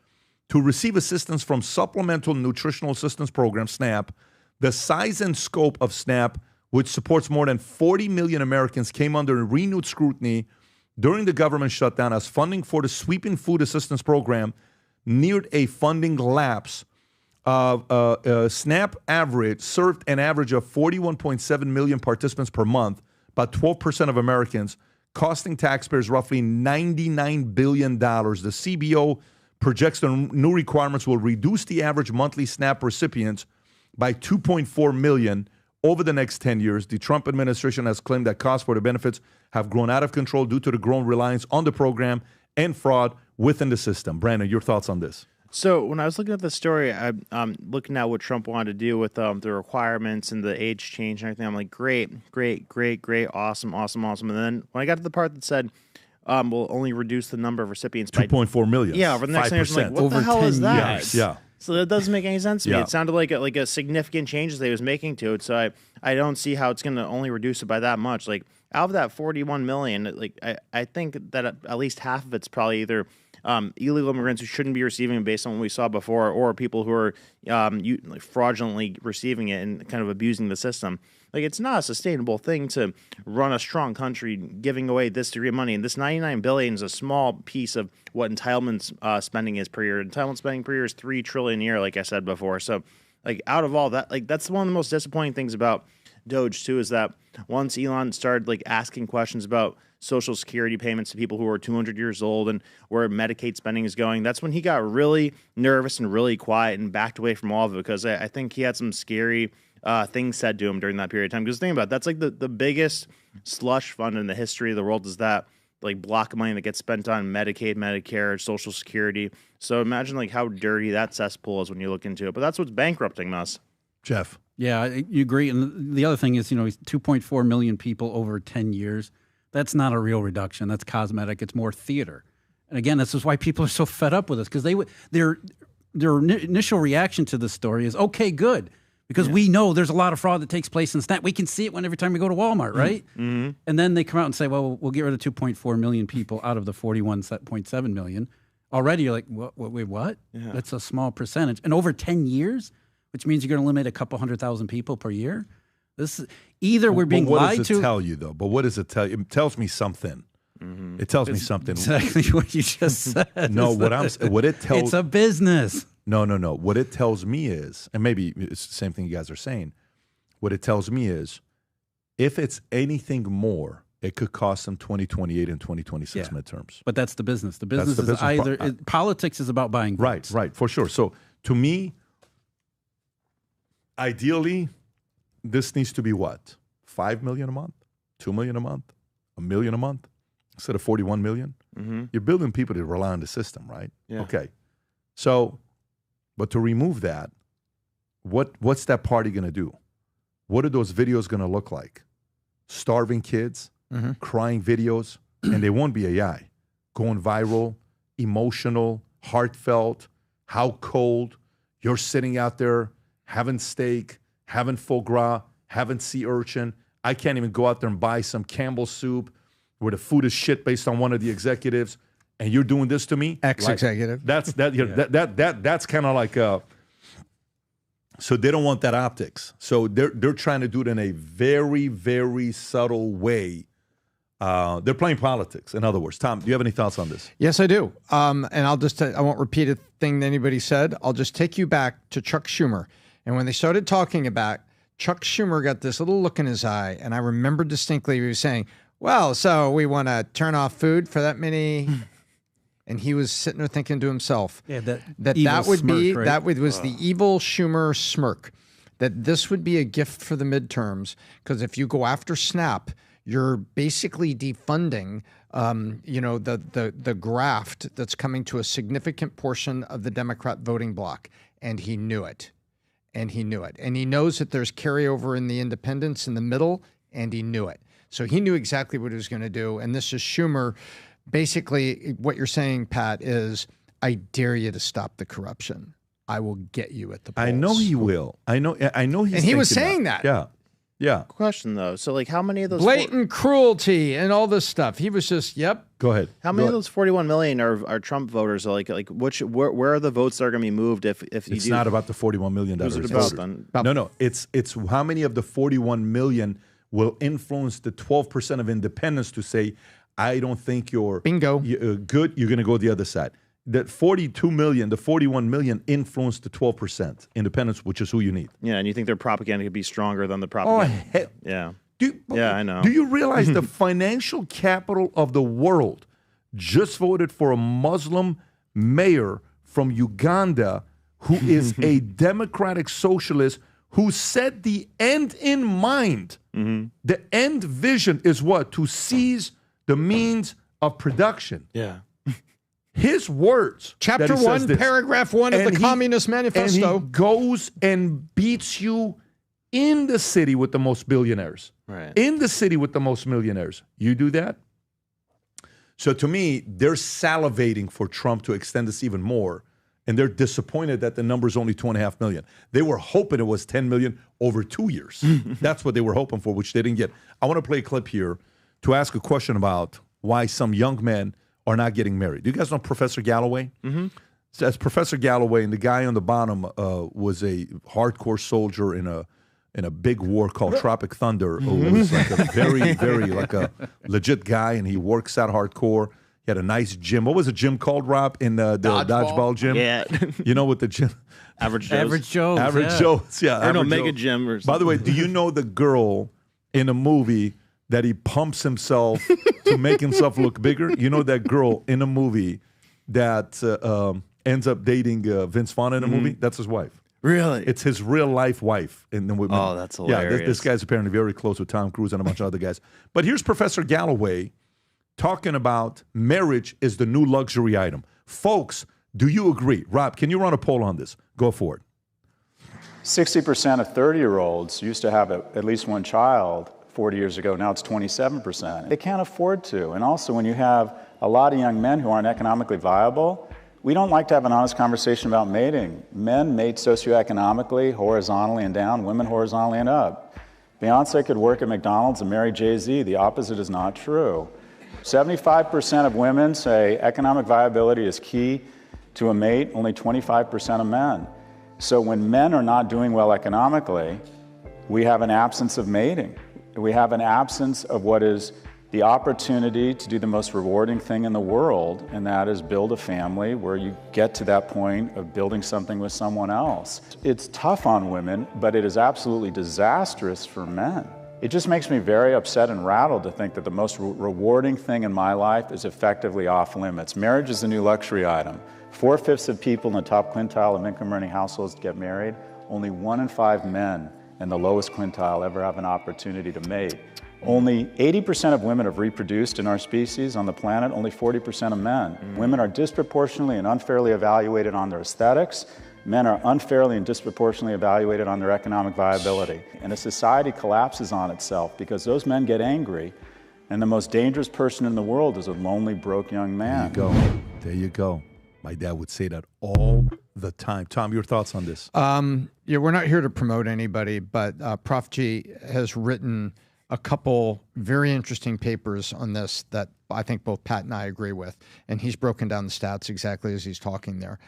to receive assistance from Supplemental Nutritional Assistance Program, SNAP. The size and scope of SNAP, which supports more than 40 million Americans, came under renewed scrutiny during the government shutdown as funding for the Sweeping Food Assistance Program neared a funding lapse. SNAP served an average of 41.7 million participants per month, about 12% of Americans, costing taxpayers roughly $99 billion. The CBO projects the new requirements will reduce the average monthly SNAP recipients by 2.4 million over the next 10 years. The Trump administration has claimed that costs for the benefits have grown out of control due to the growing reliance on the program and fraud within the system. Brandon, your thoughts on this? So when I was looking at the story, I'm looking at what Trump wanted to do with the requirements and the age change and everything. I'm like, great, awesome. And then when I got to the part that said, we'll only reduce the number of recipients by 2.4 million. Yeah, over the next 10 years, I'm like, what the hell is that? Years. Yeah. So that doesn't make any sense to me. Yeah. It sounded like a significant changes that he was making to it. So I don't see how it's going to only reduce it by that much. Like out of that 41 million, like I think that at least half of it's probably either illegal immigrants who shouldn't be receiving it based on what we saw before, or people who are fraudulently receiving it and kind of abusing the system. Like, it's not a sustainable thing to run a strong country giving away this degree of money. And this $99 billion is a small piece of what entitlement spending is per year. Entitlement spending per year is $3 trillion a year, like I said before. So, like, out of all that, like, that's one of the most disappointing things about Doge, too, is that once Elon started, like, asking questions about Social Security payments to people who are 200 years old and where Medicaid spending is going, that's when he got really nervous and really quiet and backed away from all of it, because I think he had some scary things said to him during that period of time. Because think about it, that's like the biggest slush fund in the history of the world, is that like block of money that gets spent on Medicaid, Medicare, Social Security. So imagine like how dirty that cesspool is when you look into it. But that's what's bankrupting us. Jeff. Yeah, you agree. And the other thing is, 2.4 million people over 10 years. That's not a real reduction. That's cosmetic. It's more theater. And again, this is why people are so fed up with us, because their initial reaction to this story is, okay, good. Because we know there's a lot of fraud that takes place in SNAP. We can see it every time we go to Walmart, right? Mm-hmm. And then they come out and say, well, we'll get rid of 2.4 million people out of the 41.7 million. Already you're like, wait, what? Yeah. That's a small percentage. And over 10 years, which means you're going to limit a couple 100,000 people per year. This is either we're being lied to. What does it tell you, though? But what does it tell you? It tells me something. Mm-hmm. It tells me something. Exactly what you just said. No, what it tells. It's a business. No. What it tells me is, and maybe it's the same thing you guys are saying, what it tells me is, if it's anything more, it could cost them 2028 and 2026 midterms. But that's the business. The business is either, politics is about buying votes. Right, for sure. So to me, ideally, this needs to be what? 5 million a month? 2 million a month? $1 million a month? Instead of 41 million? Mm-hmm. You're building people to rely on the system, right? Yeah. Okay. So, but to remove that, what's that party going to do? What are those videos going to look like? Starving kids, crying videos, and they won't be AI. Going viral, emotional, heartfelt, how cold, you're sitting out there having steak, having foie gras, having sea urchin. I can't even go out there and buy some Campbell's soup where the food is shit based on one of the executives, and you're doing this to me? Ex-executive. That's kind of like so they don't want that optics. So they're trying to do it in a very, very subtle way. They're playing politics, in other words. Tom, do you have any thoughts on this? Yes, I do. And I won't repeat a thing that anybody said. I'll just take you back to Chuck Schumer. And when they started talking about, Chuck Schumer got this little look in his eye, and I remember distinctly he was saying, well, so we want to turn off food for that many... And he was sitting there thinking to himself that would smirk, be right? That was the evil Schumer smirk. That this would be a gift for the midterms, because if you go after SNAP, you're basically defunding, the graft that's coming to a significant portion of the Democrat voting bloc, and he knew it, and he knows that there's carryover in the independents in the middle, and he knew it. So he knew exactly what he was going to do, and this is Schumer. Basically, what you're saying, Pat, is I dare you to stop the corruption. I will get you at the polls. I know he will. I know he's And he was thinking saying that. Yeah. Yeah. Question though. So like how many of those blatant cruelty and all this stuff. He was just, yep. Go ahead. How many of those 41 million are Trump voters? Like where are the votes that are going to be moved if it's not about the 41 million Who's it voters. about then? No. It's how many of the 41 million will influence the 12% of independents to say, I don't think you're good. You're going to go the other side. That 42 million, the 41 million influence the 12% independents, which is who you need. Yeah, and you think their propaganda could be stronger than the propaganda? Yeah. I know. Do you realize the financial capital of the world just voted for a Muslim mayor from Uganda who is a democratic socialist who set the end in mind? The end vision is what? To seize the means of production. Yeah. His words. Chapter 1, paragraph 1 of the Communist Manifesto. And he goes and beats you in the city with the most billionaires. Right. In the city with the most millionaires. You do that? So to me, they're salivating for Trump to extend this even more. And they're disappointed that the number is only 2.5 million. They were hoping it was 10 million over 2 years. That's what they were hoping for, which they didn't get. I want to play a clip here to ask a question about why some young men are not getting married. Do you guys know Professor Galloway? So that's Professor Galloway, and the guy on the bottom was a hardcore soldier in a big war called Tropic Thunder. Who was like a very, very like a legit guy, and he works out hardcore. He had a nice gym. What was the gym called, Rob, in the dodgeball gym? Yeah. You know what the gym? Average Joe's. Joe's, yeah. Or no, Average Mega Joe. Gym or something. By the way, do you know the girl in a movie that he pumps himself to make himself look bigger? You know that girl in a movie that ends up dating Vince Vaughn in a movie? That's his wife. Really? It's his real life wife. Oh, that's hilarious. Yeah, this guy's apparently very close with Tom Cruise and a bunch of other guys. But here's Professor Galloway talking about marriage is the new luxury item. Folks, do you agree? Rob, can you run a poll on this? Go for it. 60% of 30-year-olds used to have at least one child 40 years ago. Now it's 27%. They can't afford to. And also, when you have a lot of young men who aren't economically viable, we don't like to have an honest conversation about mating. Men mate socioeconomically, horizontally and down, women horizontally and up. Beyonce could work at McDonald's and marry Jay-Z. The opposite is not true. 75% of women say economic viability is key to a mate, only 25% of men. So when men are not doing well economically, we have an absence of mating. We have an absence of what is the opportunity to do the most rewarding thing in the world, and that is build a family where you get to that point of building something with someone else. It's tough on women, but it is absolutely disastrous for men. It just makes me very upset and rattled to think that the most rewarding thing in my life is effectively off limits. Marriage is the new luxury item. 4/5 of people in the top quintile of income-earning households get married. Only 1 in 5 men in the lowest quintile ever have an opportunity to mate. Only 80% of women have reproduced in our species on the planet, only 40% of men. Women are disproportionately and unfairly evaluated on their aesthetics. Men are unfairly and disproportionately evaluated on their economic viability. And a society collapses on itself because those men get angry, and the most dangerous person in the world is a lonely, broke young man. There you go. There you go. My dad would say that all the time. Tom, your thoughts on this? Yeah, we're not here to promote anybody, but Prof G has written a couple very interesting papers on this that I think both Pat and I agree with, and he's broken down the stats exactly as he's talking there.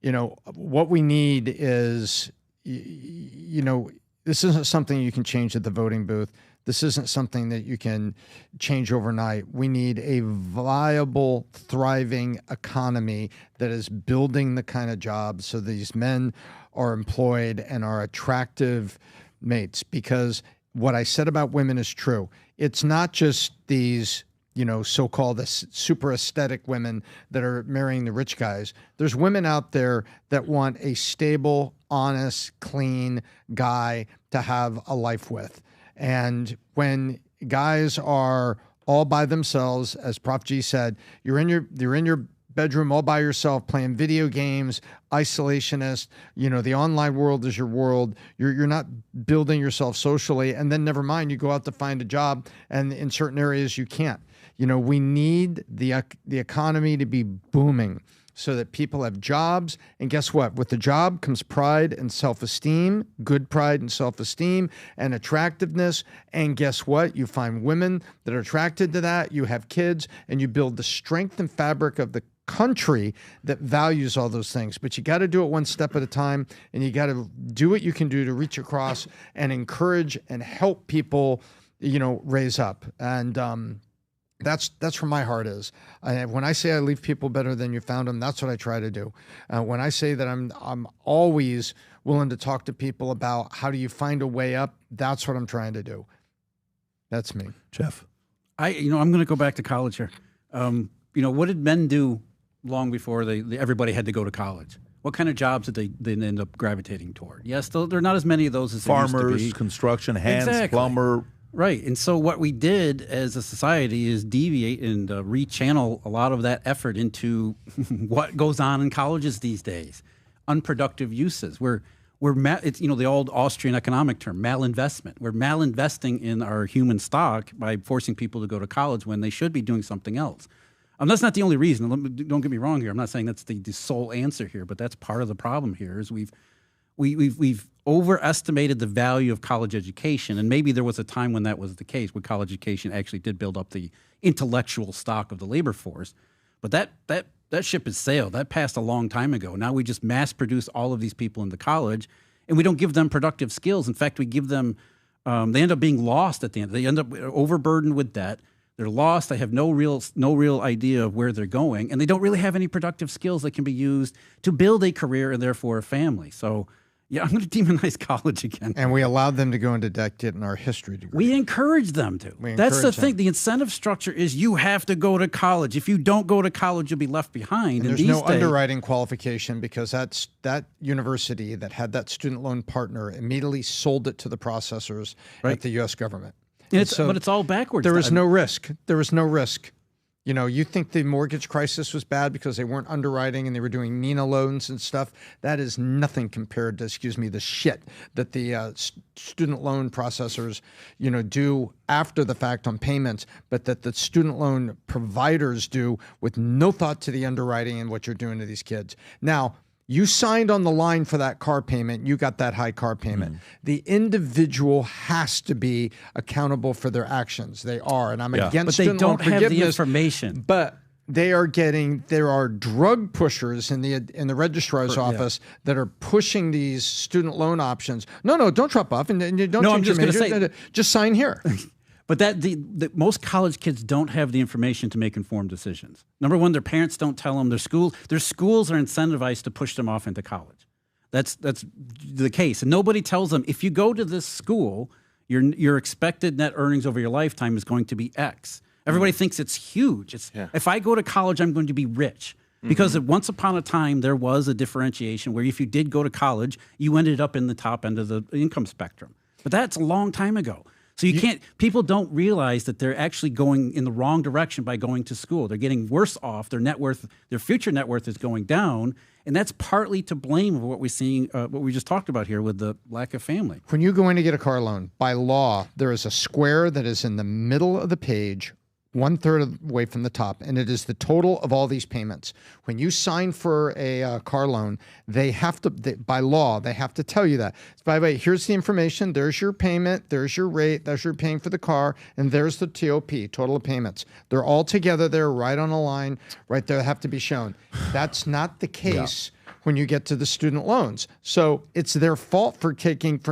You know, what we need is, you know, this isn't something you can change at the voting booth. This isn't something that you can change overnight. We need a viable, thriving economy that is building the kind of jobs so these men are employed and are attractive mates. Because what I said about women is true. It's not just these, you know, so-called super aesthetic women that are marrying the rich guys. There's women out there that want a stable, honest, clean guy to have a life with. And when guys are all by themselves, as Prof G said, you're in your bedroom all by yourself playing video games, isolationist, you know, the online world is your world. You're not building yourself socially, and then never mind, you go out to find a job, and in certain areas you can't. You know, we need the economy to be booming so that people have jobs. And guess what? With the job comes pride and self-esteem, good pride and self-esteem and attractiveness. And guess what? You find women that are attracted to that. You have kids, and you build the strength and fabric of the country that values all those things. But you got to do it one step at a time, and you got to do what you can do to reach across and encourage and help people, raise up. And that's where my heart is. When I say I leave people better than you found them, that's what I try to do. When I say that I'm always willing to talk to people about how do you find a way up, that's what I'm trying to do. That's me. Jeff. I'm going to go back to college here. What did men do long before everybody had to go to college? What kind of jobs did they end up gravitating toward? Yes, there are not as many of those as there used to be. Farmers, construction, hands, plumber. Right. And so what we did as a society is deviate and rechannel a lot of that effort into what goes on in colleges these days. Unproductive uses. It's the old Austrian economic term, malinvestment. We're malinvesting in our human stock by forcing people to go to college when they should be doing something else. That's not the only reason. Don't get me wrong here. I'm not saying that's the sole answer here, but that's part of the problem here is we've overestimated the value of college education, and maybe there was a time when that was the case, when college education actually did build up the intellectual stock of the labor force. But that ship has sailed. That passed a long time ago. Now we just mass produce all of these people into college, and we don't give them productive skills. In fact, we give them they end up being lost at the end. They end up overburdened with debt. They're lost. They have no real idea of where they're going, and they don't really have any productive skills that can be used to build a career and therefore a family. So. Yeah, I'm going to demonize college again. And we allowed them to go into debt getting our history degree. We encourage them to. That's the thing. The incentive structure is you have to go to college. If you don't go to college, you'll be left behind. And there's no underwriting qualification because that university that had that student loan partner immediately sold it to the processors at the U.S. government. But it's all backwards. There was no risk. There was no risk. You think the mortgage crisis was bad because they weren't underwriting and they were doing Nina loans and stuff. That is nothing compared to, the shit that the student loan processors, do after the fact on payments, but that the student loan providers do with no thought to the underwriting and what you're doing to these kids. Now, you signed on the line for that car payment. You got that high car payment. The individual has to be accountable for their actions. They are, and I'm against student loan forgiveness. But they don't have the information. But there are drug pushers in the registrar's office that are pushing these student loan options. No, don't drop off and don't change your major. Just sign here. But most college kids don't have the information to make informed decisions. Number one, their parents don't tell them. Their schools are incentivized to push them off into college. That's the case. And nobody tells them, if you go to this school, your expected net earnings over your lifetime is going to be X. Everybody thinks it's huge. If I go to college, I'm going to be rich. Because once upon a time, there was a differentiation where if you did go to college, you ended up in the top end of the income spectrum. But that's a long time ago. So people don't realize that they're actually going in the wrong direction by going to school. They're getting worse off. Their future net worth is going down. And that's partly to blame of what we're seeing, what we just talked about here with the lack of family. When you go in to get a car loan, by law, there is a square that is in the middle of the page, 1/3 of the way from the top, and it is the total of all these payments. When you sign for a car loan, by law, they have to tell you that. By the way, here's the information. There's your payment. There's your rate. There's your paying for the car. And there's the TOP, total of payments. They're all together there, right on a line, right there, have to be shown. That's not the case when you get to the student loans. So it's their fault for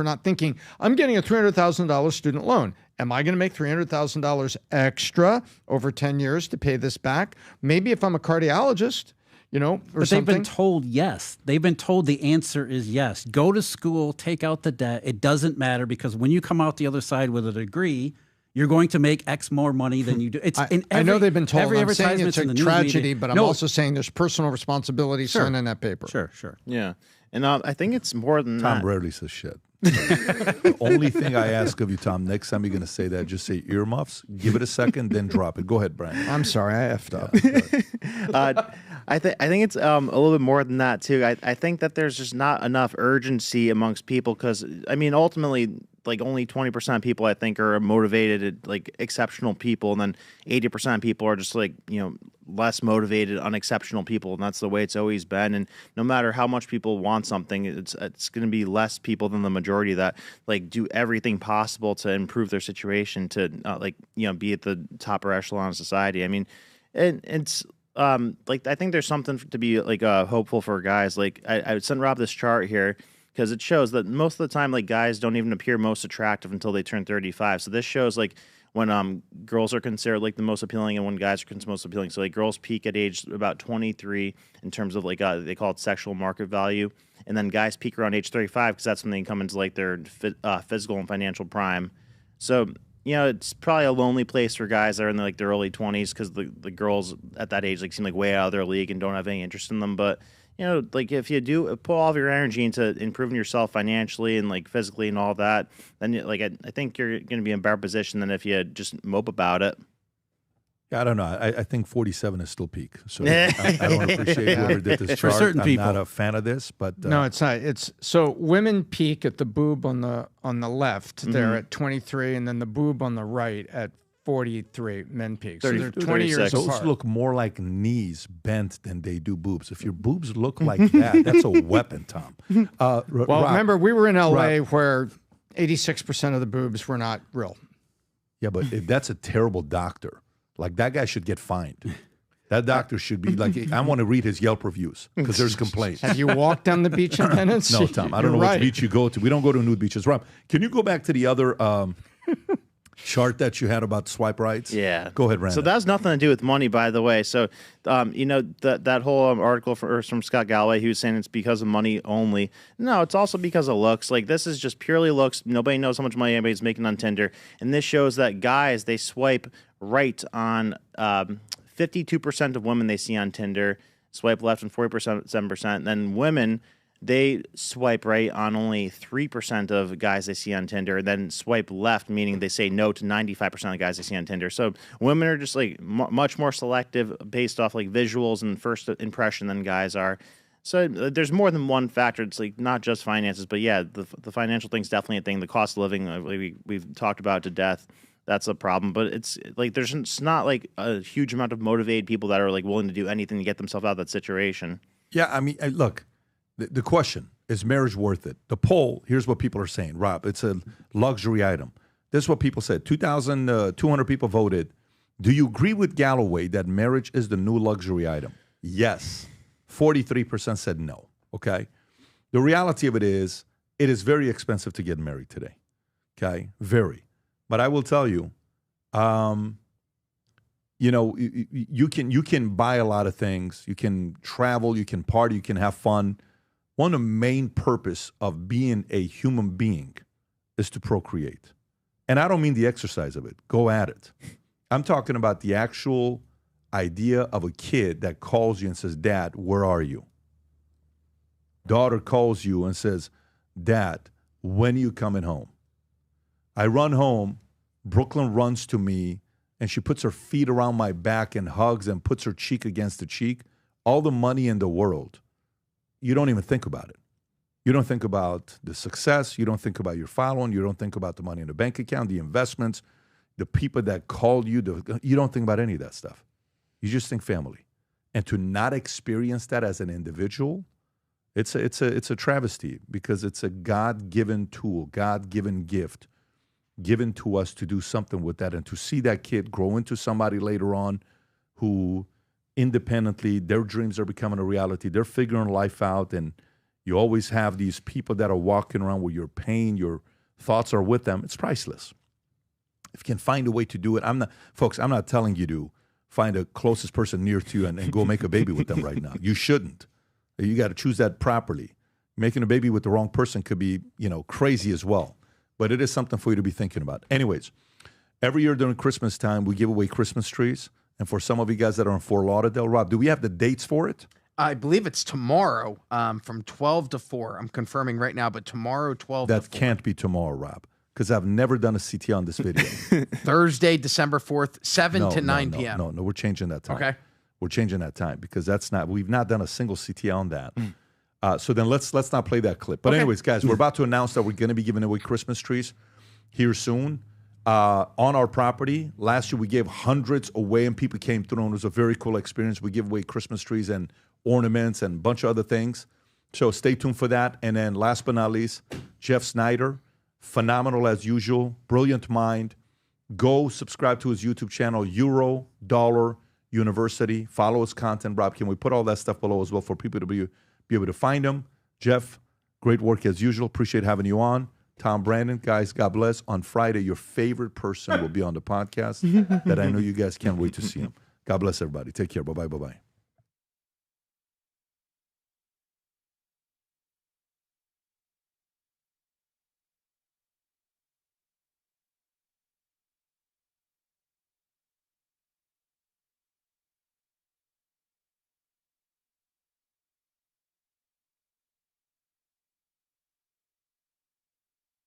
not thinking, I'm getting a $300,000 student loan. Am I going to make $300,000 extra over 10 years to pay this back? Maybe if I'm a cardiologist, or but something. They've been told yes. They've been told the answer is yes. Go to school, take out the debt. It doesn't matter because when you come out the other side with a degree, you're going to make X more money than you do. I know they've been told. I'm saying it's a tragedy, but I'm No. also saying there's personal responsibility signing that paper. Sure. Yeah. And I think it's more than that. Tom rarely says shit. The only thing I ask of you, Tom, next time you're going to say that, just say earmuffs, give it a second, then drop it. Go ahead, Brandon. I'm sorry, I effed up. I think it's a little bit more than that, too. I think that there's just not enough urgency amongst people because, ultimately, like only 20% of people I think are motivated, like exceptional people, and then 80% of people are just like, you know, less motivated, unexceptional people, and that's the way it's always been. And no matter how much people want something, it's going to be less people than the majority that like do everything possible to improve their situation to like, you know, be at the top echelon of society. I mean, and it's like I think there's something to be like hopeful for guys. Like I sent Rob this chart here because it shows that most of the time like guys don't even appear most attractive until they turn 35. So this shows like when girls are considered like the most appealing and when guys are considered most appealing. So like girls peak at age about 23 in terms of like they call it sexual market value, and then guys peak around age 35 because that's when they come into like their physical and financial prime. So you know, it's probably a lonely place for guys that are in like their early 20s because the girls at that age like seem like way out of their league and don't have any interest in them. But you know, like if you do put all of your energy into improving yourself financially and like physically and all that, then like I think you're going to be in a better position than if you just mope about it. Yeah, I don't know. I think 47 is still peak. So I don't appreciate whoever did this chart. For certain people. I'm not a fan of this, but no, it's not. It's so women peak at the boob on the left. They're at 23, and then the boob on the right at 43. Men peak. So they're 20 years apart. Those look more like knees bent than they do boobs. If your boobs look like that, that's a weapon, Tom. Well, Rob, remember we were in LA where 86% of the boobs were not real. Yeah, but if that's a terrible doctor. Like, that guy should get fined. That doctor should be like, I want to read his Yelp reviews because there's complaints. Have you walked down the beach in Venice? No, Tom. I don't know which beach you go to. We don't go to nude beaches. Rob, can you go back to the other chart that you had about swipe rights? Yeah. Go ahead, Brandon. So that has nothing to do with money, by the way. So, you know, that whole article from Scott Galloway, he was saying it's because of money only. No, it's also because of looks. Like, this is just purely looks. Nobody knows how much money anybody's making on Tinder. And this shows that guys, they swipe right on 52% of women they see on Tinder, swipe left on 40%, 7%. And then women, they swipe right on only 3% of guys they see on Tinder, and then swipe left, meaning they say no to 95% of guys they see on Tinder. So women are just like much more selective based off like visuals and first impression than guys are. So there's more than one factor. It's like not just finances, but yeah, the financial thing's definitely a thing. The cost of living, we've talked about to death. That's a problem, but it's like it's not like a huge amount of motivated people that are like willing to do anything to get themselves out of that situation. Yeah, I mean, look, the question, is marriage worth it? The poll, here's what people are saying. Rob, it's a luxury item. This is what people said. 2,200 people voted. Do you agree with Galloway that marriage is the new luxury item? Yes. 43% said no, okay? The reality of it is very expensive to get married today, okay? Very. But I will tell you, you know, you can buy a lot of things. You can travel, you can party, you can have fun. One of the main purpose of being a human being is to procreate. And I don't mean the exercise of it. Go at it. I'm talking about the actual idea of a kid that calls you and says, Dad, where are you? Daughter calls you and says, Dad, when are you coming home? I run home, Brooklyn runs to me, and she puts her feet around my back and hugs and puts her cheek against the cheek. All the money in the world, you don't even think about it. You don't think about the success. You don't think about your following. You don't think about the money in the bank account, the investments, the people that called you. You don't think about any of that stuff. You just think family. And to not experience that as an individual, it's a travesty because it's a God-given tool, God-given gift given to us to do something with that, and to see that kid grow into somebody later on who independently, their dreams are becoming a reality. They're figuring life out, and you always have these people that are walking around with your pain, your thoughts are with them. It's priceless. If you can find a way to do it, I'm not telling you to find the closest person near to you and go make a baby with them right now. You shouldn't. You got to choose that properly. Making a baby with the wrong person could be, crazy as well. But it is something for you to be thinking about. Anyways, every year during Christmas time, we give away Christmas trees. And for some of you guys that are in Fort Lauderdale, Rob, do we have the dates for it? I believe it's tomorrow from 12 to 4. I'm confirming right now, but tomorrow, 12 to 4. That can't be tomorrow, Rob, because I've never done a CT on this video. Thursday, December 4th, 7 to 9 p.m. No, we're changing that time. Okay. We're changing that time because we've not done a single CT on that. So then let's not play that clip. But anyways, guys, we're about to announce that we're going to be giving away Christmas trees. here soon. On our property. Last year, we gave hundreds away, and people came through, and it was a very cool experience. We give away Christmas trees and ornaments and a bunch of other things. So stay tuned for that. And then last but not least, Jeff Snider, phenomenal as usual, brilliant mind. Go subscribe to his YouTube channel, Euro Dollar University. Follow his content, Rob Kim. We put all that stuff below as well for people to be able to find him. Jeff, great work as usual. Appreciate having you on. Tom, Brandon, guys, God bless. On Friday, your favorite person will be on the podcast that I know you guys can't wait to see him. God bless everybody. Take care. Bye-bye. Bye-bye.